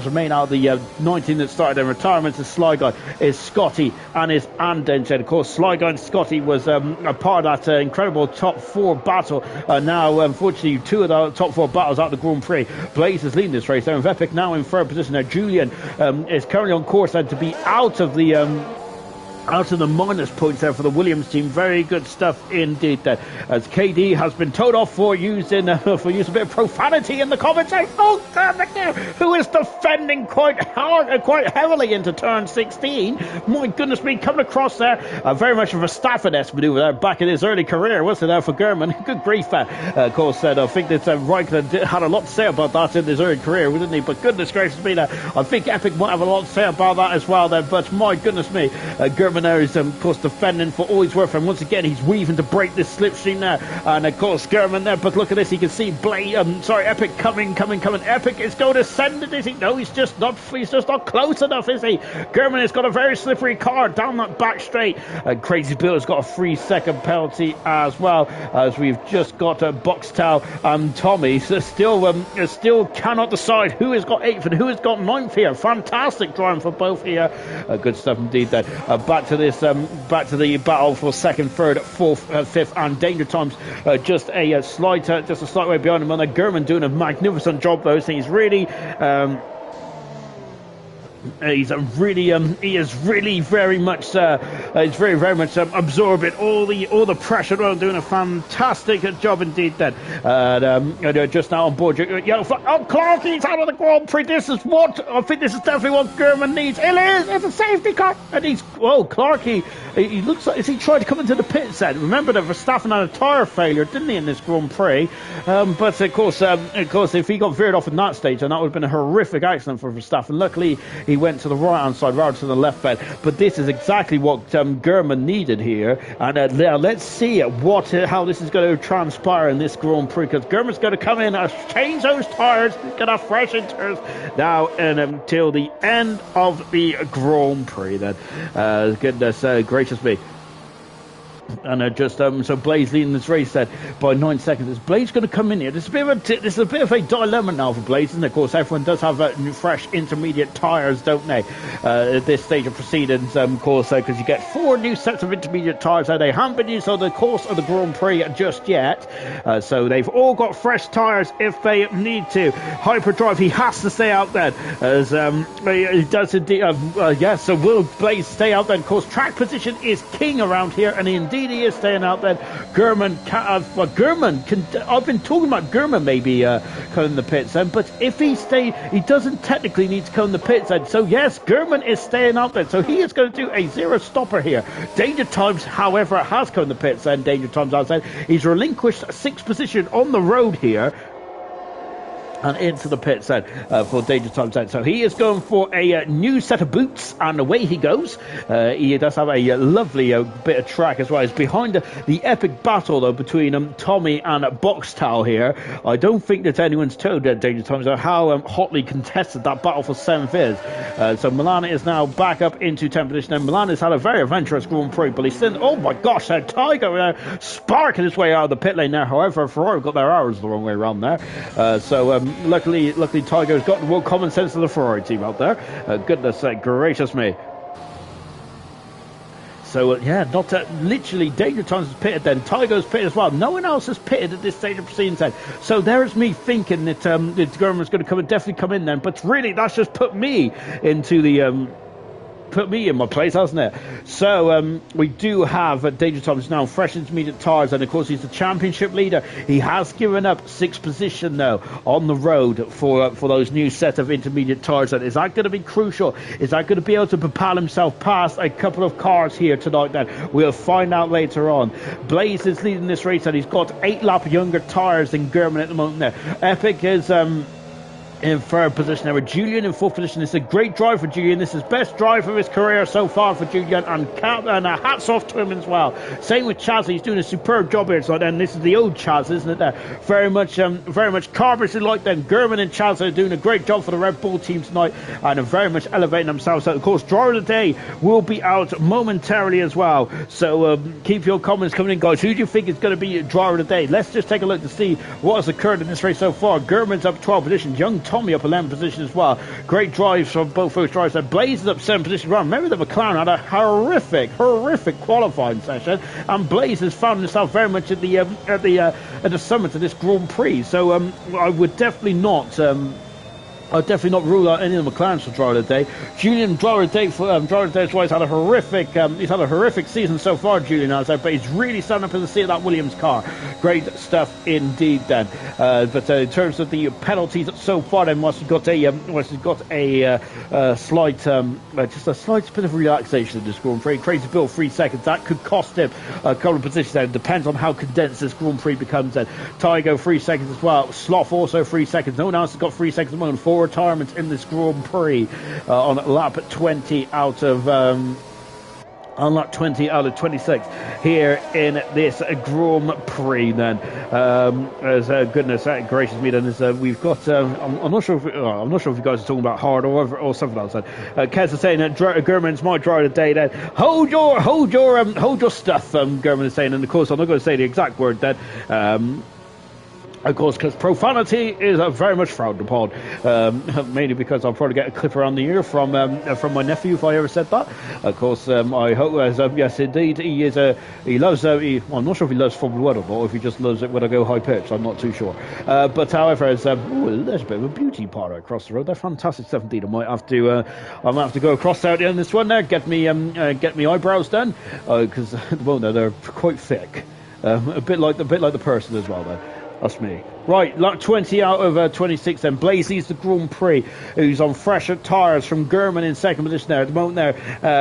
remain out of the 19 that started their retirements. Sly Guy is Scotty and his Andenchen. Of course, Sly Guy and Scotty was a part of that incredible top 4 battle. Now, unfortunately, 2 of the top 4 battles out of the Grand Prix. Blaze is leading this race. With Epic now in third position. Now, Julian is currently on course then to be out of the minus points there for the Williams team. Very good stuff indeed there. As KD has been told off for using a bit of profanity in the commentary. Oh, damn it, who is defending quite heavily into turn 16. My goodness me, coming across there. Very much of a Verstappen-esque maneuver there back in his early career, wasn't it, for German? Good grief. Of course, I think that Raikkonen had a lot to say about that in his early career, didn't he? But goodness gracious me, I think Epic might have a lot to say about that as well there. But my goodness me, German there is, of course, defending for all he's worth, and once again he's weaving to break this slipstream there, and of course German there, but look at this, you can see Epic coming. Epic is going to send it, is he? No, he's just not close enough, is he? German has got a very slippery car down that back straight. Crazy Bill has got a 3-second penalty as well, as we've just got Box Towel and Tommy still cannot decide who has got 8th and who has got 9th here. Fantastic driving for both here. Good stuff indeed then. Back to the battle for 2nd, 3rd, 4th, 5th, and danger times. Just a slight way behind him. And German doing a magnificent job though. So he's really. He is really very much absorbing all the pressure. Doing a fantastic job indeed then. Just now on board, Clarkie's out of the Grand Prix. I think this is definitely what German needs. It is. It's a safety car, and Clarkie. He looks like, is he trying to come into the pit set? Remember that Verstappen had a tyre failure, didn't he, in this Grand Prix? But of course, if he got veered off in that stage, then that would have been a horrific accident for Verstappen. Luckily, he went to the right-hand side rather than the left bed. But this is exactly what German needed here. And let's see how this is going to transpire in this Grand Prix, because German's going to come in and change those tyres, get a fresh interiors now and until the end of the Grand Prix. Then, goodness gracious me. And so Blaze leading this race then by 9 seconds. Is Blaze going to come in here? This is a bit of a dilemma now for Blaze, isn't it? Of course, everyone does have fresh intermediate tyres, don't they? At this stage of proceedings, of course, because you get 4 new sets of intermediate tyres. They haven't been used on the course of the Grand Prix just yet. So they've all got fresh tyres if they need to. Hyperdrive, he has to stay out there. As he does indeed. Yes, so will Blaze stay out there? Of course, track position is king around here, and indeed he is staying out there. German can. I've been talking about German maybe coming in the pits then, but if he doesn't technically need to come in the pits then. So yes, German is staying out there. So he is going to do a 0 stopper here. Danger Times, however, has come in the pits then. Danger Times outside. He's relinquished 6th position on the road here. and into the pits then for Danger Times then. So he is going for a new set of boots, and away he goes. He does have a lovely bit of track as well. He's behind the epic battle though between Tommy and Boxtal here. I don't think that anyone's told Danger Times how hotly contested that battle for 7th is. So Milan is now back up into 10th position, and Milan has had a very adventurous Grand Prix, but he's still, oh my gosh, Tiger sparking his way out of the pit lane there. However, Ferrari got their arrows the wrong way around there. Luckily Tiger's got the more common sense of the Ferrari team out there. Goodness gracious me. So, yeah, not literally Danger Times is pitted then. Tiger's pitted as well. No one else has pitted at this stage of proceedings then. So there's me thinking that Gurman's going to definitely come in then. But really, that's just put me into the... put me in my place, hasn't it? So we do have Danger Times now fresh intermediate tires, and of course he's the championship leader. He has given up 6th position though on the road for those new set of intermediate tires. And is that going to be crucial? Is that going to be able to propel himself past a couple of cars here tonight? Then we'll find out later on. Blaze is leading this race, and he's got 8 lap younger tires than Gurman at the moment there. Epic is in 3rd position there with Julian in 4th position. It's a great drive for Julian. This is best drive of his career so far for Julian, and hats off to him as well. Same with Chaz. He's doing a superb job here tonight, and this is the old Chaz, isn't it? Very much carbureted like them. Gurman and Chaz are doing a great job for the Red Bull team tonight, and are very much elevating themselves. So of course driver of the day will be out momentarily as well, so keep your comments coming in, guys. Who do you think is going to be driver of the day? Let's just take a look to see what has occurred in this race so far. Gurman's up 12 positions, young Tommy up 11 position as well. Great drives from both those drivers. And Blaze is up 7 positions. Remember that McLaren had a horrific qualifying session, and Blaze has found himself very much at the summit of this Grand Prix. So I would definitely not. I'll definitely not rule out any of the McLarens for driver of the day. Julian, driver of the day as well. He's had a horrific season so far, Julian has, but he's really standing up in the seat of that Williams car. Great stuff indeed then. But in terms of the penalties so far, then whilst he's got a slight bit of relaxation in this Grand Prix, crazy bill 3 seconds. That could cost him a couple of positions then. Depends on how condensed this Grand Prix becomes then. Tygo 3 seconds as well. Sloth also 3 seconds. No one else has got 3 seconds at the moment. 4 retirements in this Grand Prix on lap 20 out of on lap 20 out of 26 here in this Grand Prix then. As goodness gracious me then, we've got I'm not sure if you guys are talking about hard or something else then. Kez is saying that Gurman's my driver today then. Hold your stuff, Gurman is saying, and of course I'm not going to say the exact word then. Of course, because profanity is very much frowned upon, mainly because I'll probably get a clip around the ear from my nephew if I ever said that. Of course, I hope, yes, indeed, he loves. I'm not sure if he loves Formula 1 or not, or if he just loves it when I go high pitch. I'm not too sure. But however, there's a bit of a beauty parlour across the road. They're fantastic stuff indeed. I might have to go across there at the end of this one there, get me eyebrows done, because at the moment they're quite thick, a bit like the person as well. Then. That's me. Right, lap 20 out of 26 then. Blaze leads the Grand Prix, who's on fresher tyres from Gurman in 2nd position there. At the moment there,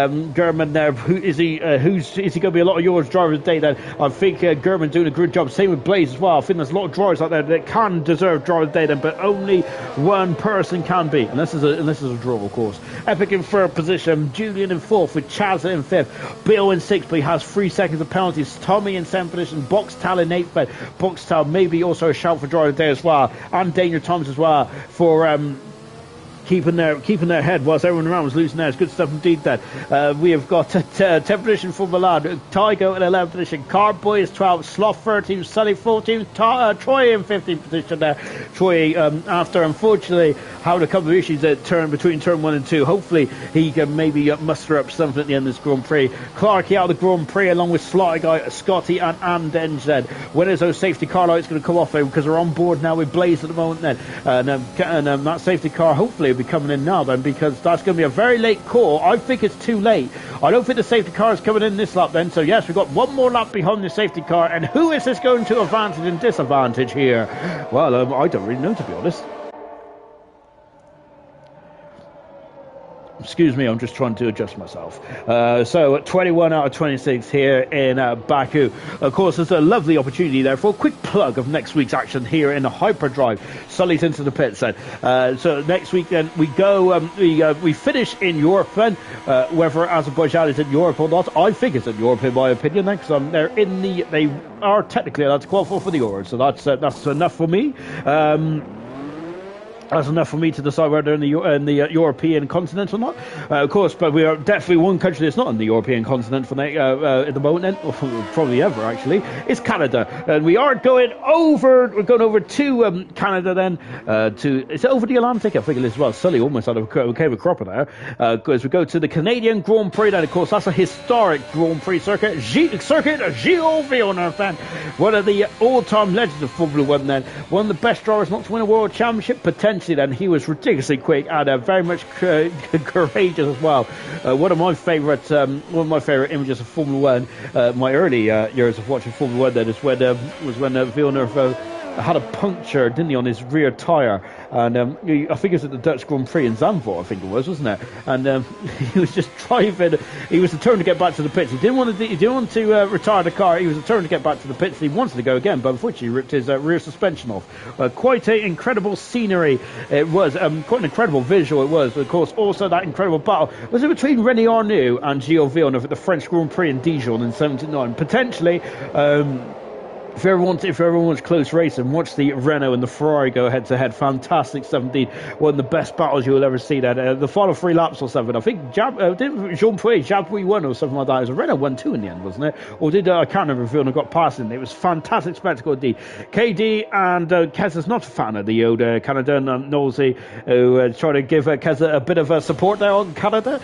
Gurman there, is he going to be a lot of yours driver today then? I think Gurman doing a good job. Same with Blaze as well. I think there's a lot of drivers out there that can deserve driver today then, but only one person can be. Unless it's a draw, of course. Epic in 3rd position, Julian in 4th with Chaz in 5th. Bill in 6th, but he has 3 seconds of penalties. Tommy in 7th position, Boxtal in 8th, but Boxtal maybe also a shout for driver today as well, and Danger Times as well for keeping their head whilst everyone around was losing theirs. Good stuff indeed then. We have got 10th position for Milan, Tygo in 11th position, Carboy is 12th, Sloth 13th, Sully 14th, Troy in 15th position there. Troy, after unfortunately having a couple of issues between turn 1 and 2, hopefully he can maybe muster up something at the end of this Grand Prix. Clarkey out of the Grand Prix along with Slaughter Guy, Scotty and Andenge then. When is those safety car lights going to come off there, because we're on board now with Blaze at the moment then, and that safety car hopefully will be coming in now then, because that's going to be a very late call. I think it's too late. I don't think the safety car is coming in this lap then, so yes, we've got one more lap behind the safety car, and who is this going to advantage and disadvantage here? Well, I don't really know, to be honest. Excuse me, I'm just trying to adjust myself. So 21 out of 26 here in Baku. Of course, there's a lovely opportunity there for a quick plug of next week's action here in the Hyperdrive. Sully's into the pits then. So next week then we go, we finish in Europe then. Whether Azerbaijan is in Europe or not, I think it's in Europe in my opinion then, because they are technically allowed to qualify for the Euros. So that's enough for me. That's enough for me to decide whether they're in the European continent or not. Of course, but we are definitely one country that's not in the European continent for at the moment, or probably ever actually. It's Canada, and we are going over. We're going over to Canada then. Is it over the Atlantic? I think it is as well. Sully almost had a cave of cropper there. As we go to the Canadian Grand Prix, then of course that's a historic Grand Prix circuit. Gilles Villeneuve, then one of the all-time legends of Formula One. Then one of the best drivers not to win a world championship potentially. Then he was ridiculously quick and very much courageous as well. One of my favourite images of Formula One, my early years of watching Formula One, then is when Villeneuve had a puncture, didn't he, on his rear tyre, and I think it was at the Dutch Grand Prix in Zandvoort, I think it was, wasn't it? And he was just driving. He was determined to get back to the pits. He didn't want to retire the car. He was determined to get back to the pits. He wanted to go again, but unfortunately he ripped his rear suspension off. Quite an incredible scenery it was. Quite an incredible visual it was. Of course, also that incredible battle was it between René Arnoux and Gilles Villeneuve at the French Grand Prix in Dijon in '79. Potentially. If everyone wants close racing, watch the Renault and the Ferrari go head to head. Fantastic stuff indeed. One of the best battles you will ever see. That the final 3 laps or something. I think didn't Jabouille won or something like that. It was a Renault 1-2 in the end, wasn't it? Or did I can't remember if Villeneuve got past him. It was fantastic spectacle indeed. KD and Kez is not a fan of the old Canadian Nosey, who trying to give Kez a bit of support there on Canada.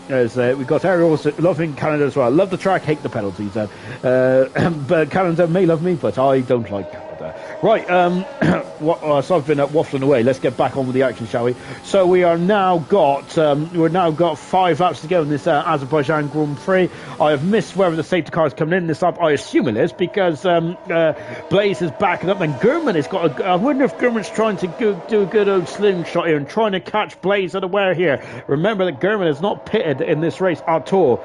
As we got Ariel loving Canada as well. Love the track, hate the penalties. But Canada may love me, but I don't like Canada. Right, so I've been waffling away. Let's get back on with the action, shall we? So we've now got 5 laps to go in this Azerbaijan Grand Prix. I have missed whether the safety car is coming in this lap. I assume it is because Blaze is backing up, and Gurman has got. I wonder if Gurman's trying to do a good old slingshot here and trying to catch Blaze unaware here. Remember that Gurman is not pitted in this race at all.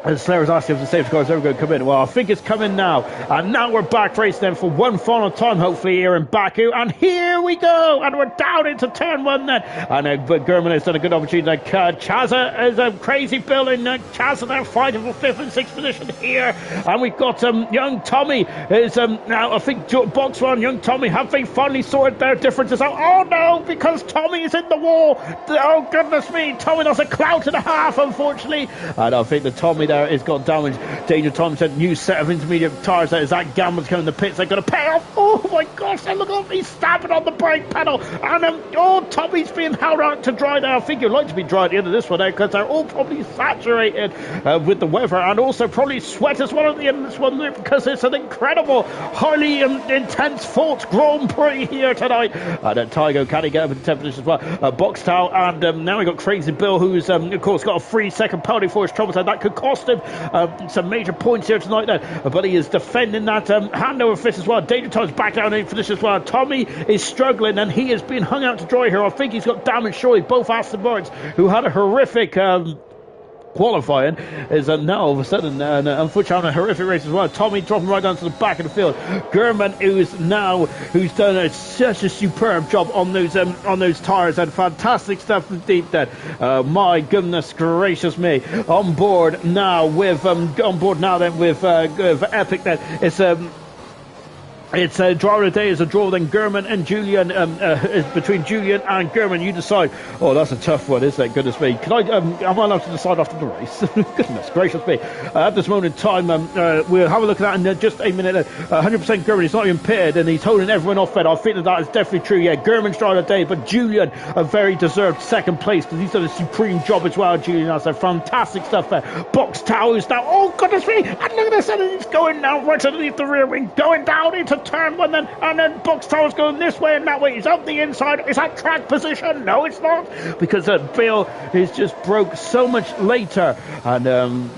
And Slayer is asking if the safety car is ever going to come in. Well, I think it's coming now. And now we're back racing then for one final time, hopefully, here in Baku. And here we go. And we're down into turn 1 then. And but Gurman has done a good opportunity. Like Chaza is a crazy building. Chaza now fighting for 5th and 6th position here. And we've got young Tommy is now, I think, box 1, young Tommy, have they finally sorted their differences out? Oh no, because Tommy is in the wall. Oh goodness me. Tommy does a clout and a half, unfortunately. And I think the Tommy there has got damage. Danger Tom said new set of intermediate tyres there. As that Gambler's coming in the pits, they're going to pay off. Oh my gosh, look at me stabbing on the brake pedal. And Tommy's being held out to dry there. I think you'd like to be dry at the end of this one there, because they're all probably saturated with the weather, and also probably sweat as well at the end of this one, because it's an incredible, highly intense fought Grand Prix here tonight. And Tygo, can he get up in 10th position as well? Box Towel, and now we got Crazy Bill, who's of course got a 3-second penalty for his trouble, so that could cost him some major points here tonight then. But he is defending that handover fist as well. Danger Time's back down in for this as well. Tommy is struggling, and he is being hung out to dry here. I think he's got damage surely. Both Aston Martins, who had a horrific qualifying, is now all of a sudden unfortunately having a horrific race as well. Tommy dropping right down to the back of the field. Gurman, who's done such a superb job on those tyres, and fantastic stuff indeed then. My goodness gracious me. On board now with Epic then. It's a draw of the day. Is a draw then Gurman and Julian. Between Julian and Gurman, you decide. Oh, that's a tough one, isn't it? Goodness me. Can I? Am I allowed to decide after the race? Goodness gracious me. At this moment in time, we'll have a look at that in just a minute. 100% Gurman. He's not even pitted, and he's holding everyone off. I think that is definitely true. Yeah, Gurman's draw of the day, but Julian a very deserved second place, because he's done a supreme job as well. Julian has some fantastic stuff there. Box Towers now. Oh goodness me! And look at this, and he's going now right underneath the rear wing, going down into turn 1 then, and then Box Tower's going this way and that way. He's up the inside. Is that track position? No, it's not, because Bill is just broke so much later, and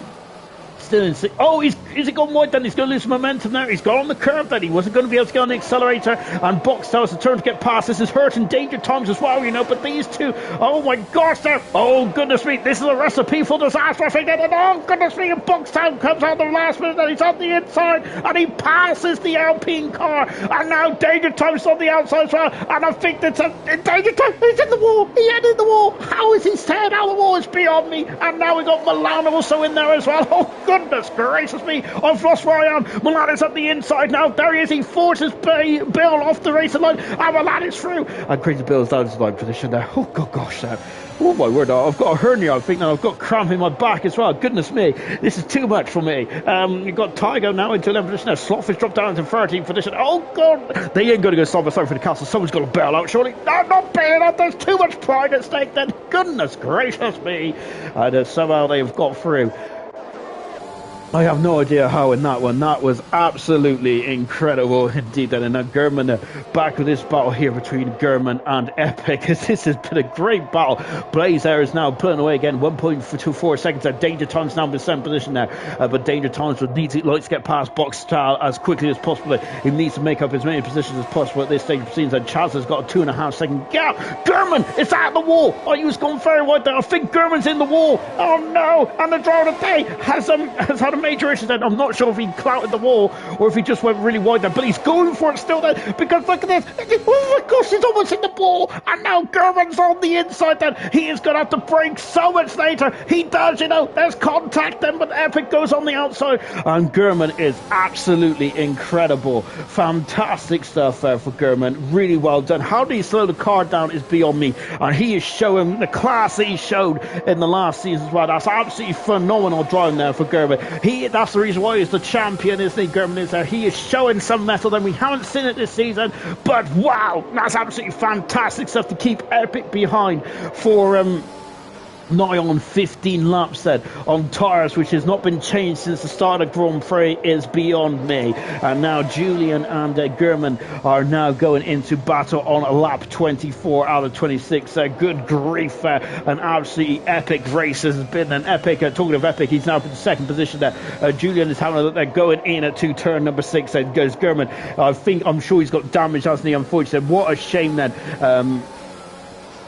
Still in sixth. Oh, is he gone wide then? He's going to lose momentum now. He's got on the curve then. He wasn't going to be able to get on the accelerator. And Box Towers a turn to get past. This is hurting Danger Times as well, you know. But these two, oh my gosh, oh goodness me, this is a recipe for disaster. I think that, oh goodness me, and Box Town comes out the last minute and he's on the inside and he passes the Alpine car. And now Danger Times on the outside as well. And I think that's Danger Times. He's in the wall. He ended the wall. How is he staying out of the wall? It's beyond me. And now we got Milan also in there as well. Oh goodness gracious me, I've lost where I am. Milan is at the inside now. There he is. He forces Bill off the racing line, and Milan is through. And Crazy Bill's down to line position there. Oh gosh now. Oh my word, I've got a hernia, I think, and I've got cramp in my back as well. Goodness me, this is too much for me. You've got Tygo now into 11th position. Now Slotfish dropped down into 13th position. Oh god, they ain't going to go sorry for the castle. Someone's got to bail out, surely. No, not bailing out. There's too much pride at stake then. Goodness gracious me. And somehow they've got through. I have no idea how in that one. That was absolutely incredible indeed. And now German back with this battle here between German and Epic. This has been a great battle. Blaze Air is now pulling away again. 1.24 seconds. Danger Times now in the 7th position now. But Danger Times would need to get past Box Style as quickly as possible. He needs to make up as many positions as possible at this stage of proceedings. And Chaz has got a 2.5 second gap. German is at the wall. Oh, he was going very wide there. I think German's in the wall. Oh no. And the driver of the day has had a major issue then. I'm not sure if he clouted the wall or if he just went really wide there, but he's going for it still there because look at this. Oh my gosh, he's almost in the ball, and now German's on the inside then. He is going to have to brake so much later. He does, you know, there's contact then, but Epic goes on the outside, and German is absolutely incredible. Fantastic stuff there for German. Really well done. How did he slow the car down is beyond me, and he is showing the class that he showed in the last season as well. That's absolutely phenomenal driving there for German. That's the reason why he's the champion, isn't he? German is there. He is showing some mettle, and we haven't seen it this season, but wow, that's absolutely fantastic stuff to keep Epic behind for nigh on 15 laps then on tyres, which has not been changed since the start of Grand Prix, is beyond me. And now Julian and German are now going into battle on lap 24 out of 26. Good grief, an absolutely epic race has been an epic. Talking of epic, he's now in 2nd position there. Julian is having a look there, going in at turn number 6. Goes German. I'm sure he's got damage, hasn't he? Unfortunately, what a shame then.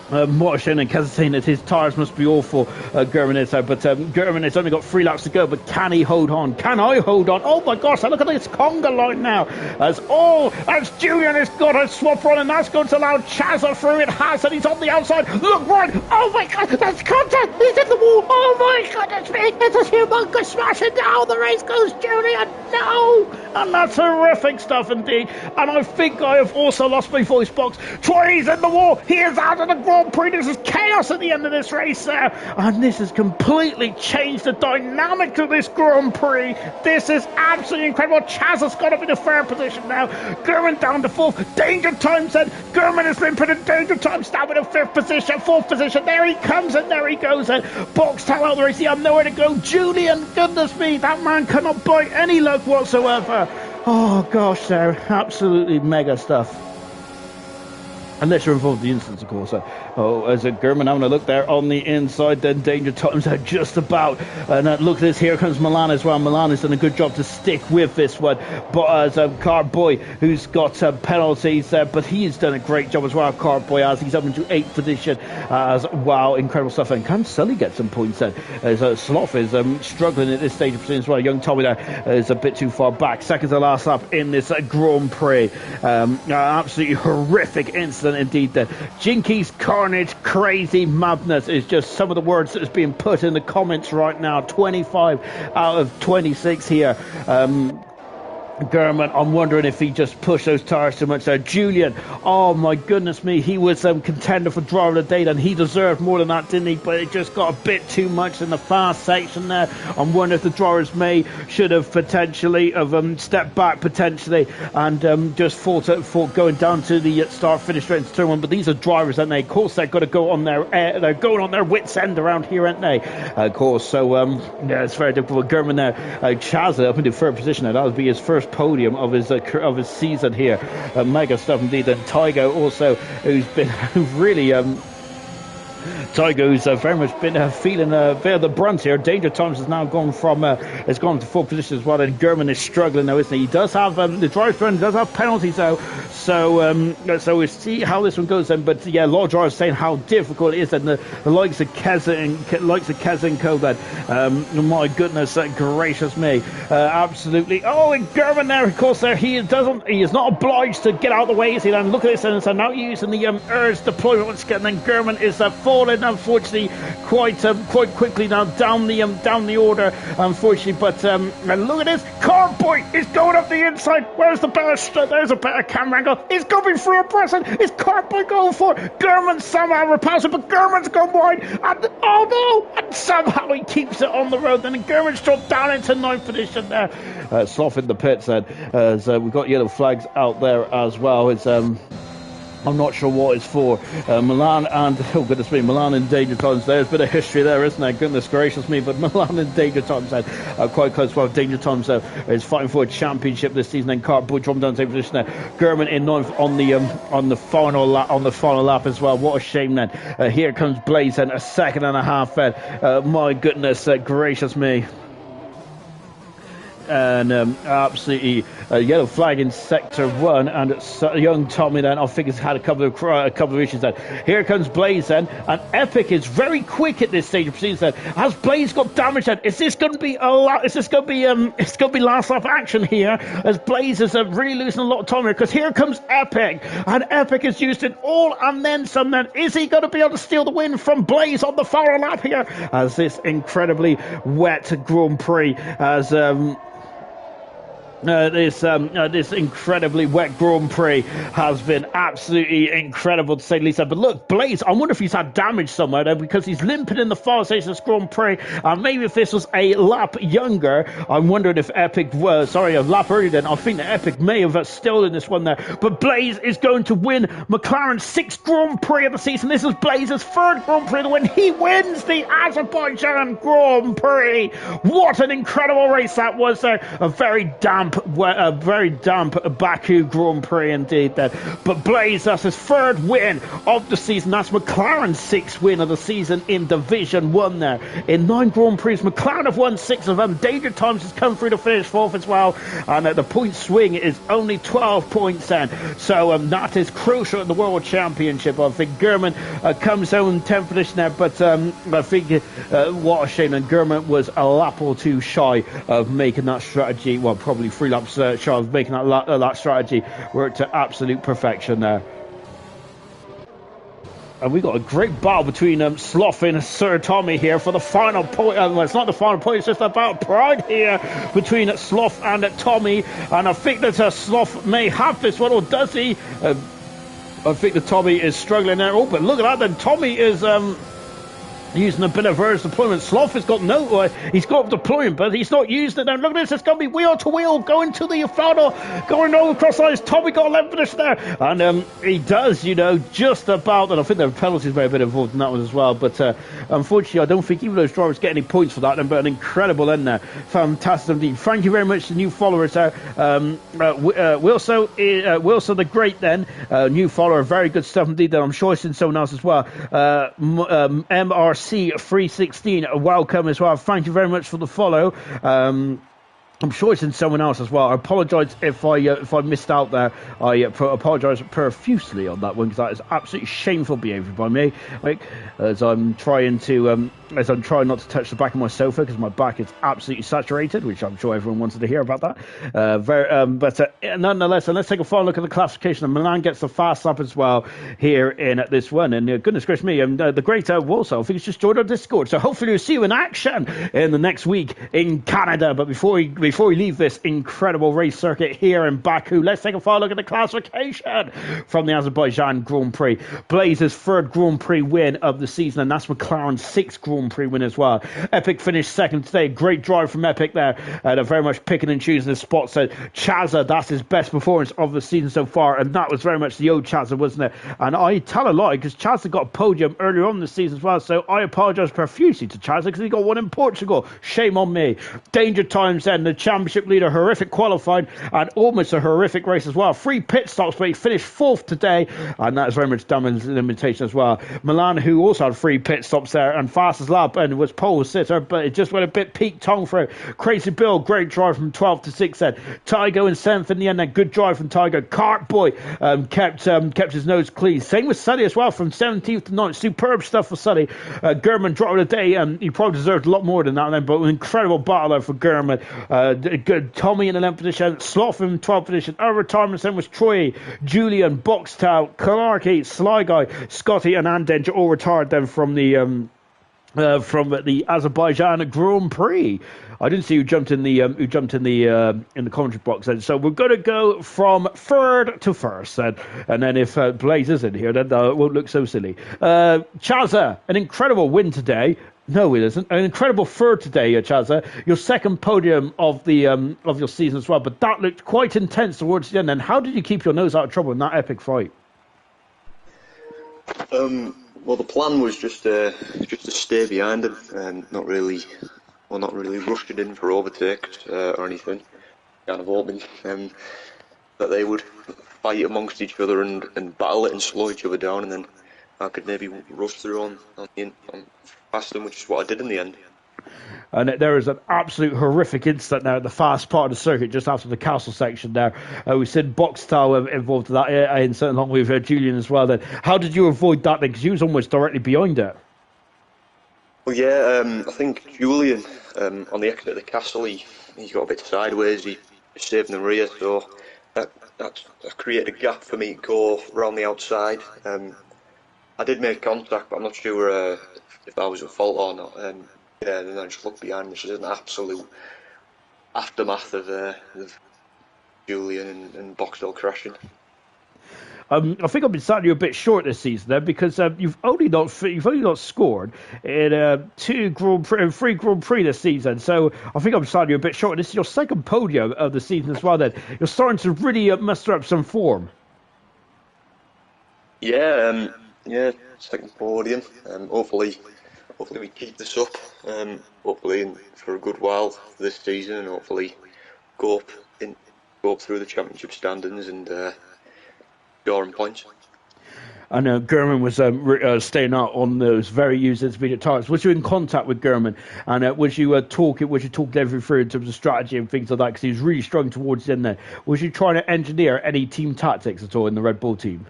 What a shame, because saying that his tyres must be awful, German is. But German has only got 3 laps to go, but can he hold on? Can I hold on? Oh my gosh, look at this conga line now. As Julian has got a swap on, and that's going to allow Chazza through. It has, and he's on the outside. Look right. Oh my god, that's contact. He's in the wall. Oh my goodness me. It's a humongous smash, and down the race goes Julian. No. And that's horrific stuff indeed. And I think I have also lost my voice box. Troy's in the wall. He is out of the Grand Prix. This is chaos at the end of this race there. And this has completely changed the dynamic of this Grand Prix. This is absolutely incredible. Chaz has got up in a fair position now. German down to 4th. Danger Time said German has been put in danger time. Down in a 5th position, 4th position. There he comes, and there he goes. Box tail out of the race. He had nowhere to go. Julian, goodness me, that man cannot buy any luck whatsoever. Oh gosh, there, absolutely mega stuff. Unless you're involved in the instance, of course. As a German having a look there on the inside, then Danger Times are just about. And look at this, here comes Milan as well. Milan has done a good job to stick with this one. But as Carboy, who's got penalties, but he's done a great job as well. Carboy has. He's up into 8th position. Wow, incredible stuff. And can Sully get some points then? As Sloth is struggling at this stage of proceedings as well. Young Tommy there is a bit too far back. Second to last lap in this Grand Prix. Absolutely horrific incident indeed there. Jinkies, carnage, crazy madness is just some of the words that is being put in the comments right now. 25 out of 26 here. German, I'm wondering if he just pushed those tyres too much there. Julian, oh my goodness me, he was contender for driver of the day, and he deserved more than that, didn't he? But it just got a bit too much in the fast section there. I'm wondering if the drivers should have potentially stepped back potentially and just fought going down to the start finish straight into turn 1. But these are drivers, aren't they? Of course they've got to go on they're going on their wits end around here, aren't they? Of course. So yeah, it's very difficult. German there, Chazza up into 3rd position now. That would be his first podium of his season here. Mega stuff indeed. And Tygo also, who's been really Tygo's very much been feeling a bit of the brunt here. Danger Times has now gone from has gone to full position as well, and German is struggling now, isn't he? He does have the drive run does have penalties though, so we'll see how this one goes then. But yeah, a lot of drivers saying how difficult it is, and the likes of Keza and Co. Then my goodness gracious me, absolutely. Oh, and German there, of course, there he is not obliged to get out of the way, is he? Then look at this, and so now using the urge deployment once again. Then German is falling, unfortunately, quite quickly now down the order, unfortunately. But and look at this, Carboy is going up the inside. Where's the better? There's a better camera angle. He's going through a person. Is Carboy going for German? Somehow repulsive, but German's gone wide, and oh no! And somehow he keeps it on the road. Then German's dropped down into ninth position there. Sloth in the pits then. So we've got yellow flags out there as well. It's I'm not sure what it's for. Milan and, oh goodness me, Milan and Danger Times. There's a bit of history there, isn't there? Goodness gracious me. But Milan and Danger Times quite close. Well, Danger Times is fighting for a championship this season. Then Cartboy dropping down to same position there. German in ninth on the final lap as well. What a shame then. Here comes Blaze and a second and a half then. My goodness gracious me. And absolutely yellow flag in sector 1, and young Tommy then I think has had a couple of issues then. Here comes Blaze then, and Epic is very quick at this stage of proceedings then. Has Blaze got damage then? Is this going to be it's going to be last lap action here, as Blaze is really losing a lot of time here, because here comes Epic, and Epic is used in all and then some then. Is he going to be able to steal the win from Blaze on the final lap here, as this incredibly wet Grand Prix as this incredibly wet Grand Prix has been absolutely incredible to say the least. But look, Blaze, I wonder if he's had damage somewhere there, because he's limping in the far stage of this Grand Prix. And maybe if this was a lap younger, I'm wondering if Epic was, sorry, a lap earlier then, I think that Epic may have stolen this one there. But Blaze is going to win McLaren's 6th Grand Prix of the season. This is Blaze's 3rd Grand Prix to win. He wins the Azerbaijan Grand Prix. What an incredible race that was there. A very damp Baku Grand Prix indeed then. But Blaze, that's his 3rd win of the season. That's McLaren's 6th win of the season in Division 1 there. In 9 Grand Prix, McLaren have won 6 of them. Danger Times has come through to finish 4th as well. And the point swing is only 12 points then. So that is crucial in the World Championship. I think German comes home in 10th position there. But I think what a shame. And German was a lap or two shy of making that strategy. Well, probably 3 laps shy of making that strategy work to absolute perfection there. And we got a great battle between Sloth and Sir Tommy here for the final point. Well, it's not the final point, it's just about pride here between Sloth and Tommy. And I think that Sloth may have this one, or does he? I think that Tommy is struggling there. Oh, but look at that then. Tommy is using a bit of urge deployment. Sloth has got he's got deployment, but he's not using it now. Look at this, it's going to be wheel to wheel, going to the final, going over across lines. Tommy got 11 finish there, and he does, just about, and I think there are penalties very a bit involved in that one as well, but unfortunately I don't think either of those drivers get any points for that, but an incredible end there. Fantastic indeed. Thank you very much to new followers there. Wilson the Great then, new follower, very good stuff indeed then. I'm sure it's in someone else as well. MRC 316, welcome as well. Thank you very much for the follow. I'm sure it's in someone else as well. I apologise if I missed out there. I apologise profusely on that one, because that is absolutely shameful behaviour by me. As I'm trying not to touch the back of my sofa, because my back is absolutely saturated, which I'm sure everyone wanted to hear about that. But nonetheless, let's take a final look at the classification. And Milan gets the fast lap as well here in this one. And goodness gracious me, the great Walsall, I think it's just joined our Discord. So hopefully we'll see you in action in the next week in Canada. But before we leave this incredible race circuit here in Baku, let's take a final look at the classification from the Azerbaijan Grand Prix. Blaze's 3rd Grand Prix win of the season, and that's McLaren's 6th Grand Prix win as well. Epic finished 2nd today. Great drive from Epic there. They're very much picking and choosing his spots. So Chazza, that's his best performance of the season so far, and that was very much the old Chazza, wasn't it? And I tell a lie, because Chazza got a podium earlier on this season as well, so I apologise profusely to Chazza, because he got one in Portugal. Shame on me. Danger Times then, the championship leader, horrific qualifying, and almost a horrific race as well. 3 pit stops, but he finished 4th today, and that is very much damage limitation as well. Milan, who also had 3 pit stops there, and fastest lap, and was pole sitter, but it just went a bit peak tongue for it. Crazy Bill, great drive from 12th to 6th then. Tygo in 7th in the end, then good drive from Tygo. Kart Boy kept his nose clean. Same with Sully as well, from 17th to 9th. Superb stuff for Sully. German dropped of the day, and he probably deserved a lot more than that then, but an incredible battle there for German. Good Tommy in the 11th position, Sloth in 12th position. Our retirement then was Troy, Julian, Boxtel, Clarky, Sly Guy, Scotty, and Anden all retired then from the Azerbaijan Grand Prix. I didn't see who jumped in the commentary box then. So we're going to go from third to first then, and then if Blaze is in here, then it won't look so silly. Chazza, an incredible win today. No, it isn't. An incredible third today, Chazza. Your second podium of your season as well, but that looked quite intense towards the end. And how did you keep your nose out of trouble in that epic fight? Well, the plan was just to stay behind them and not really rush it in for overtakes or anything. Kind of hoping that they would fight amongst each other and battle it and slow each other down, and then I could maybe rush through on past them, which is what I did in the end. And there is an absolute horrific incident now at the fast part of the circuit, just after the castle section there. We've seen Boxtel involved in that incident, along with Julian as well. Then, how did you avoid that then? Because he was almost directly behind it. Well, yeah, I think Julian, on the exit of the castle, he got a bit sideways. He saved in the rear, so that created a gap for me to go around the outside. I did make contact, but I'm not sure if I was at fault or not. Yeah, then I just looked behind. This is an absolute aftermath of Julian and Boxtel crashing. I think I've been starting you a bit short this season then, because you've only not scored in 3 Grand Prix this season. So I think I'm starting you a bit short. This is your second podium of the season as well. Then you're starting to really muster up some form. Yeah, second podium. Hopefully we keep this up. Hopefully for a good while this season, and hopefully go up through the championship standings and scoring points. I know German was staying out on those very used intermediate tires. Was you in contact with German, and was you talking everything through in terms of strategy and things like that? Because he was really strong towards the end there. Was you trying to engineer any team tactics at all in the Red Bull team?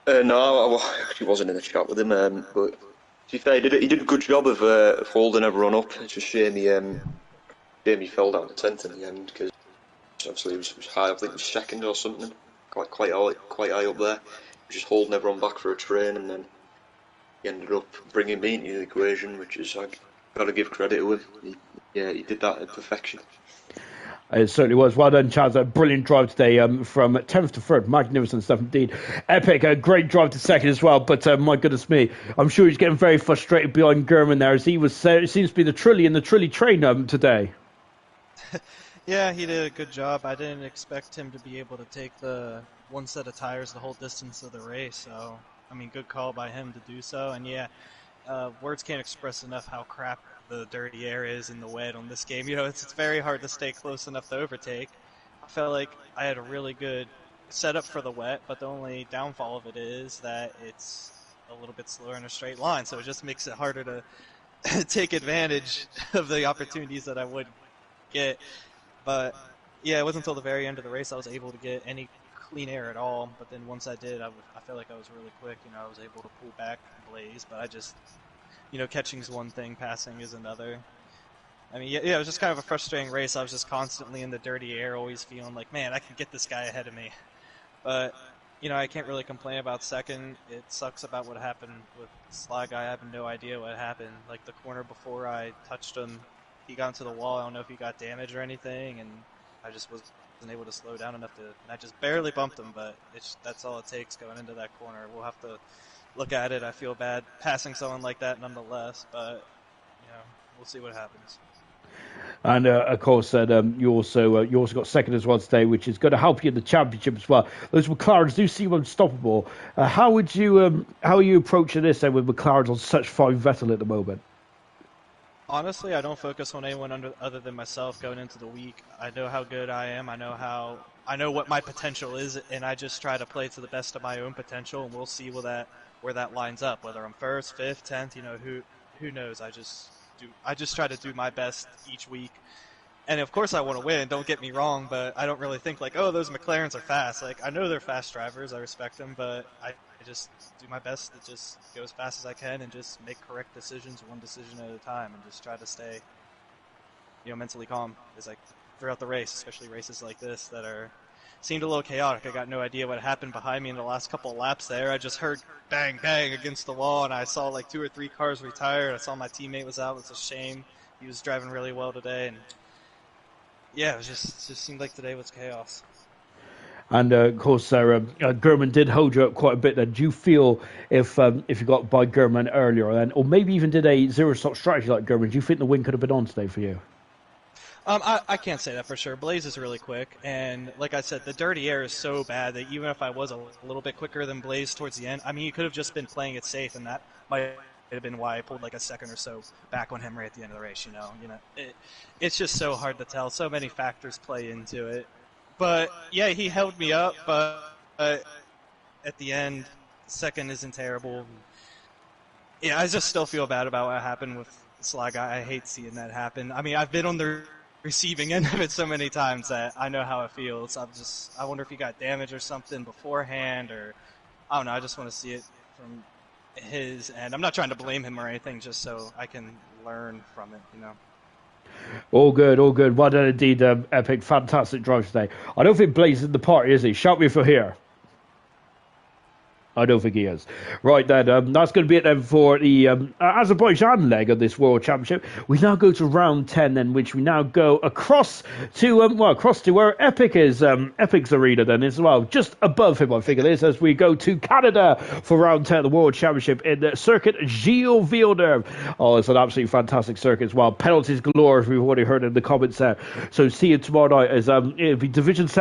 No, I actually wasn't in the chat with him, but to be fair, he did a good job of holding everyone up. It's a shame he fell down to 10th in the end, because obviously he was high. I think he was second or something, quite high up there. Just holding everyone back for a train, and then he ended up bringing me into the equation, which is, I've got to give credit to him. He did that in perfection. It certainly was. Well done, Chaz. A brilliant drive today from 10th to 3rd. Magnificent stuff indeed. Epic. A great drive to 2nd as well. But my goodness me, I'm sure he's getting very frustrated behind German there, as he was. It seems to be the Trilly train today. Yeah, he did a good job. I didn't expect him to be able to take the one set of tires the whole distance of the race. So, I mean, good call by him to do so. And yeah, words can't express enough how crap the dirty air is in the wet on this game. You know, it's very hard to stay close enough to overtake. I felt like I had a really good setup for the wet, but the only downfall of it is that it's a little bit slower in a straight line, so it just makes it harder to take advantage of the opportunities that I would get. But yeah, it wasn't until the very end of the race I was able to get any clean air at all. But then once I did, I felt like I was really quick. You know, I was able to pull back Blaze, but I just, you know, catching's one thing, passing is another. I mean, yeah, it was just kind of a frustrating race. I was just constantly in the dirty air, always feeling like, man, I can get this guy ahead of me. But, you know, I can't really complain about second. It sucks about what happened with Sly Guy. I have no idea what happened. Like, the corner before I touched him, he got into the wall. I don't know if he got damaged or anything, and I just wasn't able to slow down enough to, and I just barely bumped him, but that's all it takes going into that corner. We'll have to look at it. I feel bad passing someone like that nonetheless, but, you know, we'll see what happens. And of course, you also got second as well today, which is going to help you in the championship as well. Those McLarens do seem unstoppable. How are you approaching this then with McLarens on such fine vettle at the moment? Honestly, I don't focus on anyone other than myself going into the week. I know how good I am. I know what my potential is, and I just try to play to the best of my own potential, and we'll see where that lines up. Whether I'm first, fifth, 10th, who knows? I just try to do my best each week. And of course I want to win, don't get me wrong, but I don't really think like, oh, those McLarens are fast. Like, I know they're fast drivers, I respect them, but I just do my best to just go as fast as I can and just make correct decisions, one decision at a time, and just try to stay, mentally calm as like throughout the race, especially races like this that seemed a little chaotic. I got no idea what happened behind me in the last couple of laps there. I just heard bang, bang against the wall, and I saw like 2 or 3 cars retired. I saw my teammate was out. It's a shame. He was driving really well today, and yeah, it just seemed like today was chaos. And of course, Sarah, Gurman did hold you up quite a bit. Then, do you feel if you got by Gurman earlier, then, or maybe even did a zero-stop strategy like Gurman, do you think the win could have been on today for you? I can't say that for sure. Blaze is really quick, and like I said, the dirty air is so bad that even if I was a little bit quicker than Blaze towards the end, I mean, you could have just been playing it safe, and that might have been why I pulled like a second or so back on him right at the end of the race. It's just so hard to tell. So many factors play into it. But yeah, he held me up, but at the end, second isn't terrible. Yeah, I just still feel bad about what happened with Slag. I hate seeing that happen. I mean, I've been on the receiving end of it so many times that I know how it feels. I wonder if he got damaged or something beforehand, or I don't know. I just want to see it from his end. I'm not trying to blame him or anything, just so I can learn from it, All good, all good. Well done indeed, Epic. Fantastic drive today. I don't think Blaze is in the party, is he? Shout me if you're here. I don't think he is. Right then, that's going to be it then for the Azerbaijan leg of this World Championship. We now go to round 10, then, which we now go across to where Epic is, Epic's arena then as well, just above him, I think it is, as we go to Canada for round 10 of the World Championship in the circuit Gilles Villeneuve. Oh, it's an absolutely fantastic circuit as well. Penalties galore, as we've already heard in the comments there. So see you tomorrow night as it'll be Division 7.